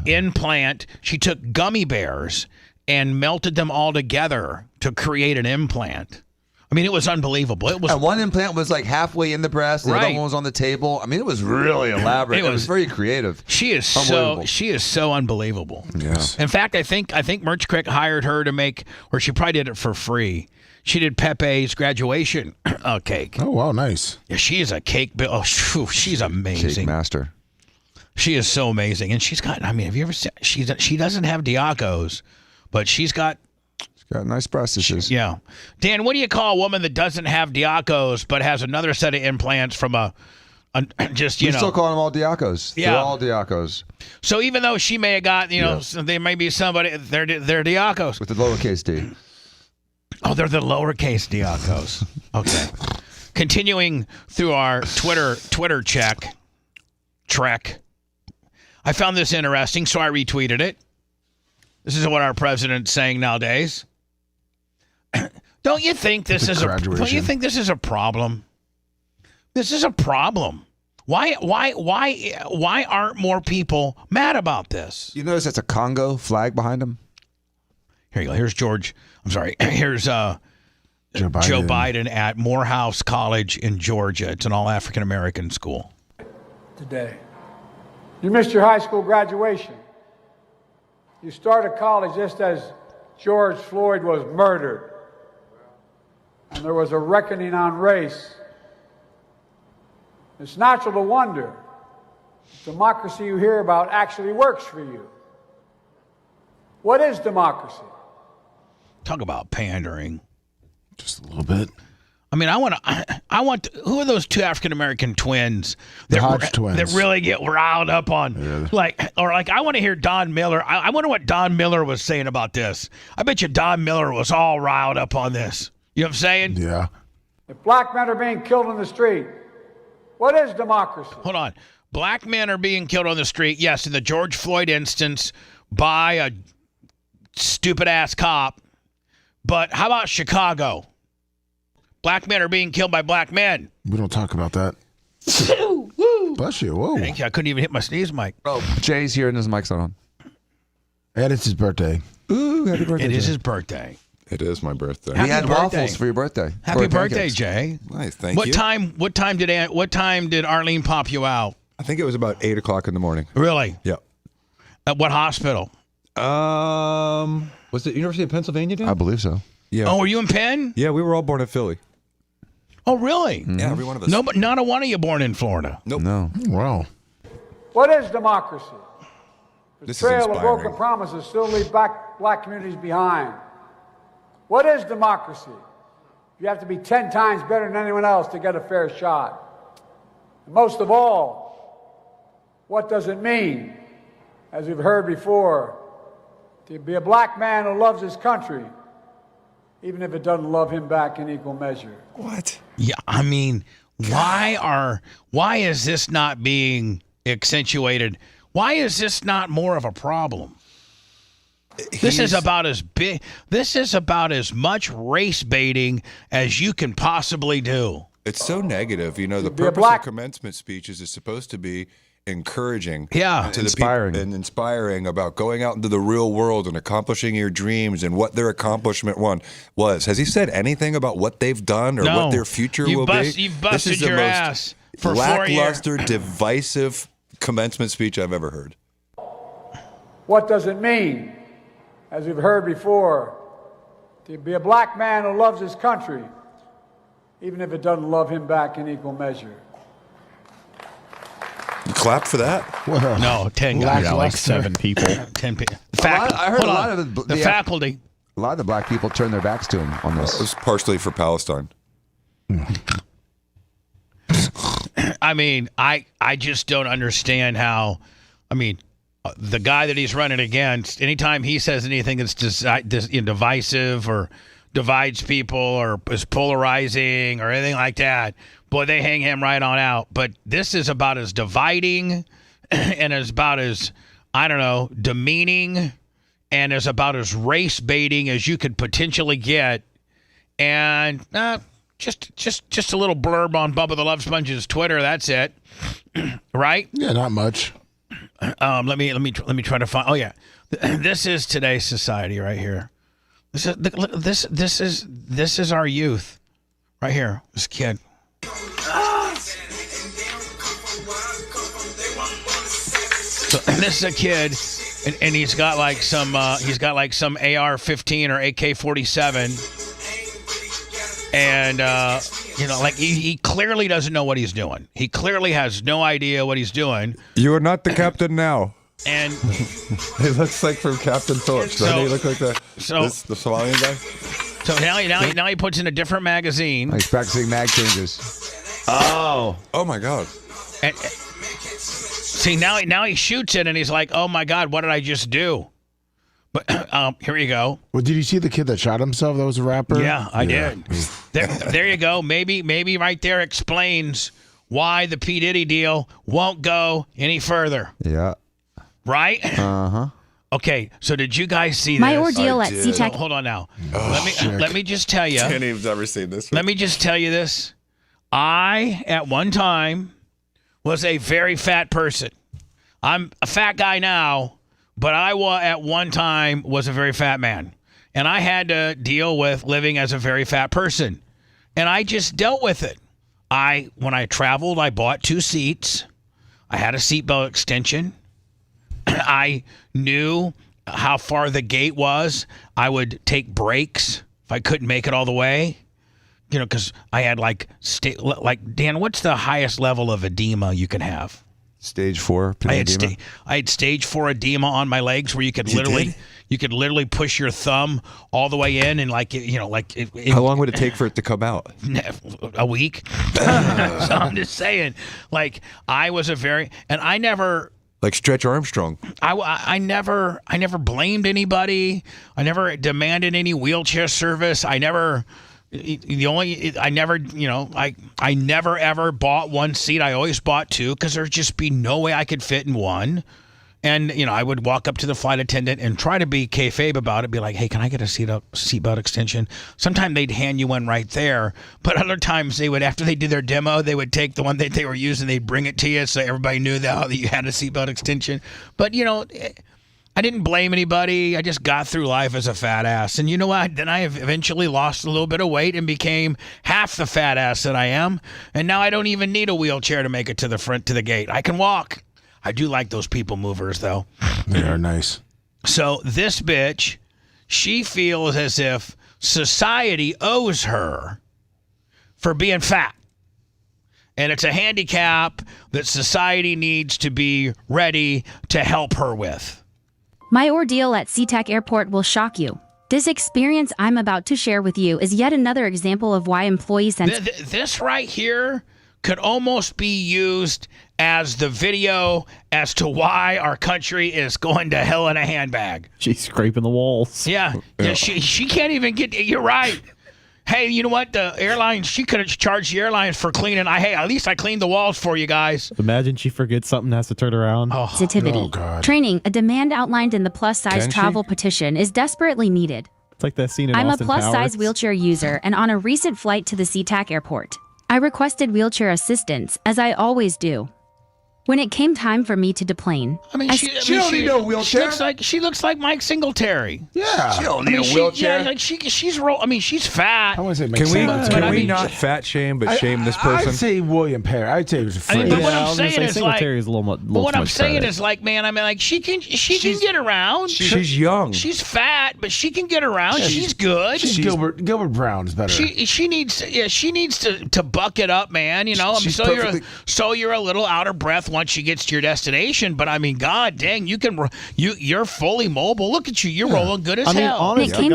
Implant. She took gummy bears and melted them all together to create an implant. I mean, it was unbelievable. It was, and one implant was like halfway in the breast. The other one was on the table. I mean, it was really elaborate. It was very creative. She is so unbelievable. Yes. In fact, I think Merch Crick hired her to make, or she probably did it for free. She did Pepe's graduation cake. Oh wow, nice. Yeah, she is a cake. Oh, she's amazing. Cake master. She is so amazing, and she's got. I mean, have you ever seen? She doesn't have Diacos, but she's got nice processes. Yeah. Dan, what do you call a woman that doesn't have Diacos but has another set of implants from just, you know. We still call them all Diacos. Yeah. They're all Diacos. So even though she may have got, they may be somebody, they're Diacos. With the lowercase d. Oh, they're the lowercase Diacos. Okay. Continuing through our Twitter trek. I found this interesting, so I retweeted it. This is what our president's saying nowadays. Don't you think this is don't you think this is a problem? This is a problem. Why aren't more people mad about this? You notice that's a Congo flag behind him? Here you go. Here's George. I'm sorry. Here's Joe Biden at Morehouse College in Georgia. It's an all African American school. Today. You missed your high school graduation. You started college just as George Floyd was murdered. And there was a reckoning on race. It's natural to wonder if democracy you hear about actually works for you. What is democracy? Talk about pandering. Just a little bit. I mean, I want. Who are those two African American twins? The Hodge twins that really get riled up on, I want to hear Don Miller. I wonder what Don Miller was saying about this. I bet you Don Miller was all riled up on this. You know what I'm saying? Yeah. If black men are being killed in the street, what is democracy? Hold on. Black men are being killed on the street. Yes, in the George Floyd instance by a stupid ass cop. But how about Chicago? Black men are being killed by black men. We don't talk about that. Bless you. Whoa. Thank you. I couldn't even hit my sneeze mic. Oh, Jay's here and his mic's not on. And it's his birthday. Ooh, happy birthday. It is his birthday. It is my birthday. We had waffles for your birthday. Happy birthday, Jay. Nice, thank you. What time did Arlene pop you out? I think it was about 8 o'clock in the morning. Really? Yeah. At what hospital? Was it University of Pennsylvania, dude? I believe so. Yeah. Oh, were you in Penn? Yeah, we were all born in Philly. Oh, really? Mm-hmm. Yeah, every one of us. No, but not a one of you born in Florida. Nope. No. Wow. What is democracy? The This is trail of inspiring. broken promises still leave black communities behind. What is democracy? You have to be 10 times better than anyone else to get a fair shot. And most of all, what does it mean, as we've heard before, to be a black man who loves his country, even if it doesn't love him back in equal measure? What? Yeah, I mean, why is this not being accentuated? Why is this not more of a problem? This is about as big. This is about as much race baiting as you can possibly do. It's so negative. You know, the purpose of commencement speeches is supposed to be encouraging, Yeah. to Inspiring. the people, and inspiring about going out into the real world and accomplishing your dreams and what their accomplishment was. Has he said anything about what they've done or No. what their future will be? You've This busted is the your most ass for 4 years. lackluster, divisive commencement speech I've ever heard. What does it mean, as we've heard before, to be a black man who loves his country, even if it doesn't love him back in equal measure? You clap for that? No, 10 guys. Yeah, like 7 people. 10 people. I heard a lot of the faculty. A lot of the black people turn their backs to him on It this. was partially for Palestine. I mean, I just don't understand how. I mean, the guy that he's running against, anytime he says anything that's divisive or divides people or is polarizing or anything like that, boy, they hang him right on out. But this is about as dividing and as about as, I don't know, demeaning and as about as race baiting as you could potentially get. And just a little blurb on Bubba the Love Sponge's Twitter. That's it, right? Yeah, not much. Let me try to find. Oh yeah, this is today's society right here. This is our youth, right here. This kid. So this is a kid, and he's got like some AR-15 or AK-47, and like he clearly doesn't know what he's doing. He clearly has no idea what he's doing. You are not the captain now. And he looks like from Captain Phillips. Doesn't he look like the Somalian guy? So now he puts in a different magazine. He's practicing mag changes. Oh my God. And, see, now he shoots it, and he's like, "Oh my God, what did I just do?" But here you go. Well, did you see the kid that shot himself? That was a rapper. Yeah, I did. There you go. Maybe right there explains why the P. Diddy deal won't go any further. Yeah. Right? Uh-huh. Okay, so did you guys see My this? ordeal at SeaTac. Hold on now. Oh, let me just tell you. Danny's never seen this. Let me just tell you this. I, at one time, was a very fat person. I'm a fat guy now, but I at one time was a very fat man. And I had to deal with living as a very fat person. And I just dealt with it. When I traveled, I bought 2 seats. I had a seatbelt extension. I knew how far the gate was. I would take breaks if I couldn't make it all the way. You know, because I had like Dan, what's the highest level of edema you can have? Stage 4 edema. I had stage 4 edema on my legs where you could literally push your thumb all the way in and How long would it take for it to come out? A week. So I'm just saying, like, I was I never. Like Stretch Armstrong. I never blamed anybody. I never demanded any wheelchair service. I never ever bought 1 seat. I always bought 2 because there'd just be no way I could fit in one. And, I would walk up to the flight attendant and try to be kayfabe about it, be like, hey, can I get a seatbelt extension? Sometimes they'd hand you one right there. But other times they would, after they did their demo, they would take the one that they were using, they'd bring it to you so everybody knew that you had a seatbelt extension. But, I didn't blame anybody. I just got through life as a fat ass. And you know what? Then I eventually lost a little bit of weight and became half the fat ass that I am. And now I don't even need a wheelchair to make it to the gate. I can walk. I do like those people movers, though. They are nice. So this bitch, she feels as if society owes her for being fat. And it's a handicap that society needs to be ready to help her with. My ordeal at SeaTac Airport will shock you. This experience I'm about to share with you is yet another example of why employees This right here could almost be used as the video as to why our country is going to hell in a handbag. She's scraping the walls. Yeah. She can't even get. You're right. Hey, you know what? The airline, she could have charged the airlines for cleaning. At least I cleaned the walls for you guys. Imagine she forgets something, has to turn around. Sensitivity. Training, a demand outlined in the plus-size travel petition, is desperately needed. It's like that scene in I'm Austin a plus-size Powers. wheelchair user, and on a recent flight to the SeaTac Airport, I requested wheelchair assistance, as I always do. When it came time for me to deplane, she don't need no wheelchair. She looks like Mike Singletary. Yeah. She don't need a wheelchair. She's fat. I want to say Can we not fat shame, but shame this person? I'd say William Perry. I'd say it was But what I'm saying is like, is a little but what I'm saying is like, man, she can get around. She's young. She's fat, but she can get around. She's good. Gilbert Brown's better. She needs to buck it up, man. So you're a little out of breath once she gets to your destination. But I mean, god dang, you're fully mobile. Look at you. You're rolling good as hell. Honestly,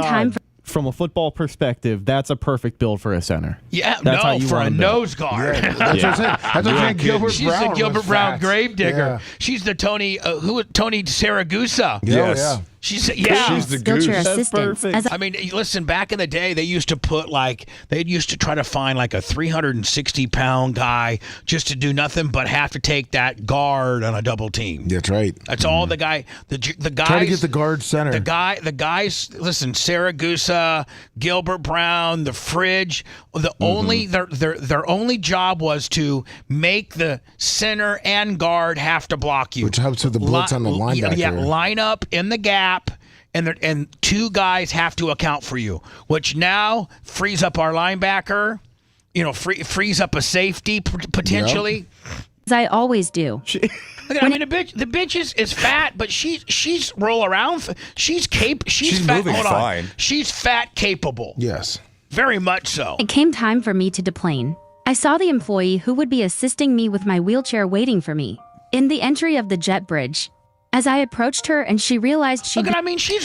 from a football perspective, that's a perfect build for a center. Yeah, that's how you for a want nose guard. Yeah, that's what I'm saying. That's what I'm saying. She's the Gilbert Brown gravedigger. Yeah. She's the Tony Saragusa. Yes. Yeah. She's the goose. That's perfect. I mean, listen, back in the day, they used to try to find like a 360-pound guy just to do nothing but have to take that guard on a double team. That's right. That's all the guys. Try to get the guard center. The guys. Listen, Saragusa, Gilbert Brown, the Fridge. Their only job was to make the center and guard have to block you, which helps with the blitz on the linebacker. Yeah, line up in the gap. And 2 guys have to account for you, which now frees up our linebacker, frees up a safety potentially. Yep. As I always do. The bitch is fat, but she's roll around. She's fat. Moving Hold fine. On. She's fat capable. Yes. Very much so. It came time for me to deplane. I saw the employee who would be assisting me with my wheelchair waiting for me in the entry of the jet bridge. As I approached her and she realized she's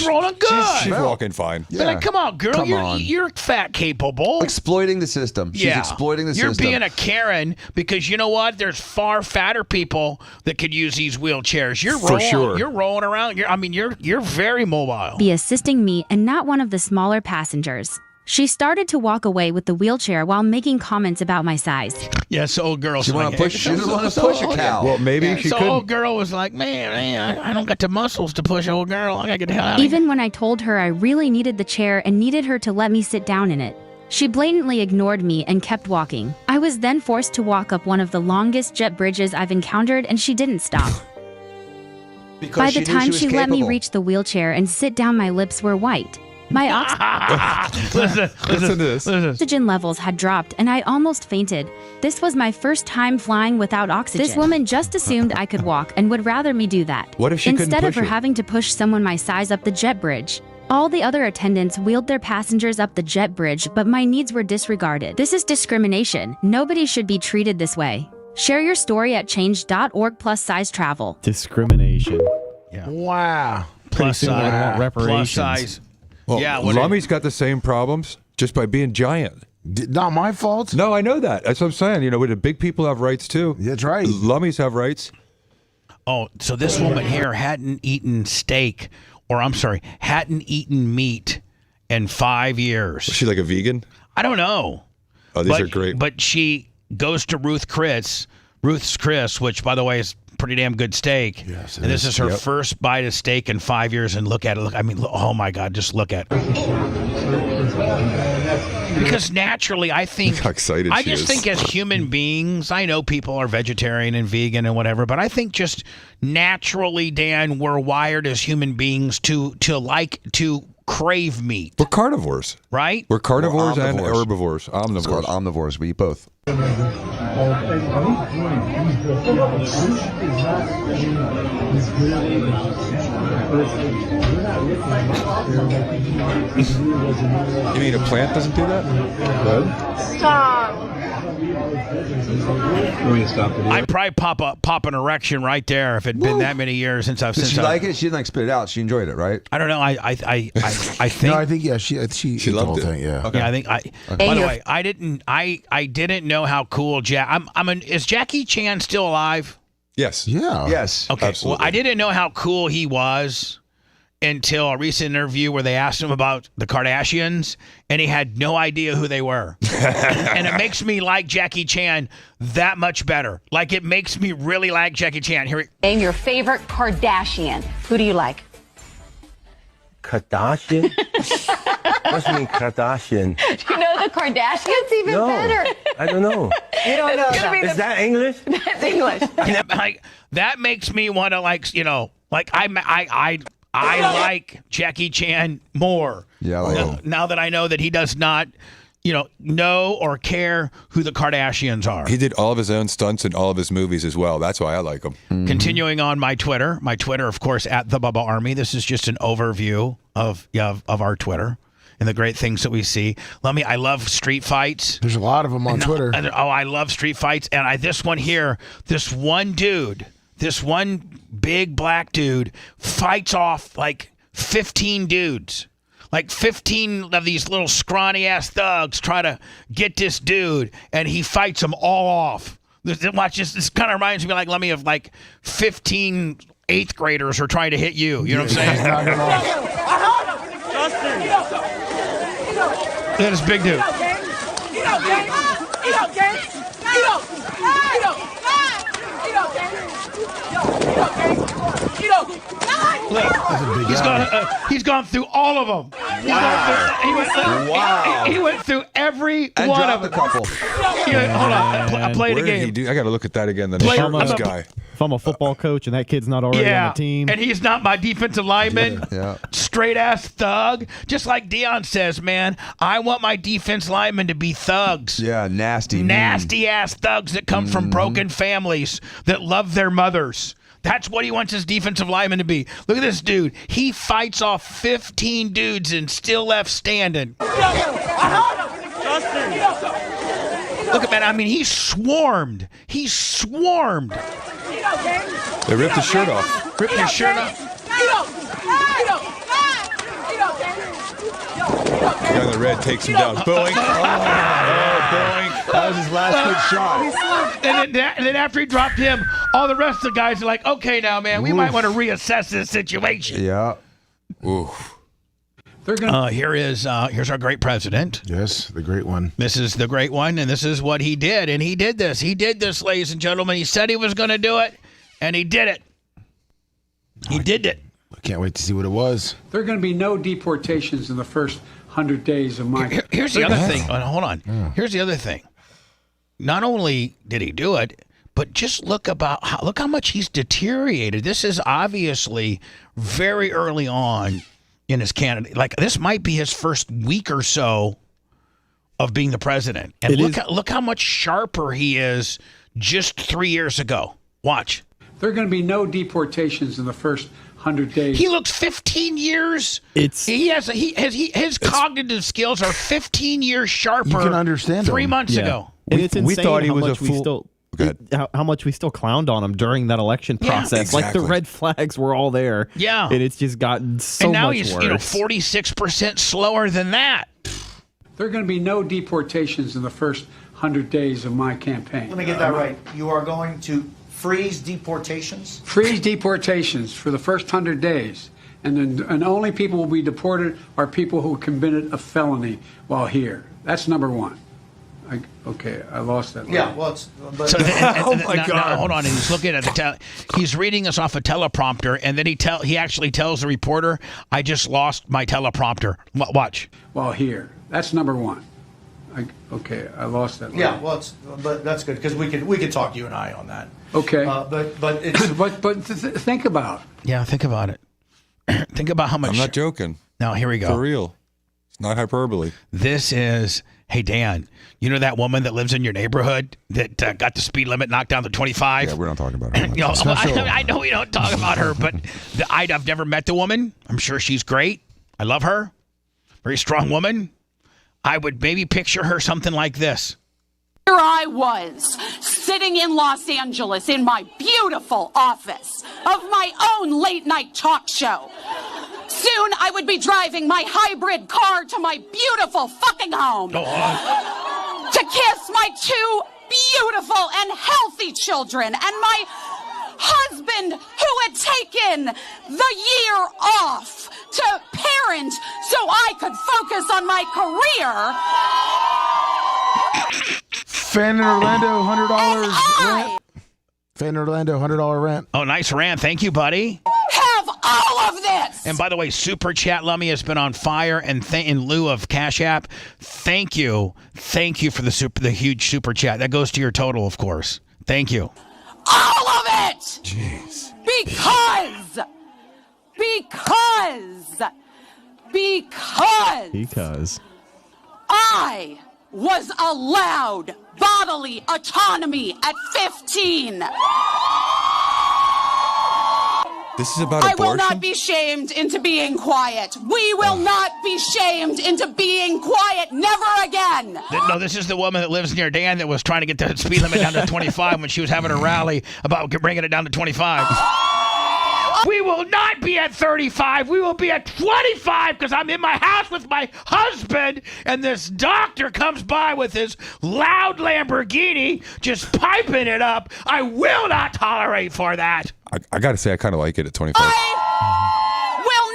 rolling good. She's walking fine. Yeah. Like, come on, girl. You're fat capable. Exploiting the system. She's exploiting the system. You're being a Karen because you know what? There's far fatter people that could use these wheelchairs. You're rolling around. You're very mobile. Be assisting me and not one of the smaller passengers. She started to walk away with the wheelchair while making comments about my size. Yes, old girl. She doesn't want to push a cow. Well, maybe she couldn't. Old girl was like, man, I don't got the muscles to push old girl. I gotta get the hell out of here. Even when I told her I really needed the chair and needed her to let me sit down in it, she blatantly ignored me and kept walking. I was then forced to walk up one of the longest jet bridges I've encountered, and she didn't stop. By the time she let me reach the wheelchair and sit down, my lips were white. My Listen to this. oxygen levels had dropped, and I almost fainted. This was my first time flying without oxygen. This woman just assumed I could walk and would rather me do that. What if she couldn't instead of push her her? having to push someone my size up the jet bridge? All the other attendants wheeled their passengers up the jet bridge, but my needs were disregarded. This is discrimination. Nobody should be treated this way. Share your story at change.org/size travel. Discrimination. Yeah. Wow. Plus soon we'd want size. reparations. Plus size. Well, Yeah, Lummy's got the same problems just by being giant. Not my fault. No, I know that. That's what I'm saying. You know, the big people have rights too. That's right. Lummies have rights. Oh, so this woman here hadn't eaten steak, or I'm sorry, hadn't eaten meat in 5 years. Is she like a vegan? I don't know. Oh, these are great. But she goes to Ruth's Chris, which, by the way, is pretty damn good steak. Yes, and this is her first bite of steak in 5 years. And look at it. Oh my God, just look at it. Because naturally, I think Look how excited I she just is. think as human beings, I know people are vegetarian and vegan and whatever, but I think just naturally, Dan, we're wired as human beings to crave meat. We're carnivores, right? We're carnivores We're and omnivores. herbivores. Omnivores. It's called omnivores. We eat both. You mean a plant doesn't do that? Stop. I'd probably pop an erection right there if it'd been that many years since I've Did since she I like it? She didn't like spit it out. She enjoyed it, right? I don't know. I think No, I think yeah, she ate the loved whole it. thing. Yeah. Okay. Yeah, I think by the way, I didn't know how cool is Jackie Chan still alive? Yes. Yeah. Yes. Okay. Absolutely. Well, I didn't know how cool he was until a recent interview where they asked him about the Kardashians, and he had no idea who they were. And it makes me like Jackie Chan that much better. Like, it makes me really like Jackie Chan. Name your favorite Kardashian. Who do you like? Kardashian? What's mean Kardashian? Do you know the Kardashians? Even No, better. I don't know. You don't know that. Is that English? That's English. That makes me want to I like Jackie Chan more. Yeah. Now that I know that he does not, know or care who the Kardashians are. He did all of his own stunts in all of his movies as well. That's why I like him. Continuing on my Twitter, of course, at the Bubba Army. This is just an overview of our Twitter and the great things that we see. I love street fights. There's a lot of them on Twitter. I love street fights. And this one big black dude fights off like 15 dudes. Like 15 of these little scrawny ass thugs try to get this dude, and he fights them all off. Watch this. This kind of reminds me of like 15 8th graders are trying to hit you. You know what I'm saying? Look at this big dude. Look, he's gone through all of them. He went through every And one of dropped them. a couple. Hold on, I played Where a did he game. do? I got to look at that again. The Play- shirtless I'm a- guy. If I'm a football coach and that kid's not already on the team. And he's not my defensive lineman. Yeah. Straight ass thug. Just like Dion says, man, I want my defense linemen to be thugs. Yeah, nasty. Nasty ass thugs that come from broken families that love their mothers. That's what he wants his defensive lineman to be. Look at this dude. He fights off 15 dudes and still left standing. Look at man. I mean, he swarmed. He swarmed. They ripped his shirt off. Ripped his shirt off. The guy in the red takes him down. Boing. Boing. That was his last good shot. And then after he dropped him, all the rest of the guys are like, okay, now, man, we might want to reassess this situation. Yeah. Ooh. Here's our great president. Yes, the great one. This is the great one, and this is what he did. And he did this. He did this, ladies and gentlemen. He said he was going to do it, and he did it. He did it. I can't wait to see what it was. There are going to be no deportations in the first 100 days of my... Here's the other thing. Hold on. Yeah. Here's the other thing. Not only did he do it, but just look how much he's deteriorated. This is obviously very early on in his candidacy. Like, this might be his first week or so of being the president. And look how much sharper he is just 3 years ago. Watch. There are going to be no deportations in the first 100 days. He looks 15 years. His cognitive skills are 15 years sharper. You can understand 3 months ago. And it's insane we thought he how was much a fool. how much we still clowned on him during that election process. Exactly. Like the red flags were all there. Yeah. And it's just gotten so much worse. And now he's 46% slower than that. There are going to be no deportations in the first 100 days of my campaign. Let me get that right. You are going to freeze deportations? Freeze deportations for the first 100 days. And only people will be deported are people who committed a felony while here. That's number one. I lost that. Yeah, well, it's... But, oh, my God. Now, hold on. He's looking at he's reading us off a teleprompter, and then he actually tells the reporter, I just lost my teleprompter. Watch. While here. That's number one. I lost that. Yeah, well, but that's good, because we could talk, you and I, on that. Okay. But it's... but think about it. Yeah, think about it. Think about how much... I'm not joking. Now, here we go. For real. It's not hyperbole. This is... Hey, Dan, you know that woman that lives in your neighborhood that got the speed limit knocked down to 25? Yeah, we're not talking about her. I know we don't talk about her, but I've never met the woman. I'm sure she's great. I love her. Very strong woman. I would maybe picture her something like this. Here I was, sitting in Los Angeles in my beautiful office of my own late-night talk show. Soon I would be driving my hybrid car to my beautiful fucking home to kiss my two beautiful and healthy children and my husband who had taken the year off to parent so I could focus on my career. Fan in Orlando, $100 rant. Fan in Orlando, $100 rant. Oh, nice rant. Thank you, buddy. Have all of this. And by the way, Super Chat Lummy has been on fire, and in lieu of Cash App, thank you for the huge Super Chat. That goes to your total, of course. Thank you. All of it. Jeez. Because I was allowed bodily autonomy at 15. This is about I abortion? will not be shamed into being quiet. We will not be shamed into being quiet. Never again. No, this is the woman that lives near Dan that was trying to get the speed limit down to 25 when she was having a rally about bringing it down to 25. We will not be at 35. We will be at 25 because I'm in my house with my husband, and this doctor comes by with his loud Lamborghini just piping it up. I will not tolerate for that. I got to say, I kind of like it at 25. I will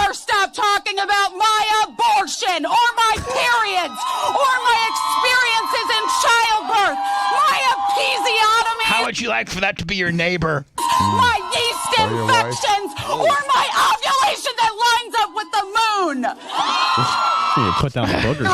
never stop talking about my abortion or my periods or my experiences in childbirth, my episiotomy. How would you like for that to be your neighbor? My yeast infections or my ovulation that lines up with the moon. You put down the booger.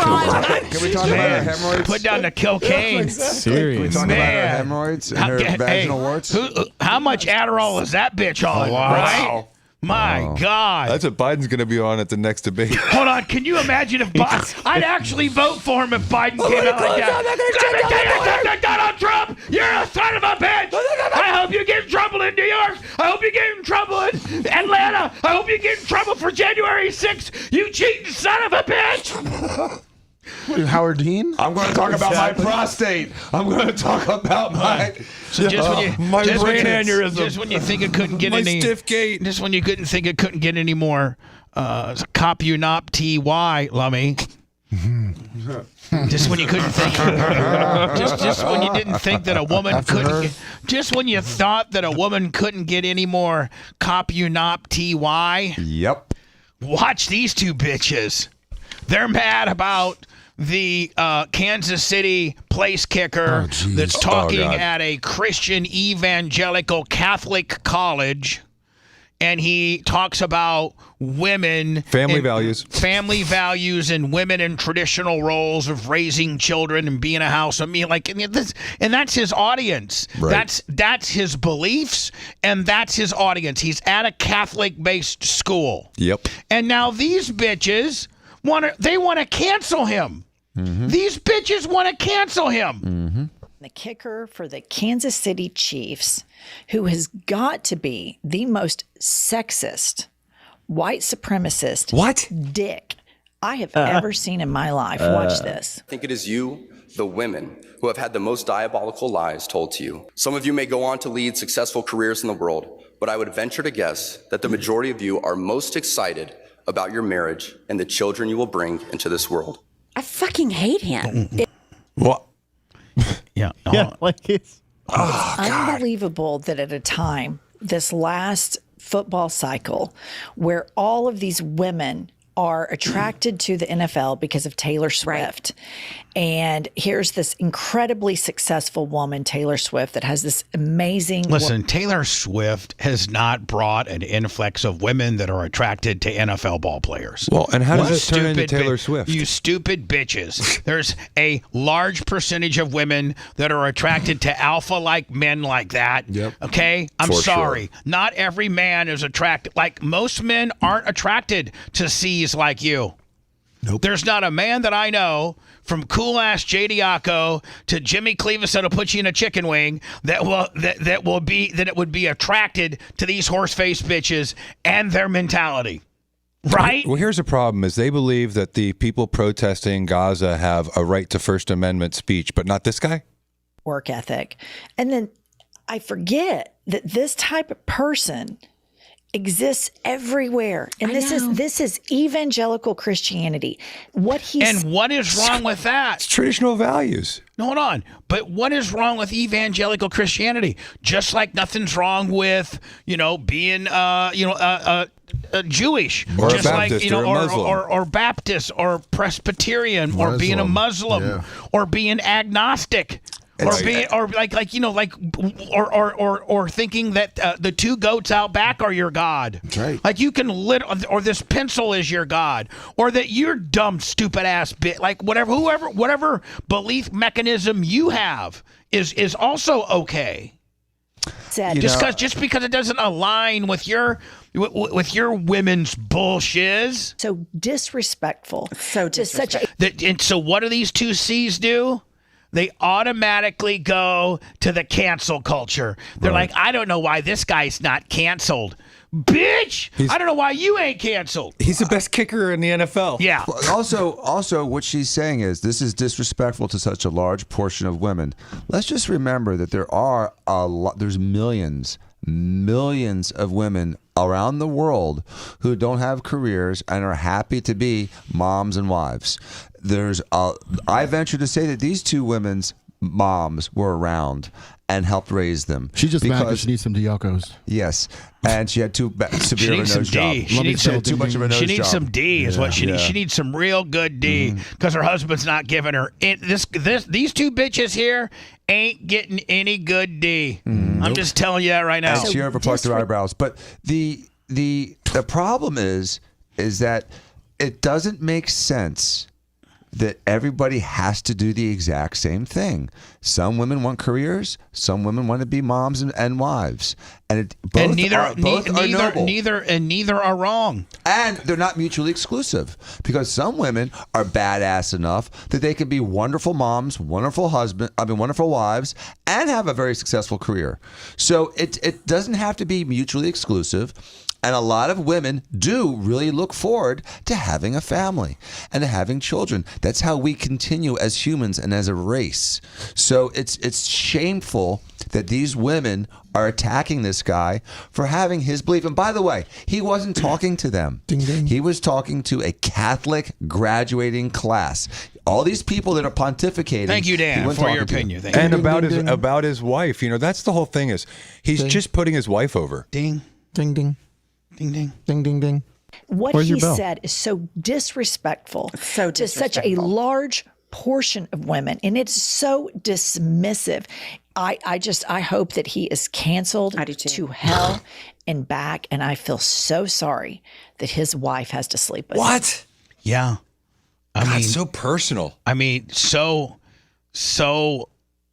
Can we talk about her hemorrhoids? Put down the cocaine. Serious. Can we talk about her hemorrhoids and her vaginal warts? How much Adderall is that bitch on? Right? My God. That's what Biden's going to be on at the next debate. Hold on. Can you imagine if Biden... I'd actually vote for him if Biden came out like that. Donald Trump, you're a son of a bitch. I hope you get in trouble in New York. I hope you get in trouble in Atlanta. I hope you get in trouble for January 6th. You cheating son of a bitch. Howard Dean? I'm going to talk about my prostate. I'm going to talk about my... So my brain aneurysm. Just when you think it couldn't get my any... stiff gait. Just when you couldn't think it couldn't get any more... cop you not TY, Lummy. Just when you couldn't think... just when you didn't think that a woman couldn't... Just when you thought that a woman couldn't get any more cop you not TY. Yep. Watch these two bitches. They're mad about the Kansas City place kicker that's talking at a Christian evangelical Catholic college. And he talks about women. Family values and women in traditional roles of raising children and being a house. I mean, and that's his audience. Right. That's his beliefs, and that's his audience. He's at a Catholic-based school. Yep. And now these bitches want to cancel him. Mm-hmm. These bitches want to cancel him. Mm-hmm. The kicker for the Kansas City Chiefs, who has got to be the most sexist, white supremacist dick I have ever seen in my life. Watch this. I think it is you, the women, who have had the most diabolical lies told to you. Some of you may go on to lead successful careers in the world, but I would venture to guess that the majority of you are most excited about your marriage and the children you will bring into this world. I fucking hate him. What? Yeah. Yeah, like it's unbelievable that at a time, this last football cycle, where all of these women are attracted to the NFL because of Taylor Swift. And here's this incredibly successful woman, Taylor Swift, that has this amazing... Listen, Taylor Swift has not brought an influx of women that are attracted to NFL ball players. Well, and how does this turn into Taylor Swift? You stupid bitches. There's a large percentage of women that are attracted to alpha-like men like that. Yep. Okay? I'm sorry. Sure. Not every man is attracted. Like, most men aren't attracted to C's like you. Nope. There's not a man that I know, from cool-ass J. Diaco to Jimmy Cleavis that'll put you in a chicken wing, that it would be attracted to these horse-faced bitches and their mentality. Right? Well, here's the problem: is they believe that the people protesting Gaza have a right to First Amendment speech, but not this guy. Work ethic. And then I forget that this type of person exists everywhere, and this is evangelical Christianity. What is wrong with that? It's traditional values. No, hold on. But what is wrong with evangelical Christianity? Just like nothing's wrong with being Jewish, or just Baptist, like or a Muslim, or Baptist, or Presbyterian, or being a Muslim, or being agnostic. Or being, or thinking that the two goats out back are your God. That's right. Like you can or this pencil is your God, or that you're dumb, stupid ass bit. Like whatever belief mechanism you have is also okay. Just because it doesn't align with your women's bullshit. So disrespectful. And so what do these two C's do? They automatically go to the cancel culture. They're like, I don't know why this guy's not canceled. Bitch, I don't know why you ain't canceled. He's the best kicker in the NFL. Yeah. Also, what she's saying is this is disrespectful to such a large portion of women. Let's just remember that there's millions of women around the world who don't have careers and are happy to be moms and wives. I venture to say that these two women's moms were around and helped raise them. She just mad because she needs some Diacos. Yes, and she had too severe of a nose job. She needs too much of a nose job. She needs some D, is what she needs. She needs some real good D because her husband's not giving her these two bitches here ain't getting any good D. I'm just telling you that right now. And she overplucked her eyebrows. But the problem is that it doesn't make sense that everybody has to do the exact same thing. Some women want careers. Some women want to be moms and wives. And neither are wrong. And they're not mutually exclusive, because some women are badass enough that they can be wonderful moms, wonderful wives, and have a very successful career. So it doesn't have to be mutually exclusive. And a lot of women do really look forward to having a family and to having children. That's how we continue as humans and as a race. So it's shameful that these women are attacking this guy for having his belief. And by the way, he wasn't talking to them. Ding, ding. He was talking to a Catholic graduating class. All these people that are pontificating. Thank you, Dan, for your opinion. And about his wife. That's the whole thing is he's just putting his wife over. Ding. Ding, ding. Ding, ding. Ding, ding, ding. What Where's your he bill? said is so disrespectful So to such a disrespectful. large portion of women, and it's so dismissive. I hope that he is canceled to hell and back, and I feel so sorry that his wife has to sleep with him. What? Yeah. I mean, so personal. I mean, so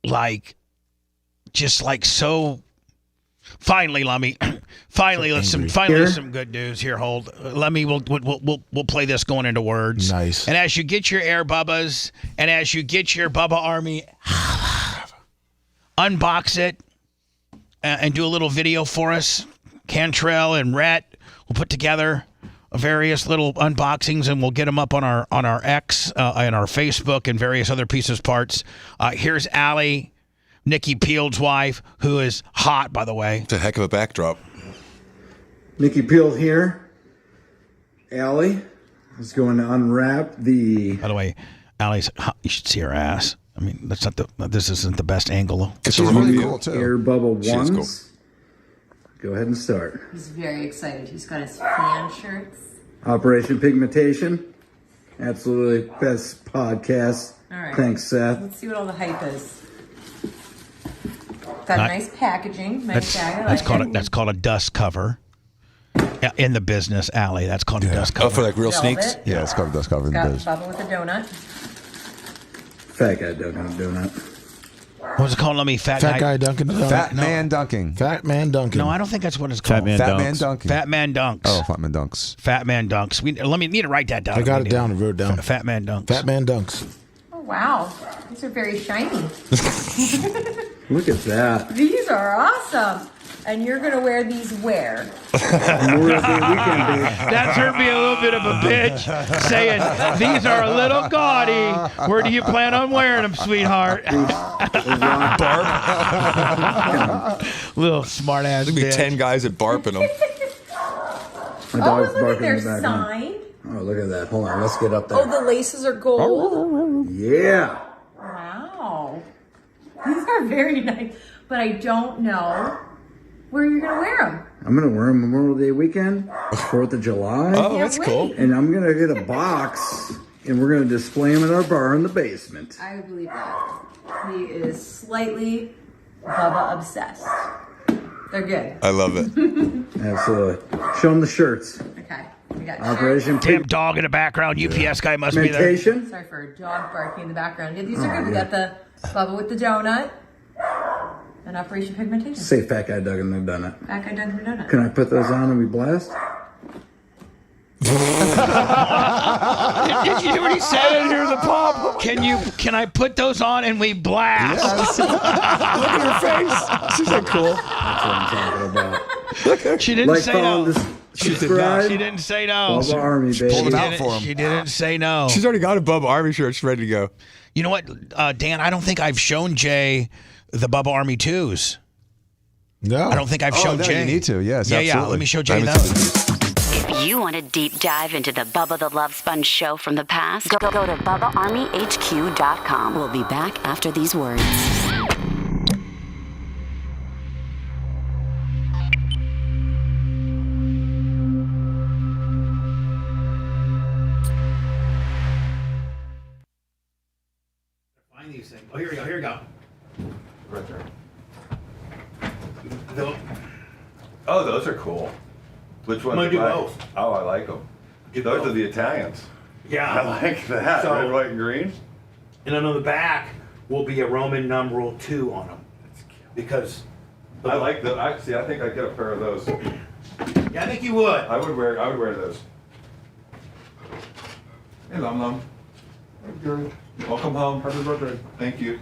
like, just like so. Finally, Lummy. Finally, some good news here. Hold, Lummy. We'll play this going into words. Nice. And as you get your Air Bubbas, and as you get your Bubba Army, unbox it and do a little video for us. Cantrell and Rhett will put together various little unboxings, and we'll get them up on our X and our Facebook and various other pieces parts. Here's Allie, Nikki Peel's wife, who is hot, by the way. It's a heck of a backdrop. Nikki Peel here. Allie is going to unwrap the. By the way, Allie's hot. You should see her ass. I mean, this isn't the best angle. She's really cool too. Air Bubba She is ones. Go ahead and start. He's very excited. He's got his fan shirts. Operation Pigmentation. Absolutely best podcast. All right. Thanks, Seth. Let's see what all the hype is. Got nice packaging. Nice bag. I like it. That's called a dust cover. In the business, Allie, that's called a dust cover. Oh, for like real Velvet. sneaks? Yeah, it's called dust cover in the Got biz. Bubba with a donut. Fat guy dunking a donut. What was it called? Let me Fat guy dunking. Fat man dunking. Fat man dunking. No, I don't think that's what it's called. Fat man dunking. Fat man dunks. Oh, fat man dunks. Fat man dunks. Let me need to write that down. I got it down and wrote it down. Fat man dunks. Fat man dunks. Oh, wow. These are very shiny. Look at that. These are awesome. And you're going to wear these where? Memorial Day weekend, babe. That's heard me a little bit of a bitch saying, these are a little gaudy. Where do you plan on wearing them, sweetheart? Little smart ass There'd be bitch. 10 guys at barp in them. My dog's look at barking their in the background. sign. Oh, look at that. Hold on. Let's get up there. Oh, the laces are gold. Yeah. Wow. These are very nice. But I don't know where you're going to wear them. I'm going to wear them Memorial Day weekend, 4th of July. Oh, that's cool. And I'm going to get a box, and we're going to display them in our bar in the basement. I believe that. He is slightly Bubba obsessed. They're good. I love it. Absolutely. Show them the shirts. Okay. We got Operation Damn dog in the background. UPS guy must be there. Pigmentation. Sorry for a dog barking in the background. Yeah, these are good. We got the Bubba with the donut and Operation Pigmentation. Say fat guy dug in the donut. Back I done for donut. Can I put those on and we blast? Did you hear what he said? Here's the pop. Can I put those on and we blast? Yes. Look at her face. She's like cool. That's what I'm talking about. She didn't say no. Subscribe. She didn't say no. Bubba Army, baby. Pulled it out for him. She didn't say no. She's already got a Bubba Army shirt. She's ready to go. You know what, Dan? I don't think I've shown Jay the Bubba Army 2s. No. I don't think I've shown Jay. You need to. Yes, Yeah, absolutely. Let me show Jay those. If you want a deep dive into the Bubba the Love Sponge show from the past, go to BubbaArmyHQ.com. We'll be back after these words. Find these things. Oh, here we go. Here we go. Right there. Oh, those are cool. Which ones? I'm gonna do like? both. Oh, I like them. Those are the Italians. Yeah. I like that. So- Red, white, and green. And then on the back will be a Roman numeral 2 on them. Because I like the. I think I'd get a pair of those. Yeah, I think you would. I would wear those. Hey, Lum Lum. Welcome home. Happy birthday. Thank you.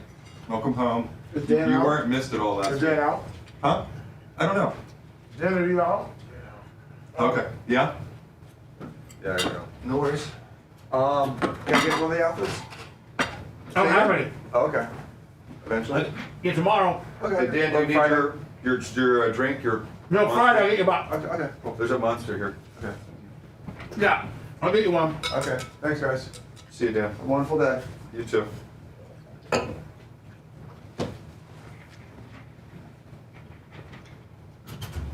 Welcome home. Is Dan you out? weren't missed at all last Is week. Dan out? Huh? I don't know. Dan, are you out? Okay. Yeah? There you go. No worries. Can I get one of the outfits? I don't have any. Oh, okay. Eventually? Yeah, tomorrow. Okay. Hey, Dan, do you need your drink? Your No, Monster? Friday I'll get you one. Okay, cool. There's a Monster here. Okay. Yeah, I'll get you one. Okay. Thanks, guys. See you, Dan. Have a wonderful day. You too.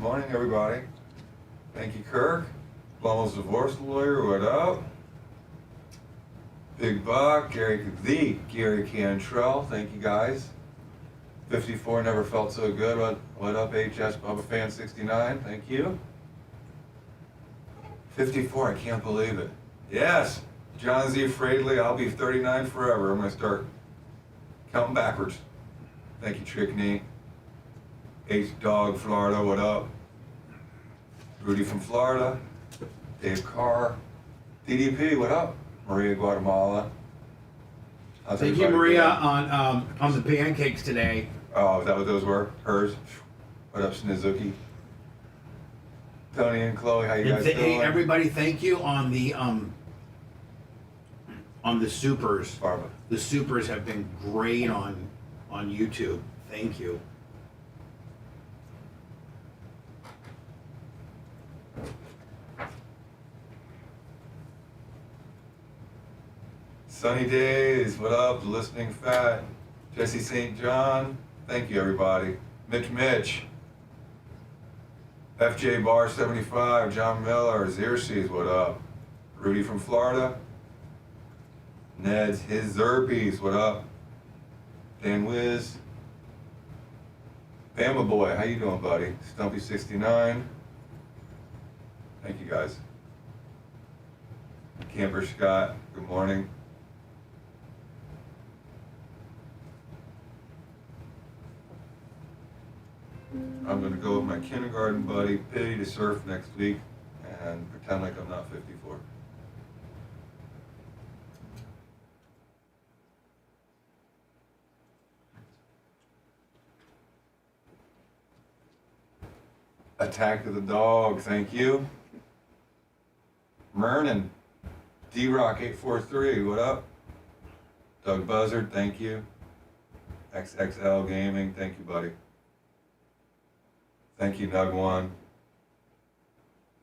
Morning, everybody. Thank you, Kirk. Almost divorce lawyer, what up? Big Buck, the Gary Cantrell, thank you guys. 54 never felt so good. What up, HS Bubba Fan 69? Thank you. 54, I can't believe it. Yes, John Z. Fradley, I'll be 39 forever. I'm gonna start counting backwards. Thank you, Trickney. H Dog, Florida, what up? Rudy from Florida. Dave Carr. DDP, what up? Maria, Guatemala. How's Thank you, everybody Maria, doing? on the pancakes today. Oh, is that what those were? Hers? What up, Snizuki? Tony and Chloe, how you guys doing? Hey, everybody, thank you on the supers. Barbara. The supers have been great on YouTube. Thank you. Sunny Days, what up? Listening Fat. Jesse St. John, thank you, everybody. Mitch. FJ Bar 75, John Miller, Xerxes, what up? Rudy from Florida. Ned's His Zerpies, what up? Dan Wiz. Bama Boy, how you doing, buddy? Stumpy 69. Thank you, guys. Camper Scott, good morning. I'm going to go with my kindergarten buddy, Pity, to surf next week and pretend like I'm not 54. Attack of the Dog, thank you. Mernon, D-Rock 843, what up? Doug Buzzard, thank you. XXL Gaming, thank you, buddy. Thank you, Nug One.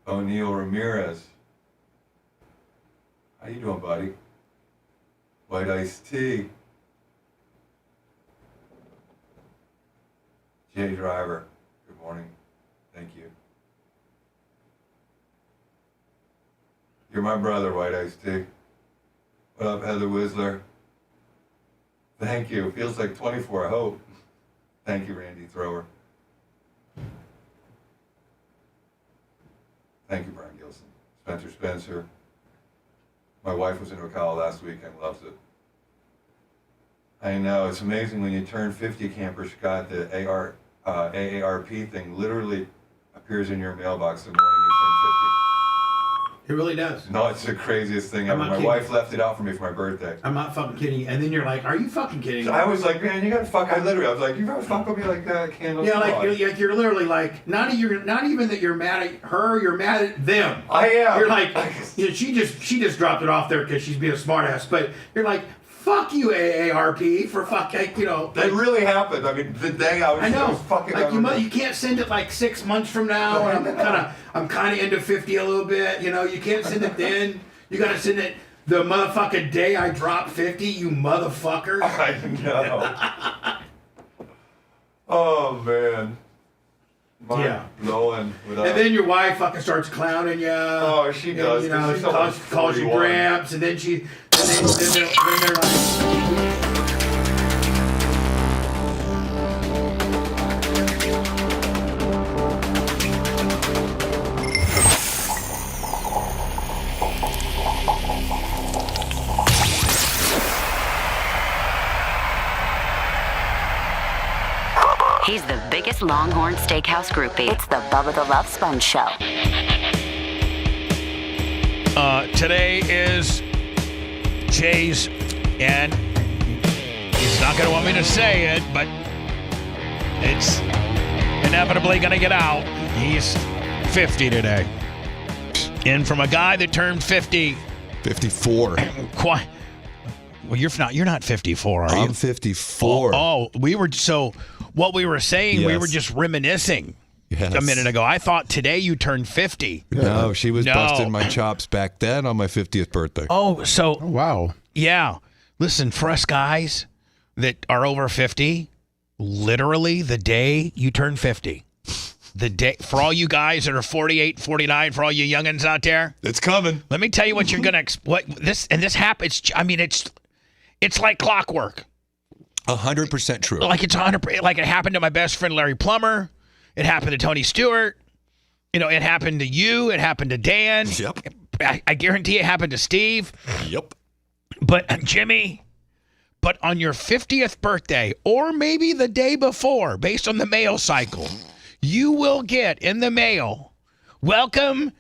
O'Neil Ramirez. How you doing, buddy? White Iced Tea. Jay Driver. Good morning. Thank you. You're my brother, White Iced Tea. What up, Heather Whistler? Thank you. Feels like 24, I hope. Thank you, Randy Thrower. Thank you, Brian Gilson. Spencer Spencer. My wife was in Ocala last week and loves it. I know, it's amazing when you turn 50, Camper Scott, the AARP thing literally appears in your mailbox the morning you turn 50. It really does. No, it's the craziest thing I'm ever. not My kidding. wife left it out for me for my birthday. I'm not fucking kidding you. And then you're like, are you fucking kidding me? I was like, man, you gotta fuck. I was like, you gotta fuck with me like that, Candle. Yeah, Come like on. you're literally like, not even that you're mad at her, you're mad at them. I am. You're like, you know, she just dropped it off there because she's being a smartass. But you're like, fuck you, AARP, for fucking, you know. That really happened. I mean, the day I was fucking. Like you can't send it like 6 months from now. And I'm kind of into 50 a little bit. You know, you can't send it then. You gotta send it the motherfucking day I drop 50. You motherfucker. I know. Oh man. Yeah. Blowing. And then your wife fucking starts clowning you. Oh, she does. You know, She's she almost calls you 41. Gramps, and then they're like. He's the biggest Longhorn Steakhouse groupie. It's the Bubba the Love Sponge Show. Today is Jay's, and he's not going to want me to say it, but it's inevitably going to get out. He's 50 today. And from a guy that turned 50. 54. Quite. Well, you're not 54, are you? I'm 54. What we were saying, we Yes. were just reminiscing Yes. a minute ago. I thought today you turned 50. No, she was busting my chops back then on my 50th birthday. Oh, so. Wow. Yeah. Listen, for us guys that are over 50, literally the day you turn 50. the day for all you guys that are 48, 49, for all you youngins out there. It's coming. Let me tell you what you're gonna this happens. I mean, it's like clockwork. 100% true. Like it's 100. Like it happened to my best friend Larry Plummer. It happened to Tony Stewart. You know, it happened to you. It happened to Dan. Yep. I guarantee it happened to Steve. Yep. But Jimmy, but on your 50th birthday, or maybe the day before, based on the mail cycle, you will get in the mail, welcome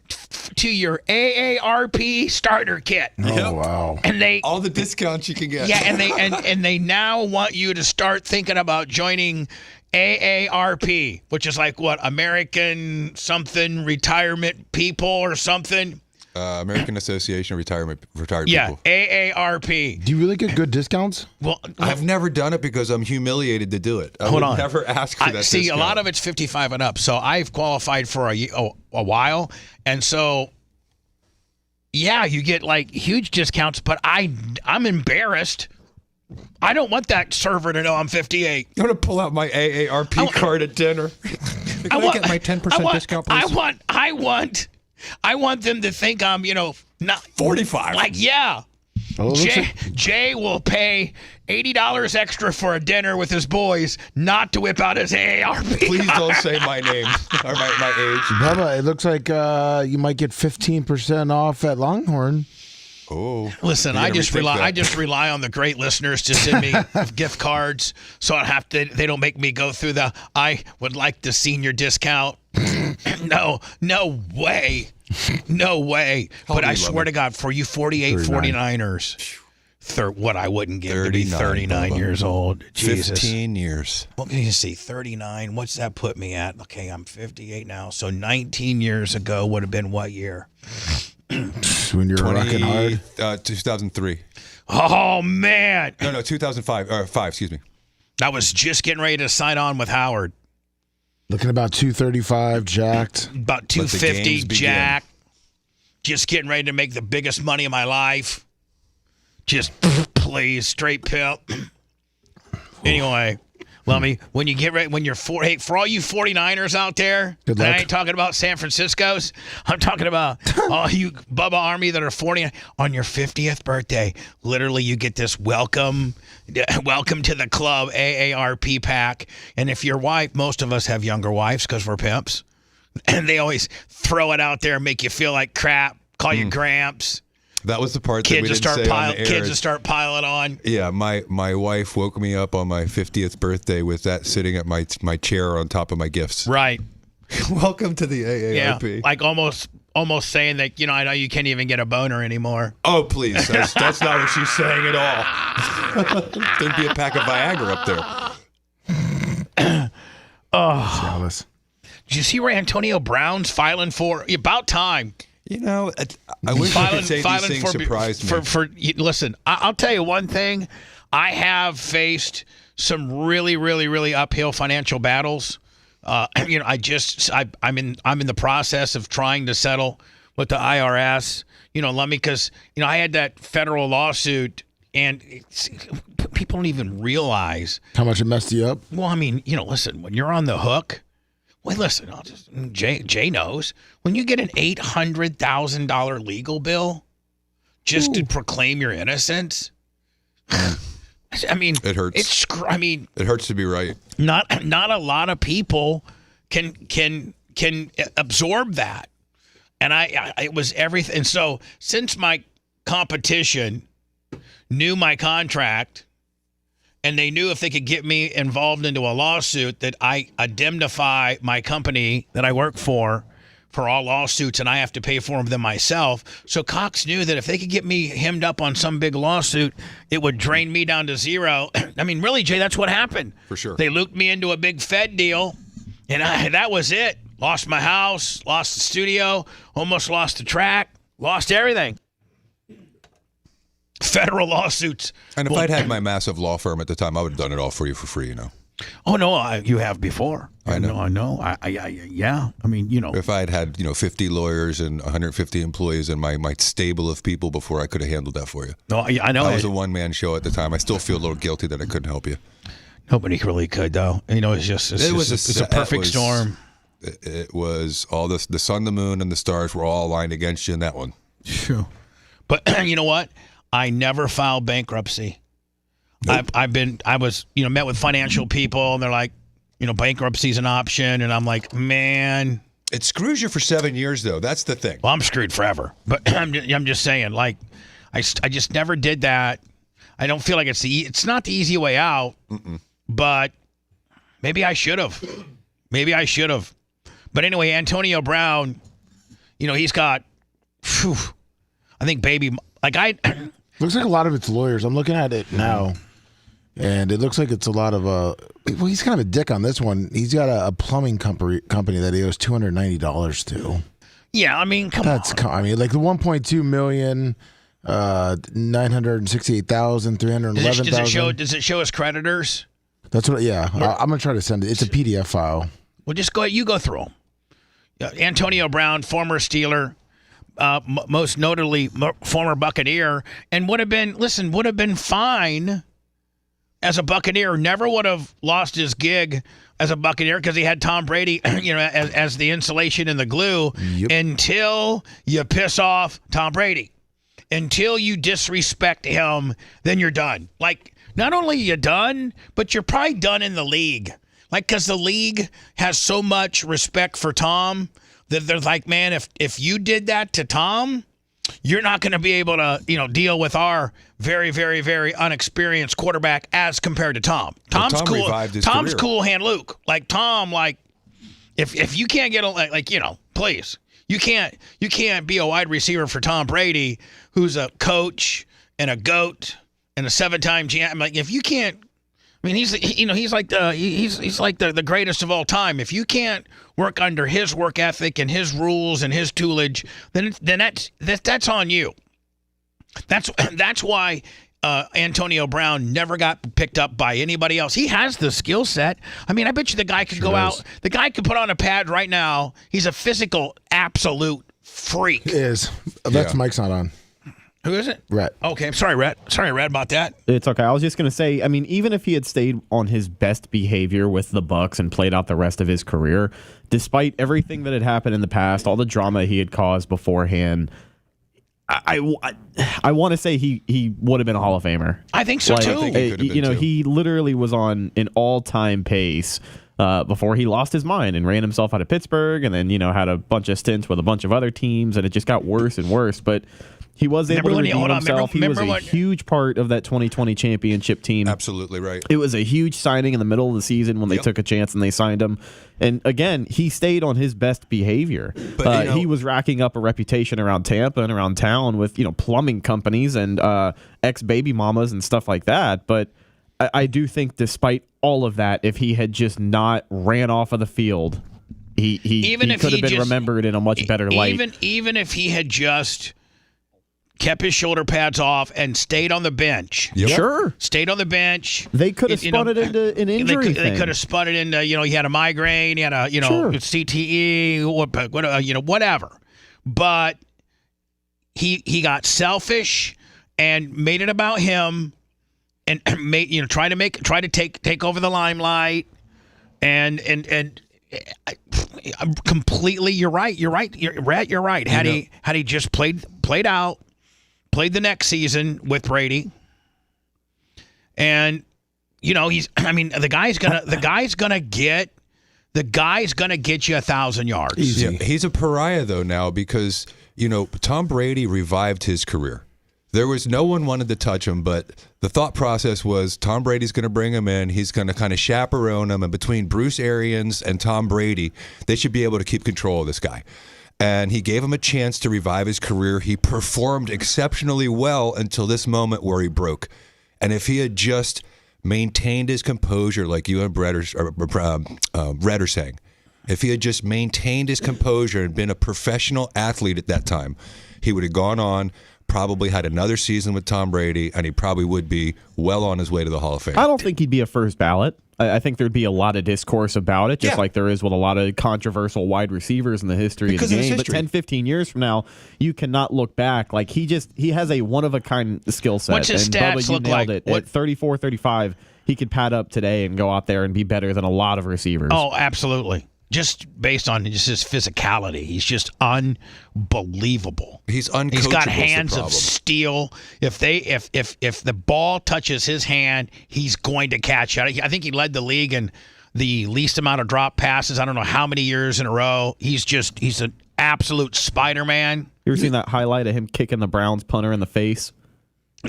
to your AARP starter kit. Oh, wow. And they all the discounts you can get. Yeah, and they now want you to start thinking about joining AARP, which is like what, American something retirement people or something. American Association of retired people. Yeah, AARP. Do you really get good discounts? Well, I've never done it because I'm humiliated to do it. I Hold would on. never ask for that See, discount. a lot of it's 55 and up. So I've qualified for a while. And so, yeah, you get like huge discounts, but I'm embarrassed. I don't want that server to know I'm 58. I'm going to pull out my AARP card at dinner. Can I get my 10% discount, please? I want them to think I'm, not 45. Like, yeah. Oh, Jay will pay $80 extra for a dinner with his boys not to whip out his AARP. Please don't say my name or my age. Bubba, it looks like you might get 15% off at Longhorn. Oh, listen, I just rely on the great listeners to send me gift cards, so they don't make me go through I would like the senior discount. No way. No way. But I swear to God, for you 48, 49ers, what I wouldn't give to be 39 years old. Jesus. 15 years. Let me see, 39. What's that put me at? Okay, I'm 58 now. So 19 years ago would have been what year? When you're rocking hard? 2003. Oh, man. No, 2005. Or 5, excuse me. I was just getting ready to sign on with Howard. Looking about 235, jacked. About 250, jacked. Just getting ready to make the biggest money of my life. Just please, straight pimp. Anyway, when you get ready, when you're for all you 49ers out there, Good and I luck. ain't talking about San Francisco's. I'm talking about all you Bubba Army that are 40 on your 50th birthday. Literally, you get this welcome to the club AARP pack. And if your wife, most of us have younger wives because we're pimps, and they always throw it out there and make you feel like crap, call you Gramps. That was the part that we didn't say on the air. Kids will start piling on. Yeah, my wife woke me up on my 50th birthday with that sitting at my chair on top of my gifts. Right. Welcome to the AARP. Yeah, like almost saying that, I know you can't even get a boner anymore. Oh, please. That's not what she's saying at all. There'd be a pack of Viagra up there. Oh. Jealous. Did you see where Antonio Brown's filing for? About time. I wish I could say these things surprised me. Listen, I'll tell you one thing. I have faced some really, really, really uphill financial battles. I'm in the process of trying to settle with the IRS. Because I had that federal lawsuit, and people don't even realize how much it messed you up. Well, listen, when you're on the hook. Wait, listen, Jay knows. When you get an $800,000 legal bill just to proclaim your innocence, it hurts. It hurts to be right. Not a lot of people can absorb that. And it was everything. And so since my competition knew my contract, and they knew if they could get me involved into a lawsuit that I indemnify my company that I work for all lawsuits, and I have to pay for them myself. So Cox knew that if they could get me hemmed up on some big lawsuit, it would drain me down to zero. Really, Jay, that's what happened. For sure. They looped me into a big Fed deal, and that was it. Lost my house, lost the studio, almost lost the track, lost everything. Federal lawsuits. And if I'd had my massive law firm at the time, I would have done it all for you for free, Oh, no, you have before. I know. Yeah. If I had 50 lawyers and 150 employees and my stable of people before, I could have handled that for you. No, I know. I was a one-man show at the time. I still feel a little guilty that I couldn't help you. Nobody really could, though. It's a perfect storm. It was all the sun, the moon, and the stars were all aligned against you in that one. Sure. But you know what? I never filed bankruptcy. Nope. I was met with financial people, and they're like, bankruptcy's an option, and I'm like, man, it screws you for 7 years though. That's the thing. Well, I'm screwed forever. But I'm just saying, like, I just never did that. I don't feel like it's not the easy way out. But maybe I should have. But anyway, Antonio Brown, he's got, I think looks like a lot of it's lawyers. I'm looking at it now, and it looks like it's a lot of well, he's kind of a dick on this one. He's got a plumbing company that he owes $290 to. Yeah, I mean, come on. I mean, like the 1.2 million, 968,311,000. Does it show his creditors? That's what. Yeah, I'm gonna try to send it. It's a PDF file. Well, just go. You go through them. Antonio Brown, former Steeler, most notably former Buccaneer, and would have been fine as a Buccaneer. Never would have lost his gig as a Buccaneer because he had Tom Brady, as the insulation and the glue. Yep. Until you piss off Tom Brady, until you disrespect him, then you're done. Like, not only are you done, but you're probably done in the league. Like, because the league has so much respect for Tom that they're like, man, if you did that to Tom, you're not going to be able to, deal with our very, very, very unexperienced quarterback as compared to Tom. Tom's cool. Tom's cool hand Luke. Like, Tom, like, if you can't get please, you can't be a wide receiver for Tom Brady, who's a coach and a GOAT and a 7-time champ. Like, if you can't. I mean, he's like the greatest of all time. If you can't work under his work ethic and his rules and his toolage, then that's on you. That's why Antonio Brown never got picked up by anybody else. He has the skill set. I mean, I bet you the guy could go out. The guy could put on a pad right now. He's a physical absolute freak. He is. That's Mike's not on. Who is it? Rhett. Okay, I'm sorry, Rhett. Sorry, Rhett, about that. It's okay. I was just going to say, I mean, even if he had stayed on his best behavior with the Bucs and played out the rest of his career, despite everything that had happened in the past, all the drama he had caused beforehand, I want to say he would have been a Hall of Famer. I think so, too. I think he he literally was on an all-time pace before he lost his mind and ran himself out of Pittsburgh and then, had a bunch of stints with a bunch of other teams, and it just got worse and worse. But he was able to redeem himself. He was a huge part of that 2020 championship team. Absolutely right. It was a huge signing in the middle of the season when they took a chance and they signed him. And again, he stayed on his best behavior. But he was racking up a reputation around Tampa and around town with plumbing companies and ex-baby mamas and stuff like that. But I do think despite all of that, if he had just not ran off of the field, he could have been remembered in a much better light. Even if he had just kept his shoulder pads off and stayed on the bench. Yep. Sure. Stayed on the bench. They could have spun it into an injury They could have spun it into, he had a migraine, he had a, CTE, whatever. But he got selfish and made it about him and try to take over the limelight and completely, you're right. You're right. Had he just played the next season with Brady, and the guy's gonna get you 1,000 yards. Easy. Yeah, he's a pariah though now because Tom Brady revived his career. There was no one wanted to touch him, but the thought process was Tom Brady's going to bring him in. He's going to kind of chaperone him, and between Bruce Arians and Tom Brady, they should be able to keep control of this guy. And he gave him a chance to revive his career. He performed exceptionally well until this moment where he broke. And if he had just maintained his composure, like you and Brett are saying, if he had just maintained his composure and been a professional athlete at that time, he would have gone on, probably had another season with Tom Brady, and he probably would be well on his way to the Hall of Fame. I don't think he'd be a first ballot. I think there'd be a lot of discourse about it, just like there is with a lot of controversial wide receivers in the history of the game. But 10, 15 years from now, you cannot look back. Like, he has a one-of-a-kind skill set. What's his stats look like? At 34, 35, he could pad up today and go out there and be better than a lot of receivers. Oh, absolutely. just based on just his physicality. He's just unbelievable. He's uncoachable. He's got is the hands of problem. steel. If the ball touches his hand, he's going to catch it. I think he led the league in the least amount of drop passes. I don't know how many years in a row. He's an absolute Spider-Man. You ever seen that highlight of him kicking the Browns punter in the face?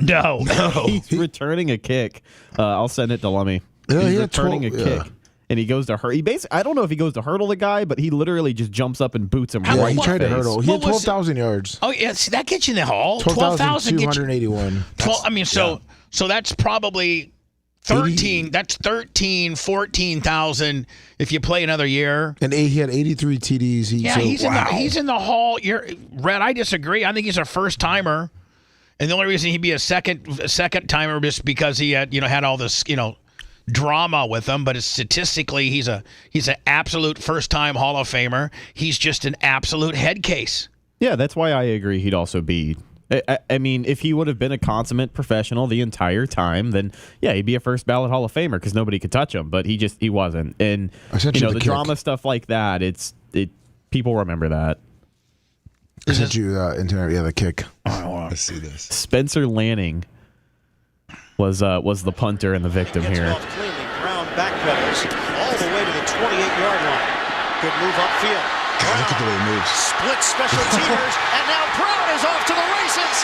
No. He's returning a kick. I'll send it to Lummy. Yeah, He's he had returning 12 a kick. And he goes to hurt. He basically, I don't know if he goes to hurdle the guy, but he literally just jumps up and boots him. Yeah, right he in tried the to face. hurdle. He had 12,000 yards. Oh, yeah. See, that gets you in the hole. 12,281. 12, I mean, so that's probably 13. That's 14,000 if you play another year. And he had 83 TDs. He's in the hall. Red, I disagree. I think he's a first timer. And the only reason he'd be a second timer just because he had all this, drama with him, but statistically he's an absolute first time Hall of Famer. He's just an absolute head case. Yeah, that's why I agree he'd also be. I mean, if he would have been a consummate professional the entire time, then yeah, he'd be a first ballot Hall of Famer because nobody could touch him. But he wasn't. And the drama stuff like that, people remember that. I sent you the kick. I see this. Spencer Lanning was the punter and the victim here. Brown backpedals all the way to the 28-yard line. Good move upfield. God, look at the way he moves. Split special teamers, and now Brown is off to the races.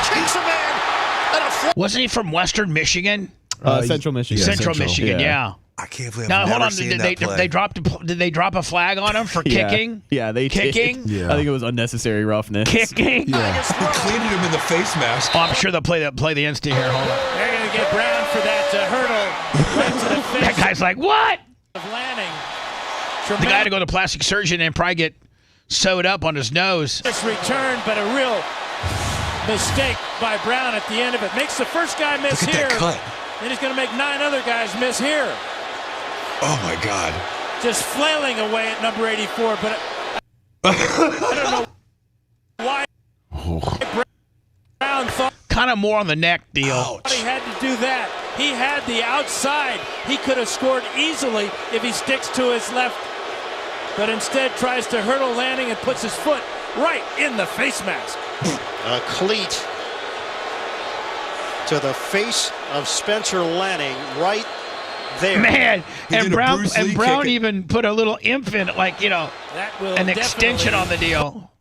Kicks a man. Wasn't he from Western Michigan? Central Michigan. Central Michigan, yeah. I can't believe now, I've hold never on. seen Did that play. they drop a flag on him for kicking? Yeah, they kicking. Did. Yeah. I think it was unnecessary roughness. Kicking. Yeah. He cleaned him in the face mask. Oh, I'm sure they'll play the instant here. Hold on. They're going to get Brown for that hurdle right to the face. That guy's like, what? Of Lanning. The guy had to go to plastic surgeon and probably get sewed up on his nose. This return, but a real mistake by Brown at the end of it. Makes the first guy miss Look at here. that cut. Then he's going to make 9 other guys miss here. Oh my God. Just flailing away at number 84, but I don't know why Brown thought kind of more on the neck deal. he had to do that. He had the outside. He could have scored easily if he sticks to his left, but instead tries to hurdle Lanning and puts his foot right in the face mask. A cleat to the face of Spencer Lanning right there. Man, He and did a Brown Bruce Lee kick. even put a little infant, That will an extension on the deal.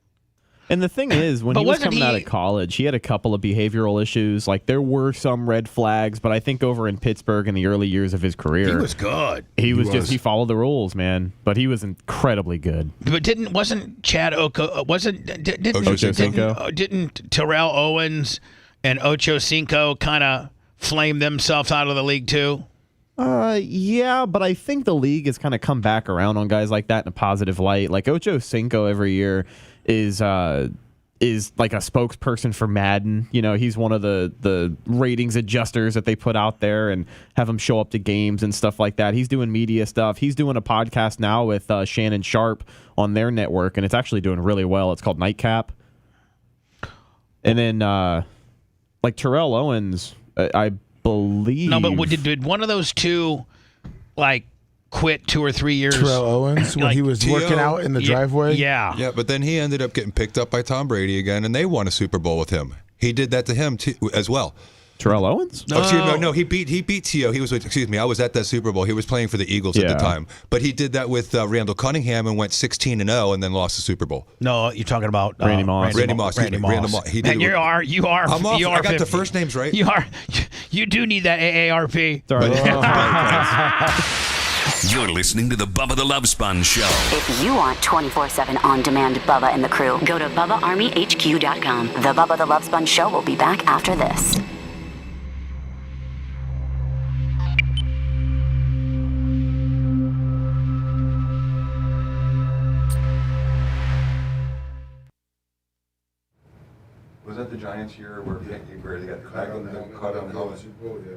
And the thing is, when But he was wasn't coming out he- of college, he had a couple of behavioral issues. Like, there were some red flags, but I think over in Pittsburgh in the early years of his career, He was good. He followed the rules, man. But he was incredibly good. But wasn't Chad Oko didn't Terrell Owens and Ocho Cinco kind of flame themselves out of the league too? Yeah, but I think the league has kind of come back around on guys like that in a positive light. Like Ocho Cinco every year is like a spokesperson for Madden. You know, he's one of the ratings adjusters that they put out there and have him show up to games and stuff like that. He's doing media stuff. He's doing a podcast now with Shannon Sharp on their network, and it's actually doing really well. It's called Nightcap. And then like Terrell Owens, I believe. No, but did one of those two quit 2 or 3 years? Terrell Owens when he was working out in the driveway. Yeah, but then he ended up getting picked up by Tom Brady again, and they won a Super Bowl with him. He did that to him too, as well. Terrell Owens? No, he beat T.O. He was I was at that Super Bowl. He was playing for the Eagles at the time. But he did that with Randall Cunningham and went 16-0 and then lost the Super Bowl. No, you're talking about Randy Moss. Randy Moss. He did And you are. I'm off. You are I got 50. the first names right. You do need that AARP. You're listening to the Bubba the Love Sponge Show. If you want 24/7 on-demand Bubba and the crew, go to BubbaArmyHQ.com. The Bubba the Love Sponge Show will be back after this. Was that the Giants year where they got cut on the helmet? Super Bowl, yeah.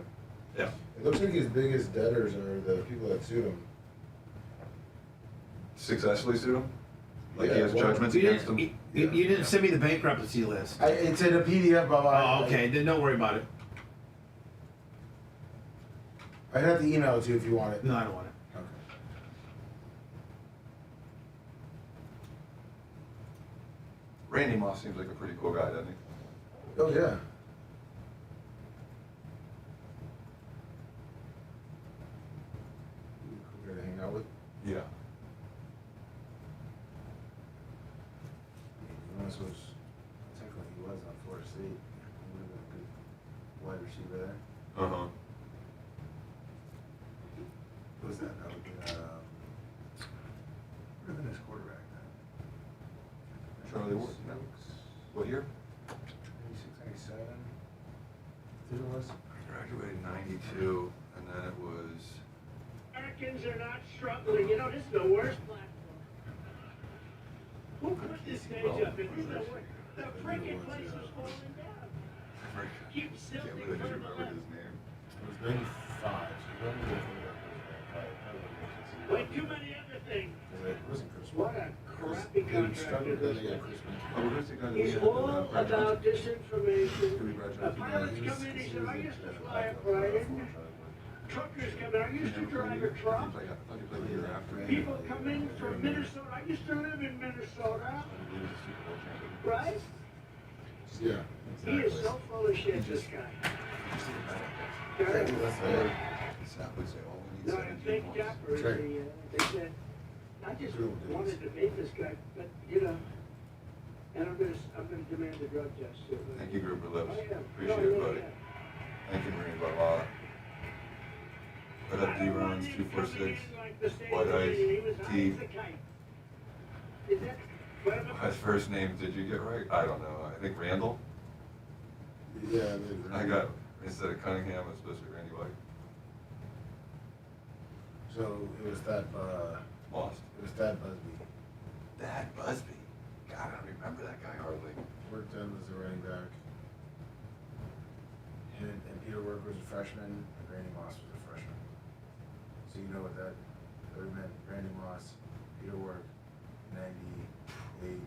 Yeah. It looks like his biggest debtors are the people that sued him. Successfully sued him? Like Yeah, he has well, judgments he against didn't- him? You didn't send me the bankruptcy list. It's in a PDF, Bubba. Oh, okay. Then don't worry about it. I'd have to email it to you if you want it. No, I don't want it. Okay. Randy Moss seems like a pretty cool guy, doesn't he? Oh, yeah. Cool guy to hang out with. Yeah. Technically he was on Florida State. He would have been a good wide receiver there. Uh-huh. Who was that? That would be, who was the next quarterback then? Charlie Ward. No. What year? 96, 97. I think it was. I graduated in 92, and then it was... Americans are not struggling. You know, this is the worst platform. Who put this stage up? This is the worst. The freaking place was falling down. Keep still. Can't believe I didn't remember his name. It was 95. Like too many other things. It wasn't Chris. What a crappy contract it is. Oh, He's all about disinformation. Pilots come in, he said, I used to fly a plane. Truckers come in, I used to drive a truck. People come in from Minnesota, I used to live in Minnesota. Right? Yeah. He is so full of shit, this guy. No, I think Japper is they said, I just wanted to meet this guy, but, you know, and I'm gonna demand a drug test too. Thank you, Group of Lips. Oh, yeah. Appreciate it, buddy. Thank you, Marine Barlotta. What up, D-Runs, 246, White Ice, T. What first names did you get right? I don't know. I think Randall. Yeah, I got, instead of Cunningham, it's supposed to be Randy White. So it was that, Lost. It was that Busby. That Busby. God, I don't remember that guy hardly. Worked in was a running back. And Peter Work was a freshman, and Randy Moss was a freshman. So you know what that would have meant. Randy Moss, Peter Work, 98.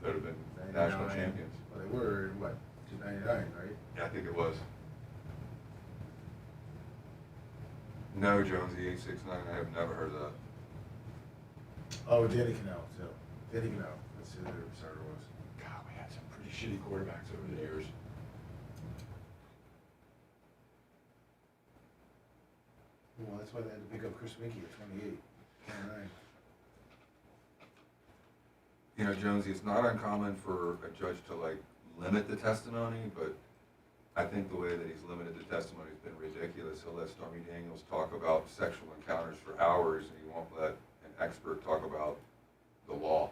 That would have been national champions. Well, they were, what, 299, right? Yeah, I think it was. No, Jonesy, 869, I have never heard of that. Oh, Danny Cannell, too. Danny Cannell, that's who their starter was. God, we had some pretty shitty quarterbacks over the years. Well, that's why they had to pick up Chris Mickey at 28, 29. You know, Jonesy, it's not uncommon for a judge to, like, limit the testimony, but I think the way that he's limited the testimony has been ridiculous. He'll let Stormy Daniels talk about sexual encounters for hours, and he won't let an expert talk about the law.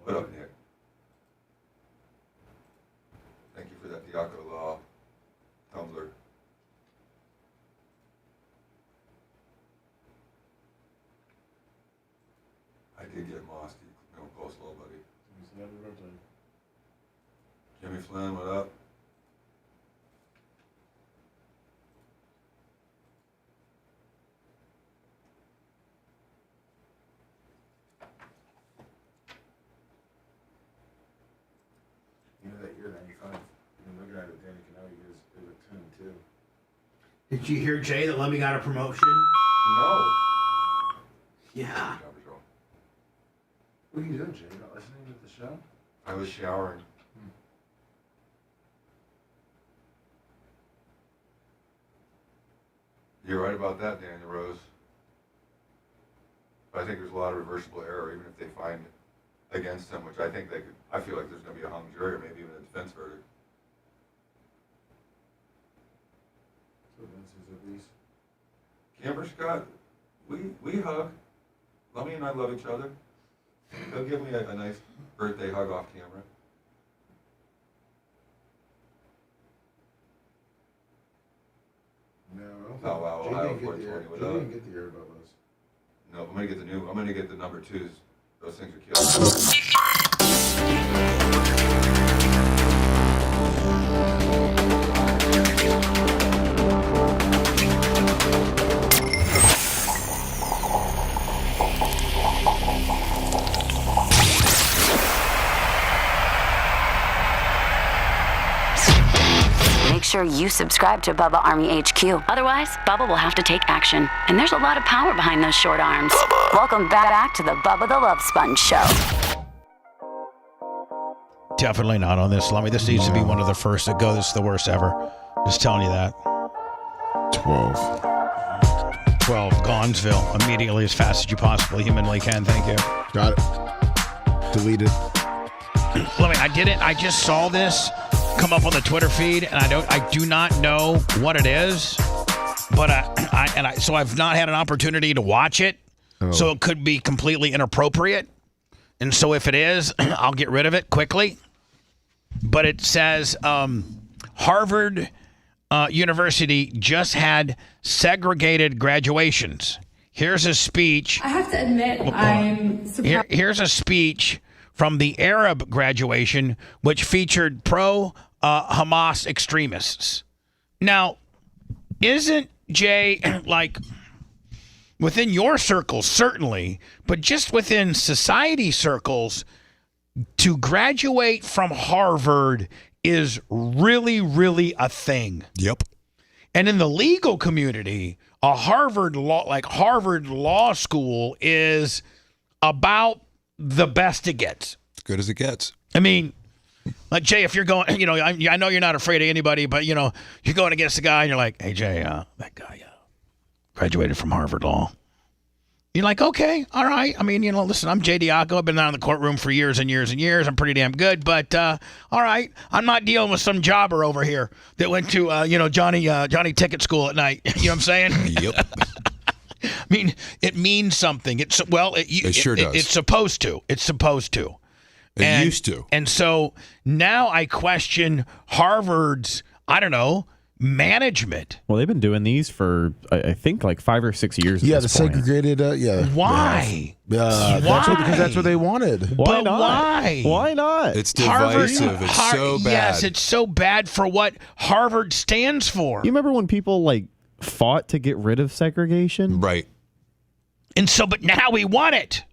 What up, Nick? Thank you for that Diaco Law Tumblr. I did get Moss. No coleslaw, buddy. Jimmy Flynn, what up? You know that year 95, you're looking at it, Danny Cannell, he was 10 and 2. Did you hear, Jay, that Lemmy got a promotion? No. Yeah. What are you doing, Jay? You're not listening to the show? I was showering. You're right about that, Daniel Rose. But I think there's a lot of reversible error, even if they find against him, which I think they could. I feel like there's going to be a hung jury or maybe even a defense verdict. So Vince is at least. Camber Scott, we hug. Lummy and I love each other. He'll give me a nice birthday hug off camera. No, Oh wow, Jay Ohio didn't get 420, what Jay up? didn't get the air bubbles. No, I'm gonna get the number 2s. Those things are killing. Make sure you subscribe to Bubba Army HQ. Otherwise, Bubba will have to take action. And there's a lot of power behind those short arms. Welcome back to the Bubba the Love Sponge Show. Definitely not on this, Lummy. This needs to be one of the first to go. This is the worst ever. Just telling you that. 12. 12. Gonzville. Immediately, as fast as you possibly humanly can. Thank you. Got it. Deleted. Lummy, I did it. I just saw this come up on the Twitter feed, and I do not know what it is, but so I've not had an opportunity to watch it, so it could be completely inappropriate, and so if it is, I'll get rid of it quickly. But it says Harvard University just had segregated graduations. Here's a speech. I have to admit, I'm surprised. Here's a speech from the Arab graduation, which featured pro-Hamas extremists. Now, isn't, Jay, like, within your circles, certainly, but just within society circles, to graduate from Harvard is really, really a thing. Yep. And in the legal community, Harvard Law School is about the best it gets. As good as it gets. I mean, like, Jay, if you're going, I know you're not afraid of anybody, but, you're going against a guy and you're like, hey, Jay, that guy graduated from Harvard Law. You're like, okay, all right. I mean, listen, I'm J. Diaco. I've been out in the courtroom for years and years and years. I'm pretty damn good, but all right. I'm not dealing with some jobber over here that went to, Johnny Ticket School at night. You know what I'm saying? Yep. I mean, it means something. It sure does. It's supposed to. It's supposed to. It used to. And so now I question Harvard's, management. Well, they've been doing these for, I think, like 5 or 6 years. Yeah, the segregated, Why? Why? Because that's what they wanted. Why not? Why? Why not? It's divisive. It's so bad. Yes, it's so bad for what Harvard stands for. You remember when people, fought to get rid of segregation? Right. And so, but now we want it.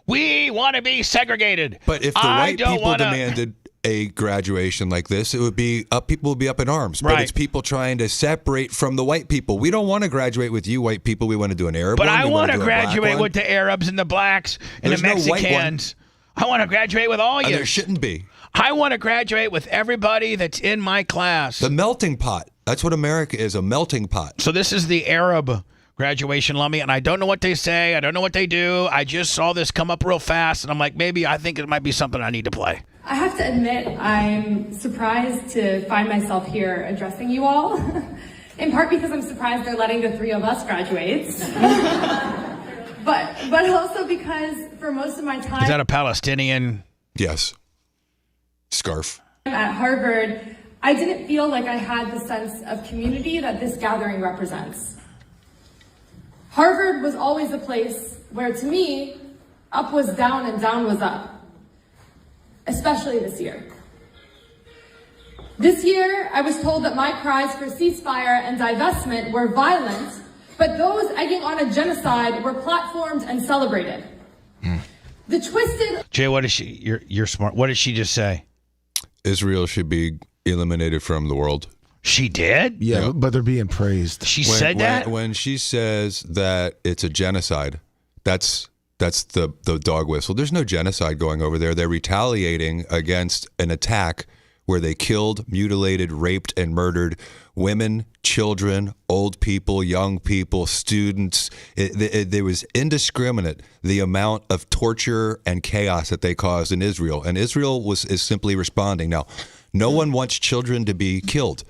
We want to be segregated. But if the white people demanded a graduation like this, it would be up. People would be up in arms. Right. But it's people trying to separate from the white people. We don't want to graduate with you, white people. We want to do an Arab but one. I want to do graduate with the Arabs and the blacks and There's the no white Mexicans. I want to graduate with all you. There shouldn't be. I want to graduate with everybody that's in my class. The melting pot. That's what America is, a melting pot. So this is the Arab graduation, Lummy, and I don't know what they say. I don't know what they do. I just saw this come up real fast, and I'm like, I think it might be something I need to play. I have to admit, I'm surprised to find myself here addressing you all. In part because I'm surprised they're letting the three of us graduate. but also because for most of my time... Is that a Palestinian? Yes. Scarf. At Harvard, I didn't feel like I had the sense of community that this gathering represents. Harvard was always a place where, to me, up was down and down was up. Especially this year. This year, I was told that my cries for ceasefire and divestment were violent, but those egging on a genocide were platformed and celebrated. The twisted... Jay, what is she? You're smart. What did she just say? Israel should be eliminated from the world. She did? Yeah, but they're being praised. She said that? When she says that it's a genocide, that's the dog whistle. There's no genocide going over there. They're retaliating against an attack where they killed, mutilated, raped, and murdered women, children, old people, young people, students. There was indiscriminate the amount of torture and chaos that they caused in Israel. And Israel is simply responding. Now, no one wants children to be killed.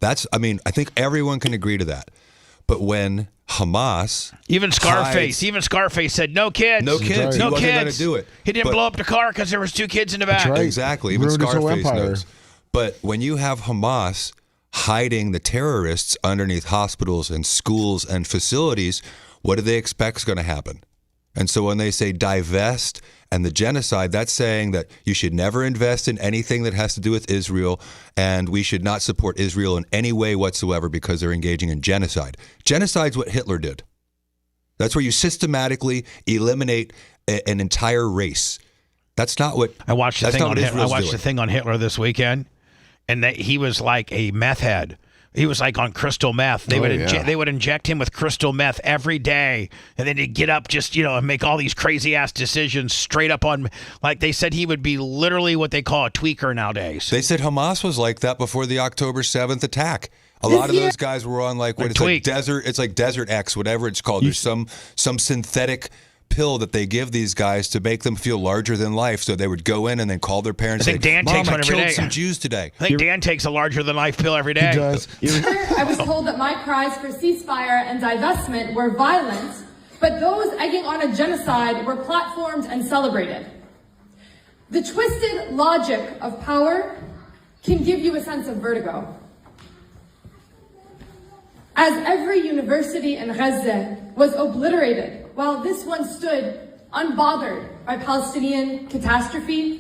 I think everyone can agree to that. But when Hamas, even Scarface said no kids, no kids, no he wasn't kids. Going to do it. He didn't blow up the car because there was 2 kids in the back. That's right. Exactly. Even Scarface knows. But when you have Hamas hiding the terrorists underneath hospitals and schools and facilities, what do they expect is going to happen? And so when they say divest and the genocide, that's saying that you should never invest in anything that has to do with Israel, and we should not support Israel in any way whatsoever because they're engaging in genocide. Genocide's what Hitler did. That's where you systematically eliminate an entire race. That's not what I watched the thing on Hitler. I watched the thing on Hitler this weekend, and that he was like a meth head. He was like on crystal meth. They would inject him with crystal meth every day, and then he'd get up just and make all these crazy ass decisions straight up on. Like they said, he would be literally what they call a tweaker nowadays. They said Hamas was like that before the October 7th attack. A lot of those guys were on like Desert. It's like Desert X, whatever it's called. There's some synthetic pill that they give these guys to make them feel larger than life. So they would go in and then call their parents. I think Dan takes one every day. Some Jews today. I think Dan takes a larger than life pill every day. He does. I was told that my cries for ceasefire and divestment were violent, but those egging on a genocide were platformed and celebrated. The twisted logic of power can give you a sense of vertigo. As every university in Gaza was obliterated while this one stood unbothered by Palestinian catastrophe,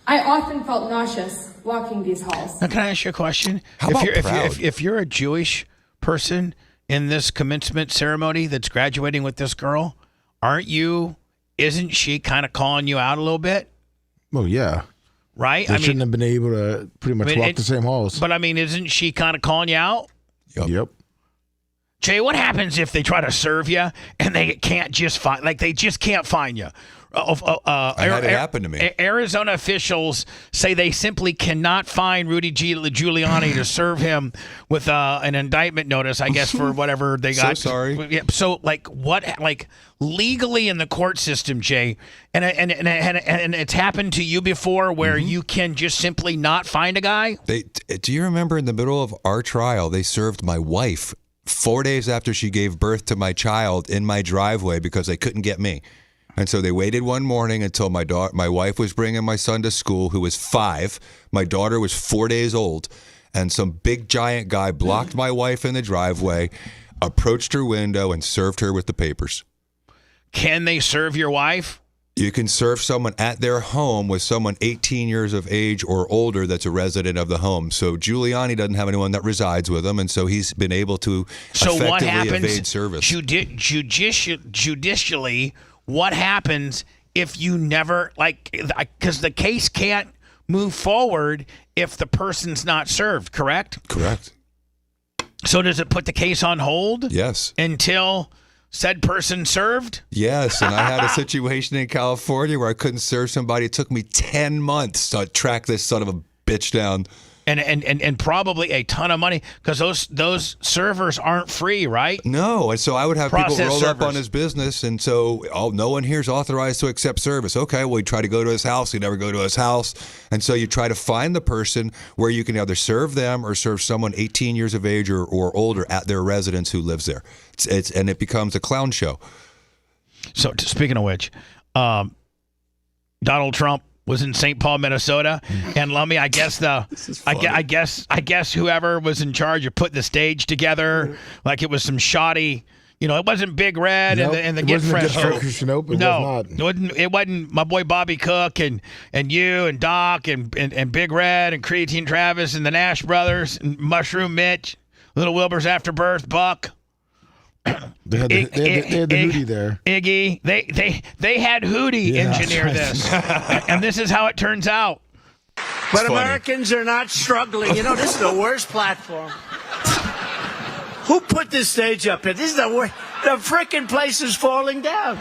I often felt nauseous walking these halls. Now, can I ask you a question? If you're a Jewish person in this commencement ceremony that's graduating with this girl, isn't she kind of calling you out a little bit? Well, yeah. Right? They shouldn't have been able to pretty much walk the same halls. But, isn't she kind of calling you out? Yep. Jay, what happens if they try to serve you and they can't just find, they just can't find you? I had it happen to me. Arizona officials say they simply cannot find Rudy Giuliani to serve him with an indictment notice, I guess, for whatever they got. So sorry. Yeah, so, legally in the court system, Jay, and it's happened to you before where you can just simply not find a guy? Do you remember in the middle of our trial, they served my wife 4 days after she gave birth to my child in my driveway because they couldn't get me. And so they waited one morning until my wife was bringing my son to school, who was 5. My daughter was 4 days old. And some big giant guy blocked my wife in the driveway, approached her window, and served her with the papers. Can they serve your wife? You can serve someone at their home with someone 18 years of age or older that's a resident of the home. So Giuliani doesn't have anyone that resides with him, and so he's been able to effectively evade service. Judicially, what happens if you never, because the case can't move forward if the person's not served, correct? Correct. So does it put the case on hold? Yes. Until said person served? Yes, and I had a situation in California where I couldn't serve somebody. It took me 10 months to track this son of a bitch down. And probably a ton of money because those servers aren't free, right? No, and so I would have people roll up on his business, and so no one here is authorized to accept service. Okay, well, you try to go to his house, you never go to his house, and so you try to find the person where you can either serve them or serve someone 18 years of age or older at their residence who lives there. And it becomes a clown show. So speaking of which, Donald Trump was in St. Paul, Minnesota, and Lummy, I guess whoever was in charge of putting the stage together, like it was some shoddy, it wasn't Big Red and the Get Fresh. No, it wasn't my boy Bobby Cook and you and Doc and Big Red and Creatine Travis and the Nash Brothers and Mushroom Mitch, Little Wilbur's Afterbirth, Buck. They had the Hootie there. Iggy. They had Hootie engineer this. And this is how it turns out. But Americans are not struggling. This is the worst platform. Who put this stage up here? This is the worst. The frickin' place is falling down.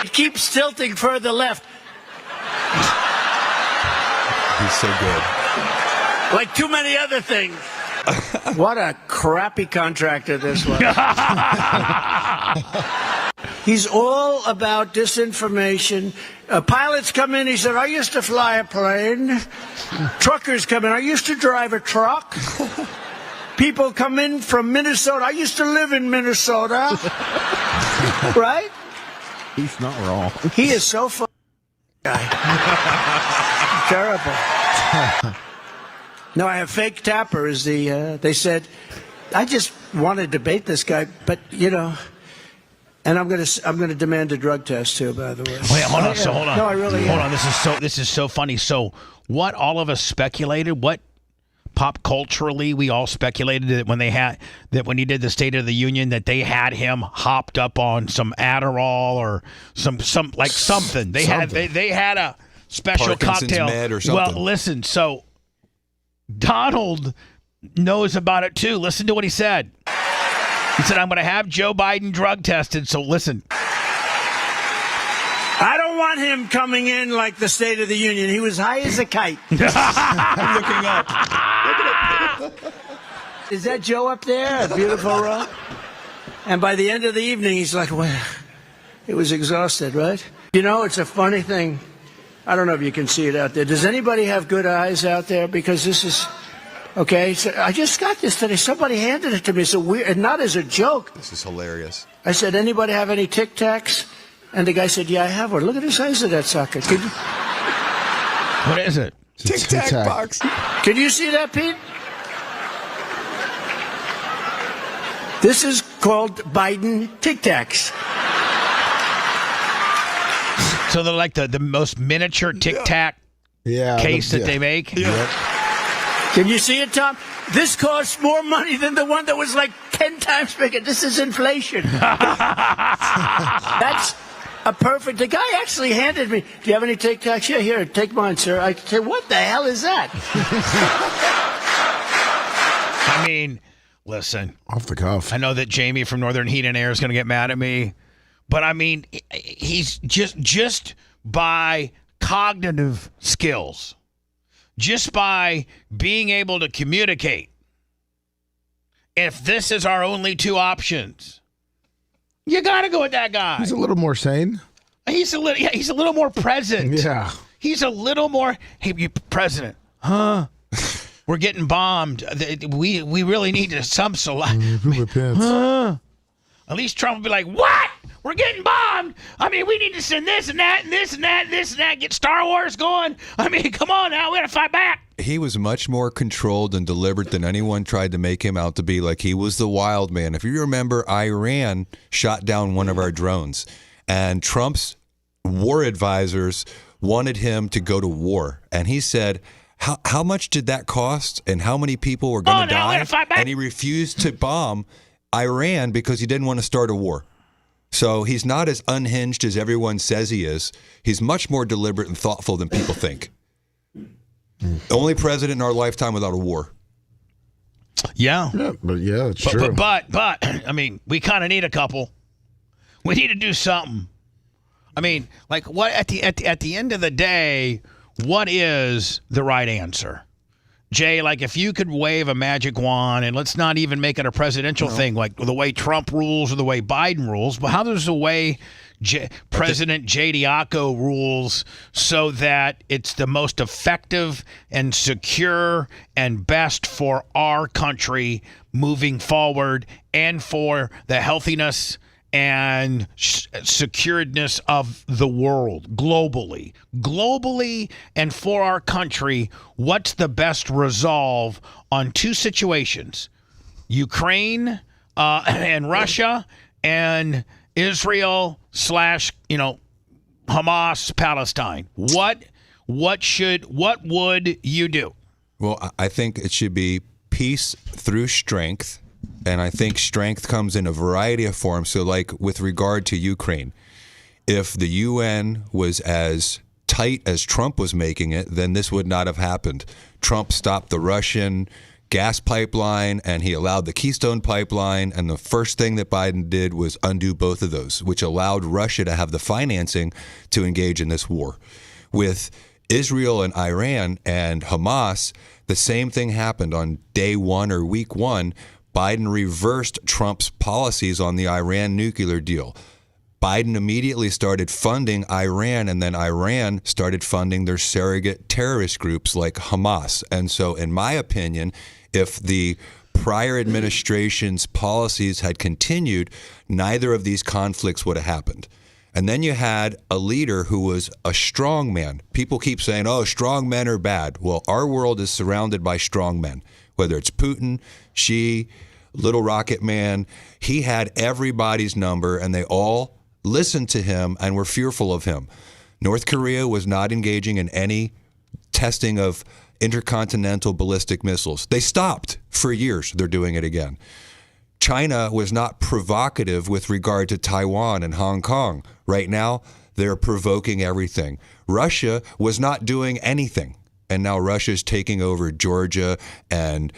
It keeps tilting further left. He's so good. Like too many other things. What a crappy contractor this was. He's all about disinformation. Pilots come in, he said, I used to fly a plane. Truckers come in, I used to drive a truck. People come in from Minnesota, I used to live in Minnesota. Right? He's not wrong. He is so fun. Terrible. No, I have fake Tapper as they said, I just want to debate this guy, but and I'm gonna demand a drug test too, by the way. Wait, hold on. So hold on. No, I really hold on. This is so funny. So what all of us speculated, what pop culturally we all speculated that when he did the State of the Union that they had him hopped up on some Adderall or some something. They had a special Parkinson's cocktail. med or something. Well, listen, so Donald knows about it too. Listen to what he said. He said, I'm going to have Joe Biden drug tested, so listen. I don't want him coming in like the State of the Union. He was high as a kite. Looking up. Is that Joe up there? A beautiful row? And by the end of the evening, he's like, well, it was exhausted, right? You know, it's a funny thing. I don't know if you can see it out there. Does anybody have good eyes out there? Because this is... Okay, so I just got this today. Somebody handed it to me. So weird, and not as a joke. This is hilarious. I said, anybody have any Tic Tacs? And the guy said, yeah, I have one. Look at the size of that sucker. What is it? Tic Tac box. Can you see that, Pete? This is called Biden Tic Tacs. So they're like the most miniature Tic Tac case that they make? Yep. Can you see it, Tom? This costs more money than the one that was like 10 times bigger. This is inflation. That's a perfect... The guy actually handed me... Do you have any Tic Tacs? Yeah, here, take mine, sir. I said, what the hell is that? I mean, listen. Off the cuff. I know that Jamie from Northern Heat and Air is going to get mad at me. But, I mean, he's just by cognitive skills, just by being able to communicate, if this is our only two options, you got to go with that guy. He's a little more sane. He's a little more present. Yeah. He's a little more, hey, you president, huh? We're getting bombed. We really need to At least Trump would be like, what? We're getting bombed. I mean, we need to send this and that and this and that and this and that. Get Star Wars going. I mean, come on now. We got to fight back. He was much more controlled and deliberate than anyone tried to make him out to be. Like, he was the wild man. If you remember, Iran shot down one of our drones, and Trump's war advisors wanted him to go to war. And he said, how much did that cost and how many people were going to die? And he refused to bomb Iran because he didn't want to start a war. So he's not as unhinged as everyone says he is. He's much more deliberate and thoughtful than people think. The only president in our lifetime without a war. Yeah. It's true. But I mean, we kind of need a couple. We need to do something. I mean, like, what at the end of the day, what is the right answer? Jay, like, if you could wave a magic wand, and let's not even make it a presidential thing, like the way Trump rules or the way Biden rules, but how does the way President J. Diaco rules so that it's the most effective and secure and best for our country moving forward and for the healthiness and securedness of the world globally, and for our country? What's the best resolve on two situations, Ukraine and Russia, and Israel / Hamas, Palestine? What would you do? Well, I think it should be peace through strength. And I think strength comes in a variety of forms. So, like, with regard to Ukraine, if the UN was as tight as Trump was making it, then this would not have happened. Trump stopped the Russian gas pipeline and he allowed the Keystone pipeline. And the first thing that Biden did was undo both of those, which allowed Russia to have the financing to engage in this war. With Israel and Iran and Hamas, the same thing happened on day one or week one. Biden reversed Trump's policies on the Iran nuclear deal. Biden immediately started funding Iran, and then Iran started funding their surrogate terrorist groups like Hamas. And so, in my opinion, if the prior administration's policies had continued, neither of these conflicts would have happened. And then you had a leader who was a strong man. People keep saying, oh, strong men are bad. Well, our world is surrounded by strong men, whether it's Putin, Xi, Little Rocket Man. He had everybody's number, and they all listened to him and were fearful of him. North Korea was not engaging in any testing of intercontinental ballistic missiles. They stopped for years. They're doing it again. China was not provocative with regard to Taiwan and Hong Kong. Right now, they're provoking everything. Russia was not doing anything. and now Russia's taking over Georgia and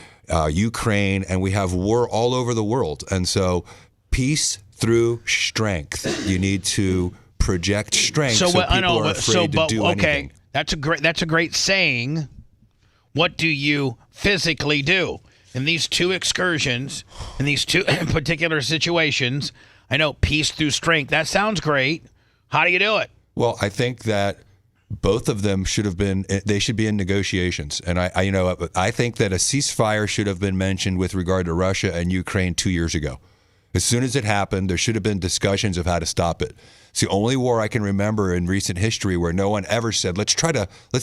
Ukraine, and we have war all over the world. And so peace through strength. You need to project strength so people are afraid to do anything. That's a great saying. What do you physically do? In these two excursions, in these two particular situations, I know peace through strength. That sounds great. How do you do it? Well, I think that both of them should be in negotiations. And I think that a ceasefire should have been mentioned with regard to Russia and Ukraine 2 years ago. As soon as it happened, there should have been discussions of how to stop it. It's the only war I can remember in recent history where no one ever said, let's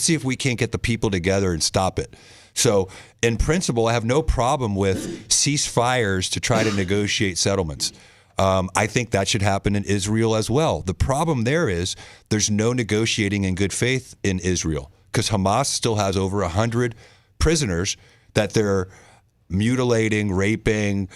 see if we can't get the people together and stop it. So in principle, I have no problem with ceasefires to try to negotiate settlements. I think that should happen in Israel as well. The problem there is there's no negotiating in good faith in Israel because Hamas still has over 100 prisoners that they're mutilating, raping,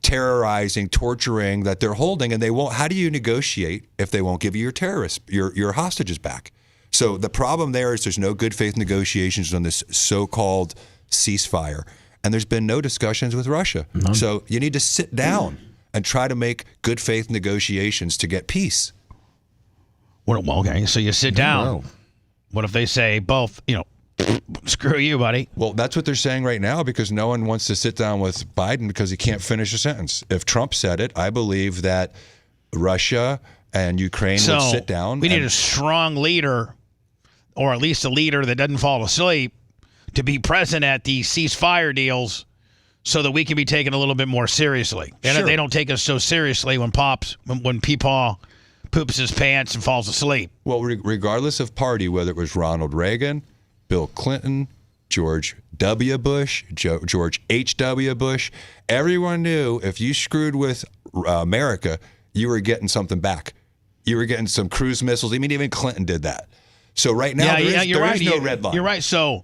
terrorizing, torturing, that they're holding, and they won't. How do you negotiate if they won't give you your terrorists, your hostages back? So the problem there is there's no good faith negotiations on this so-called ceasefire, and there's been no discussions with Russia. None. So you need to sit down and try to make good faith negotiations to get peace. Well, okay, so you sit down. No. What if they say both, screw you, buddy? Well, that's what they're saying right now because no one wants to sit down with Biden because he can't finish a sentence. If Trump said it, I believe that Russia and Ukraine would sit down. We need a strong leader, or at least a leader that doesn't fall asleep, to be present at these ceasefire deals so that we can be taken a little bit more seriously. And they don't take us so seriously when Peepaw poops his pants and falls asleep. Well, regardless of party, whether it was Ronald Reagan, Bill Clinton, George W. Bush, George H.W. Bush, everyone knew if you screwed with America, you were getting something back. You were getting some cruise missiles. I mean, even Clinton did that. So right now, there is no red line. You're right. So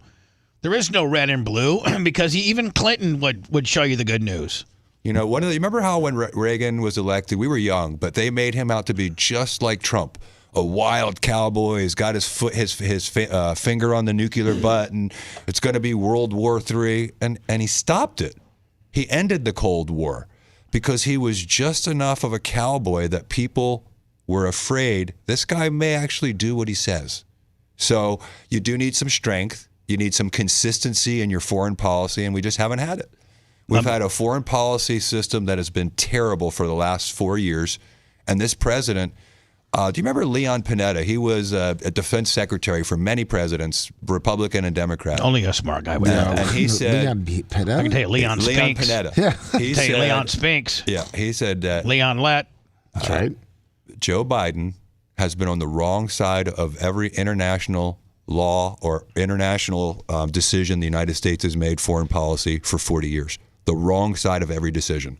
there is no red and blue because even Clinton would show you the good news. You remember how when Reagan was elected, we were young, but they made him out to be just like Trump. A wild cowboy. He's got his finger on the nuclear button. It's going to be World War III, and he stopped it. He ended the Cold War because he was just enough of a cowboy that people were afraid this guy may actually do what he says. So you do need some strength. You need some consistency in your foreign policy, and we just haven't had it. We've had a foreign policy system that has been terrible for the last 4 years, and this president. Do you remember Leon Panetta? He was a defense secretary for many presidents, Republican and Democrat. Only a smart guy would know. And he said, Leon Panetta? I can tell you, Leon Spinks. Panetta. Yeah. He said, Leon Spinks. Yeah, he said that. Leon Lett. That's right. Joe Biden has been on the wrong side of every international law or international decision the United States has made foreign policy for 40 years. The wrong side of every decision.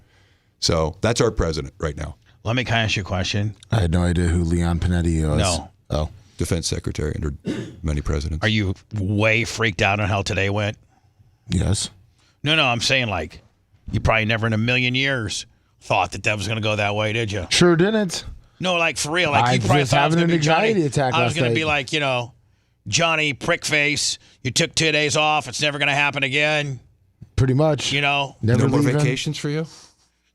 So that's our president right now. Can I ask you a question? I had no idea who Leon Panetti was. No. Oh. Defense secretary under many presidents. Are you way freaked out on how today went? Yes. No, I'm saying you probably never in a million years thought that was going to go that way, did you? Sure didn't. No, for real. I you probably was thought having it was an gonna be Johnny. anxiety attack I was last going to be night. Johnny Prickface. You took 2 days off. It's never going to happen again. Pretty much. Never no more vacations for you?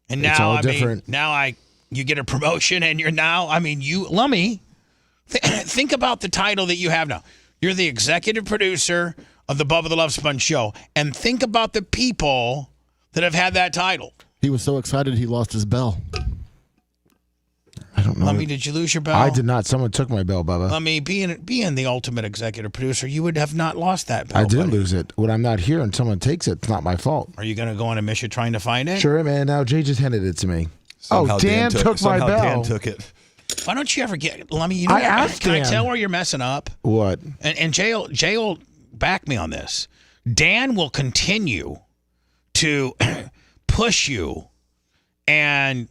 And now, it's all different. You get a promotion and you're now, Lummy, think about the title that you have now. You're the executive producer of the Bubba the Love Sponge show. And think about the people that have had that title. He was so excited he lost his bell. I don't know. Lummy, did you lose your bell? I did not. Someone took my bell, Bubba. Lummy, being the ultimate executive producer, you would have not lost that bell. I didn't lose it. When I'm not here and someone takes it, it's not my fault. Are you going to go on a mission trying to find it? Sure, man. Now Jay just handed it to me. Somehow Dan took my bell. Dan took it. Why don't you ever get, Lummy, I asked can Dan. I tell where you're messing up? What? And Jay will back me on this. Dan will continue to push you and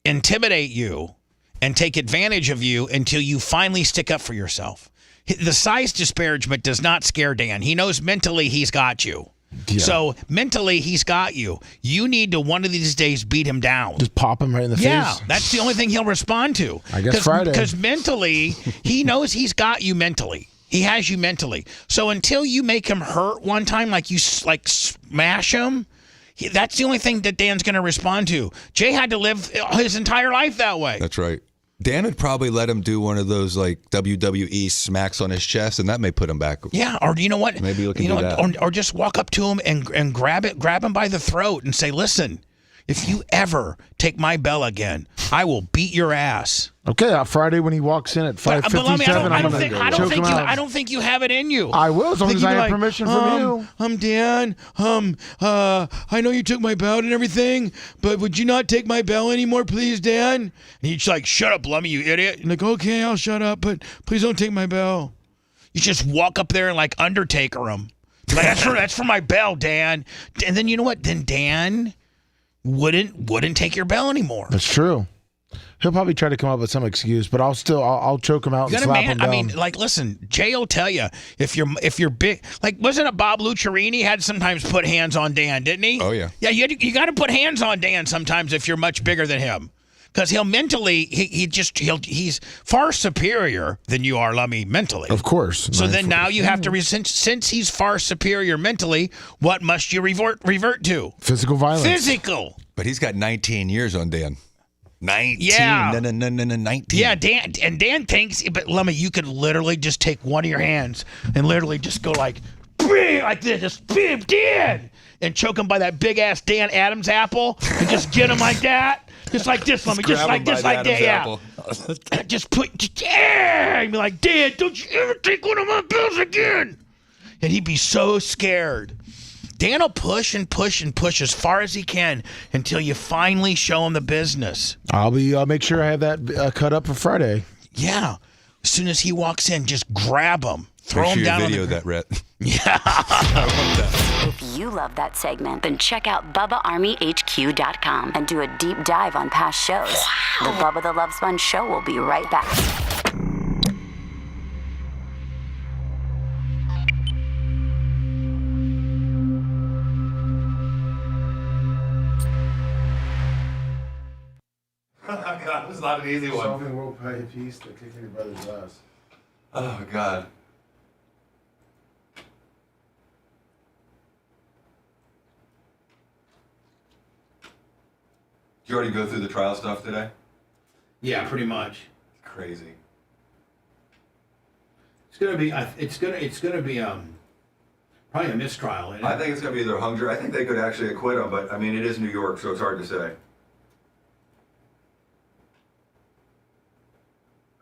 intimidate you and take advantage of you until you finally stick up for yourself. The size disparagement does not scare Dan. He knows mentally he's got you. Yeah. So mentally he's got you. You need to one of these days beat him down. Just pop him right in the face. Yeah, that's the only thing he'll respond to. I guess Friday. Because mentally, he knows he's got you mentally. He has you mentally. So until you make him hurt one time, like you like smash him, that's the only thing that Dan's going to respond to. Jay had to live his entire life that way. That's right. Dan would probably let him do one of those like WWE smacks on his chest, and that may put him back. Yeah, or you know what? Maybe you can do that. Or just walk up to him and grab him by the throat and say, "Listen, if you ever take my bell again, I will beat your ass." Okay, Friday when he walks in at 5:57, I don't think you have it in you. I will, as long as I have permission from you. I'm Dan. I know you took my bell and everything, but would you not take my bell anymore, please, Dan? And he's like, "Shut up, Lummy, you idiot." And like, "Okay, I'll shut up, but please don't take my bell." You just walk up there and like Undertaker him. Like, that's for my bell, Dan. And then you know what? Then Dan wouldn't take your bell anymore. That's true. He'll probably try to come up with some excuse, but I'll choke him out and slap him down. I mean, like, listen, Jay will tell you if you're big. Like, wasn't it Bob Lucharini had sometimes put hands on Dan, didn't he? Oh yeah. Yeah, you got to put hands on Dan sometimes if you're much bigger than him, because he'll mentally he's far superior than you are, Lummy, mentally. Of course. So then now you have to since he's far superior mentally, what must you revert to? Physical violence. Physical. But he's got 19 years on Dan. 19. Yeah. 19. Yeah, Dan thinks, but Lummy, you could literally just take one of your hands and literally just go like this, just Dan, and choke him by that big ass Dan Adams apple and just get him like that. Just like this, Lummy. Just like that. Yeah. Just and be like, "Dan, don't you ever take one of my bills again." And he'd be so scared. Dan will push and push and push as far as he can until you finally show him the business. I'll make sure I have that cut up for Friday. Yeah. As soon as he walks in, just grab him. Throw him down. Video that, Rhett. Yeah. I love that. If you love that segment, then check out BubbaArmyHQ.com and do a deep dive on past shows. The Bubba the Love Sponge Show will be right back. God, this is not an easy one. Solving world peace to kicking your brother's ass. Oh, God. Did you already go through the trial stuff today? Yeah, pretty much. Crazy. It's gonna be. Probably a mistrial. Isn't it? I think it's gonna be either hung jury. I think they could actually acquit him, but I mean, it is New York, so it's hard to say.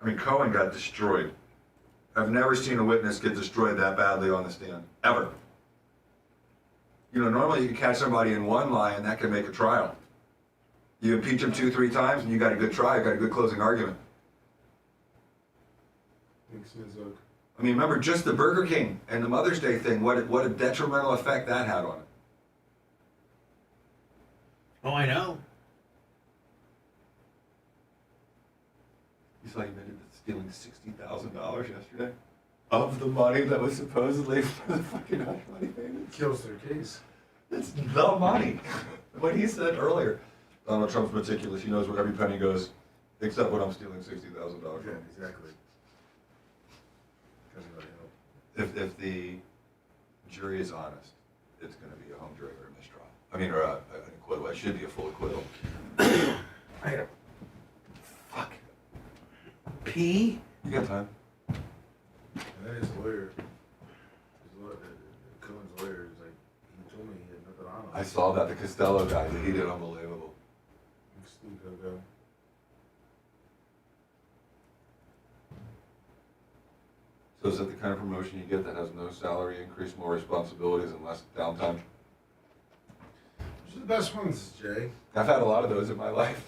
I mean, Cohen got destroyed. I've never seen a witness get destroyed that badly on the stand, ever. You know, normally you can catch somebody in one lie and that can make a trial. You impeach them 2-3 times and you got a good trial, you got a good closing argument. I mean, remember just the Burger King and the Mother's Day thing, what a detrimental effect that had on it. Oh, I know. You saw he admitted to stealing $60,000 yesterday of the money that was supposedly for the fucking hush money payment. Kills their case. It's the money. What he said earlier, Donald Trump's meticulous. He knows where every penny goes, except when I'm stealing $60,000. Yeah, exactly. If the jury is honest, it's going to be a hung jury or a mistrial. I mean, or an acquittal. It should be a full acquittal. Fuck. P? You got time? That is a lawyer. Cohen's lawyer is like, he told me he had nothing on him. I saw that. The Costello guy, he did unbelievable. So is that the kind of promotion you get that has no salary increase, more responsibilities, and less downtime? Those are the best ones, Jay. I've had a lot of those in my life.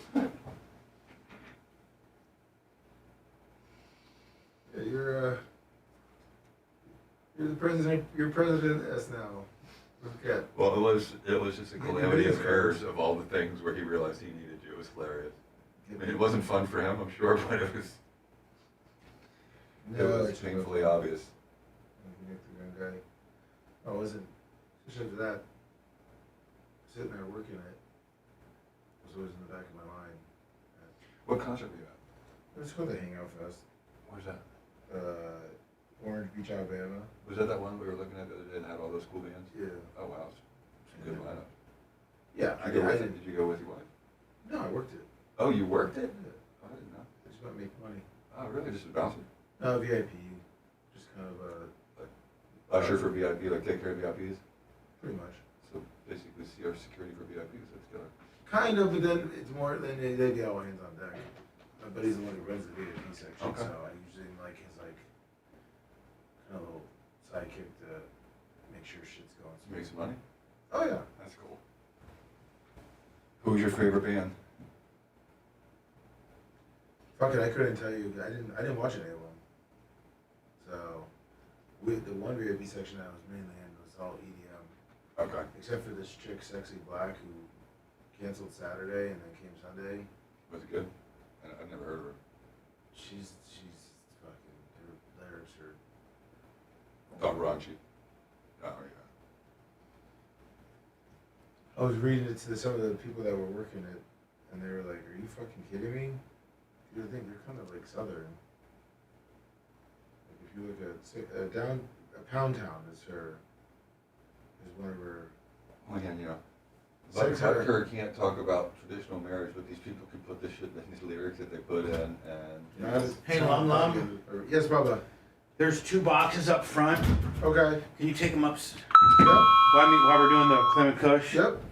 Yeah, you're the president. You're president S now. Look at. Well, it was just a calamity of errors of all the things where he realized he needed you. It was hilarious. I mean, it wasn't fun for him, I'm sure, but it was. It was painfully obvious. Guy. I wasn't. Especially after that, sitting there working it was always in the back of my mind. What concert were you at? Let's go to the Hangout Fest. Where's that? Orange Beach, Alabama. Was that one we were looking at the other day that had all those cool bands? Yeah. Oh, wow. Some good lineup. Yeah. Did you go with your wife? No, I worked it. Oh, you worked it? Yeah. Oh, I didn't know. I just want to make money. Oh, really? Just a bouncer? No, VIP. Just kind of usher for VIP, like take care of VIPs? Pretty much. So basically CR security for VIPs, that's good. Kind of, but then it's more than they be all hands on deck. My buddy's the one who runs the VIP section, Okay. so I usually like his kind of little sidekick to make sure shit's going. Make some money? Oh yeah. That's cool. Who's your favorite band? Fuck it, I couldn't tell you. I didn't watch any of them. So, with the one VIP section I was mainly in was all EDM. Okay. Except for this chick, Sexy Black, who canceled Saturday and then came Sunday. Was it good? I've never heard of her. She's fucking, her lyrics are... Oh, raunchy. Oh, yeah. I was reading it to some of the people that were working it, and they were like, "Are you fucking kidding me?" You would think they're kind of like Southern. Like if you look at Pound Town is one of her. Well, again, you know, like her can't talk about traditional marriage, but these people can put this shit in these lyrics that they put in, and Hey, Lum. Yes, Bubba. There's 2 boxes up front. Okay. Can you take them up? Yep. While we're doing the Clement Kush? Yep.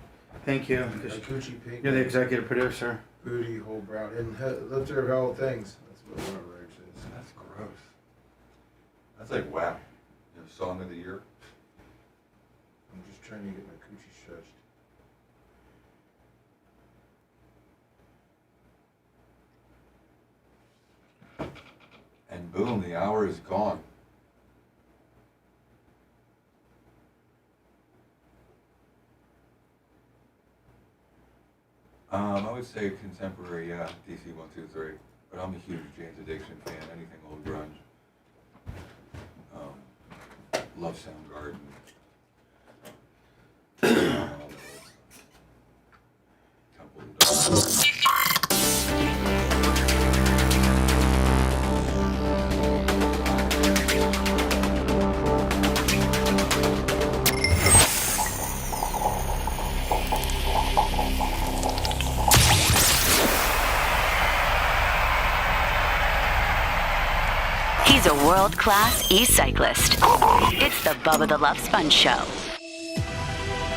Thank you. Coochie Pink. You're the executive producer. Booty Hole Brown and Lifter of All Things. That's what one of the lyrics is. that's gross. That's like WAP. You know, song of the year. I'm just trying to get my coochie stretched. And boom, the hour is gone. I would say contemporary, yeah, DC 123. But I'm a huge Jane's Addiction fan. Anything old grunge. Love Soundgarden. Temple of Doom. He's a world-class e-cyclist. It's the Bubba the Love Sponge Show.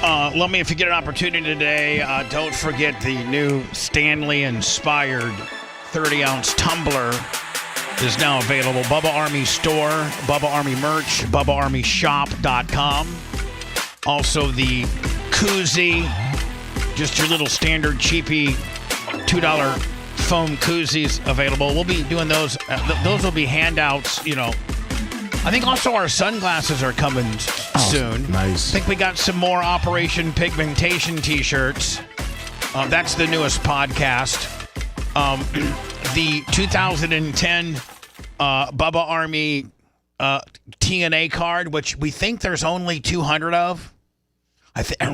Let me, if you get an opportunity today, don't forget the new Stanley-inspired 30-ounce tumbler is now available. Bubba Army store, Bubba Army merch, BubbaArmyShop.com. Also the koozie, just your little standard cheapy $2 foam koozies available. We'll be doing those. Those will be handouts, you know. I think also our sunglasses are coming soon. Nice. I think we got some more Operation Pigmentation t-shirts. That's the newest podcast. The 2010 Bubba Army TNA card, which we think there's only 200 of.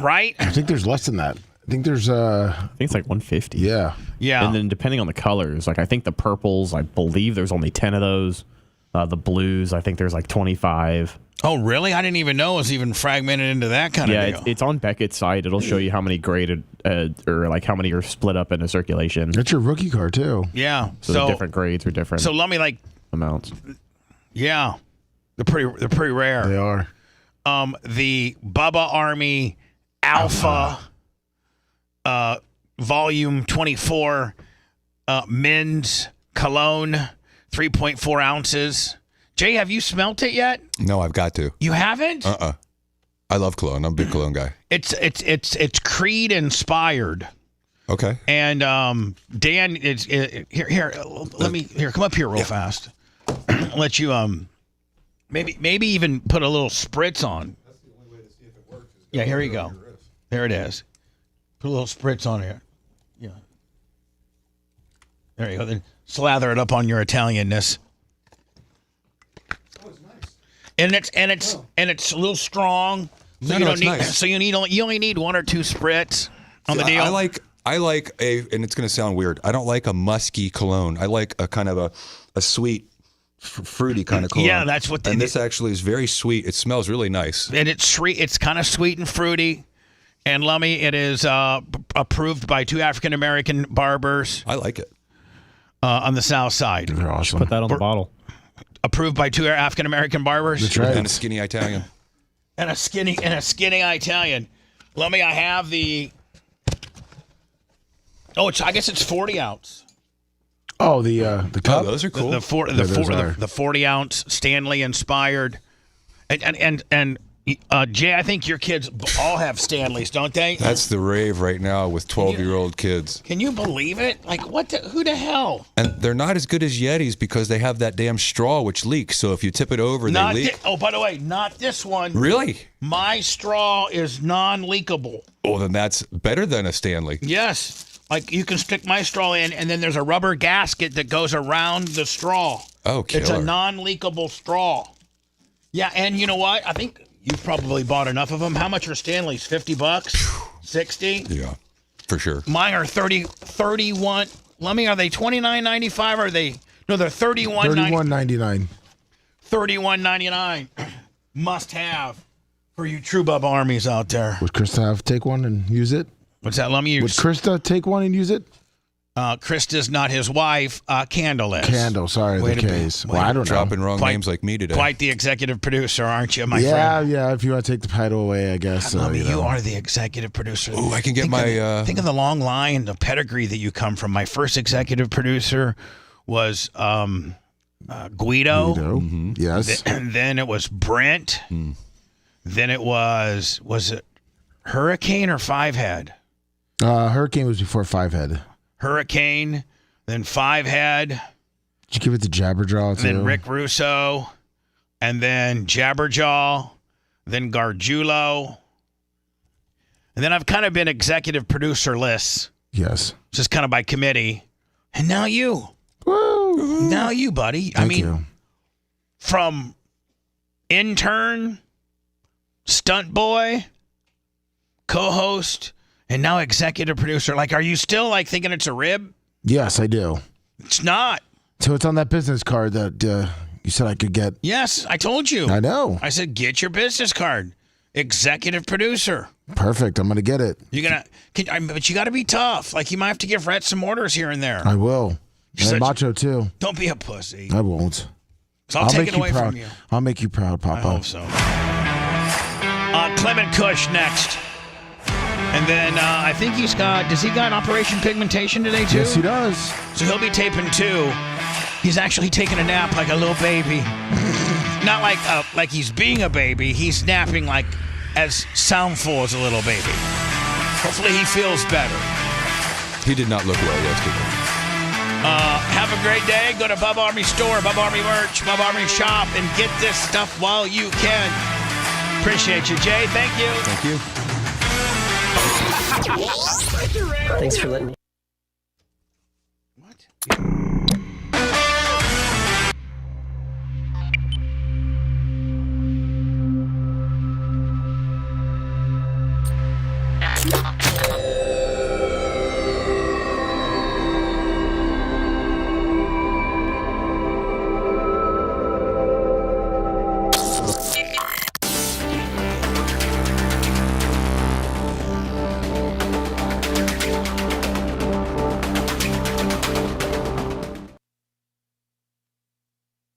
Right? I think there's less than that. I think there's I think it's like 150. Yeah. Yeah. And then depending on the colors, like I think the purples, I believe there's only 10 of those. The blues, I think there's like 25. Oh, really? I didn't even know it was even fragmented into that kind of deal. Yeah, it's on Beckett's site. It'll show you how many graded or like how many are split up into circulation. That's your rookie card too. Yeah. So the different grades are different. So let me amounts. Yeah. They're pretty rare. They are. The Bubba Army Alpha Volume 24 men's cologne, 3.4 ounces. Jay, have you smelt it yet? No, I've got to. You haven't? I love cologne. I'm a big cologne guy. It's Creed inspired. Okay. And Dan, here. Let me come up here real fast. Let you maybe even put a little spritz on. That's the only way to see if it works. Yeah, here you go. There it is. Put a little spritz on here. Yeah. There you go. Then slather it up on your Italianness. Oh, it's nice. And it's a little strong. So you don't need. Nice. So you only need 1 or 2 spritz on the deal. I like a, and it's going to sound weird. I don't like a musky cologne. I like a kind of a sweet fruity kind of cologne. Yeah, that's what. And this actually is very sweet. It smells really nice. And it's kind of sweet and fruity. And Lummy, it is approved by 2 African American barbers. I like it. On the South Side. They're awesome. Put that on the bottle. Approved by 2 African American barbers. That's right. And a skinny Italian. And a skinny Italian. Lummy, I have the. Oh, I guess it's 40 ounce. Oh, the cup. Oh, those are cool. The 40 ounce Stanley inspired, and Jay, I think your kids all have Stanleys, don't they? That's the rave right now with 12-year-old kids. Can you believe it? Like, who the hell? And they're not as good as Yetis because they have that damn straw which leaks. So if you tip it over, they leak. Oh, by the way, not this one. Really? My straw is non-leakable. Oh, then that's better than a Stanley. Yes. Like, you can stick my straw in, and then there's a rubber gasket that goes around the straw. Oh, killer. It's a non-leakable straw. Yeah, and you know what? I think you've probably bought enough of them. How much are Stanleys? $50? 60? Yeah, for sure. Mine are 31. Lummy, are they $29.95 or are they? No, they're $31.99. $31.99. Must have for you True Bubba armies out there. Would Krista take one and use it? What's that, Lummy? Would Krista take one and use it? Krista's not his wife. Candle is. Candle, sorry, the case. Well, I don't know. Dropping wrong names like me today. Quite the executive producer, aren't you, my friend? Yeah, if you want to take the title away, I guess. You are the exeguido producer. Oh, I can get think of the long line, the pedigree that you come from. My first executive producer was Guido. Mm-hmm. Yes. And then it was Brent. Then it was it Hurricane or Five Head? Hurricane was before Five Head. Hurricane, then Five Head. Did you give it to Jabberjaw too? Then Rick Russo, and then Jabberjaw, then Gargiulo. And then I've kind of been executive producer-less. Yes. Just kind of by committee. And now you. Woo! Now you, buddy. Thank you. From intern, stunt boy, co-host, and now executive producer. Like, are you still like thinking it's a rib? Yes, I do. It's not. So it's on that business card that you said I could get. Yes, I told you. I know. I said, get your business card. Executive producer. Perfect. I'm going to get it. But you got to be tough. Like, you might have to give Rhett some orders here and there. I will. And Macho too. Don't be a pussy. I won't. So I'll take it away from you. I'll make you proud, Papa. I hope so. Clement Kush next. And then I think does he got Operation Pigmentation today too? Yes, he does. So he'll be taping 2. He's actually taking a nap like a little baby. Not like he's being a baby. He's napping like as soundful as a little baby. Hopefully he feels better. He did not look well yesterday. Have a great day. Go to Bubba Army Store, Bubba Army Merch, Bubba Army Shop, and get this stuff while you can. Appreciate you, Jay. Thank you. Thank you. Thanks for letting me. What?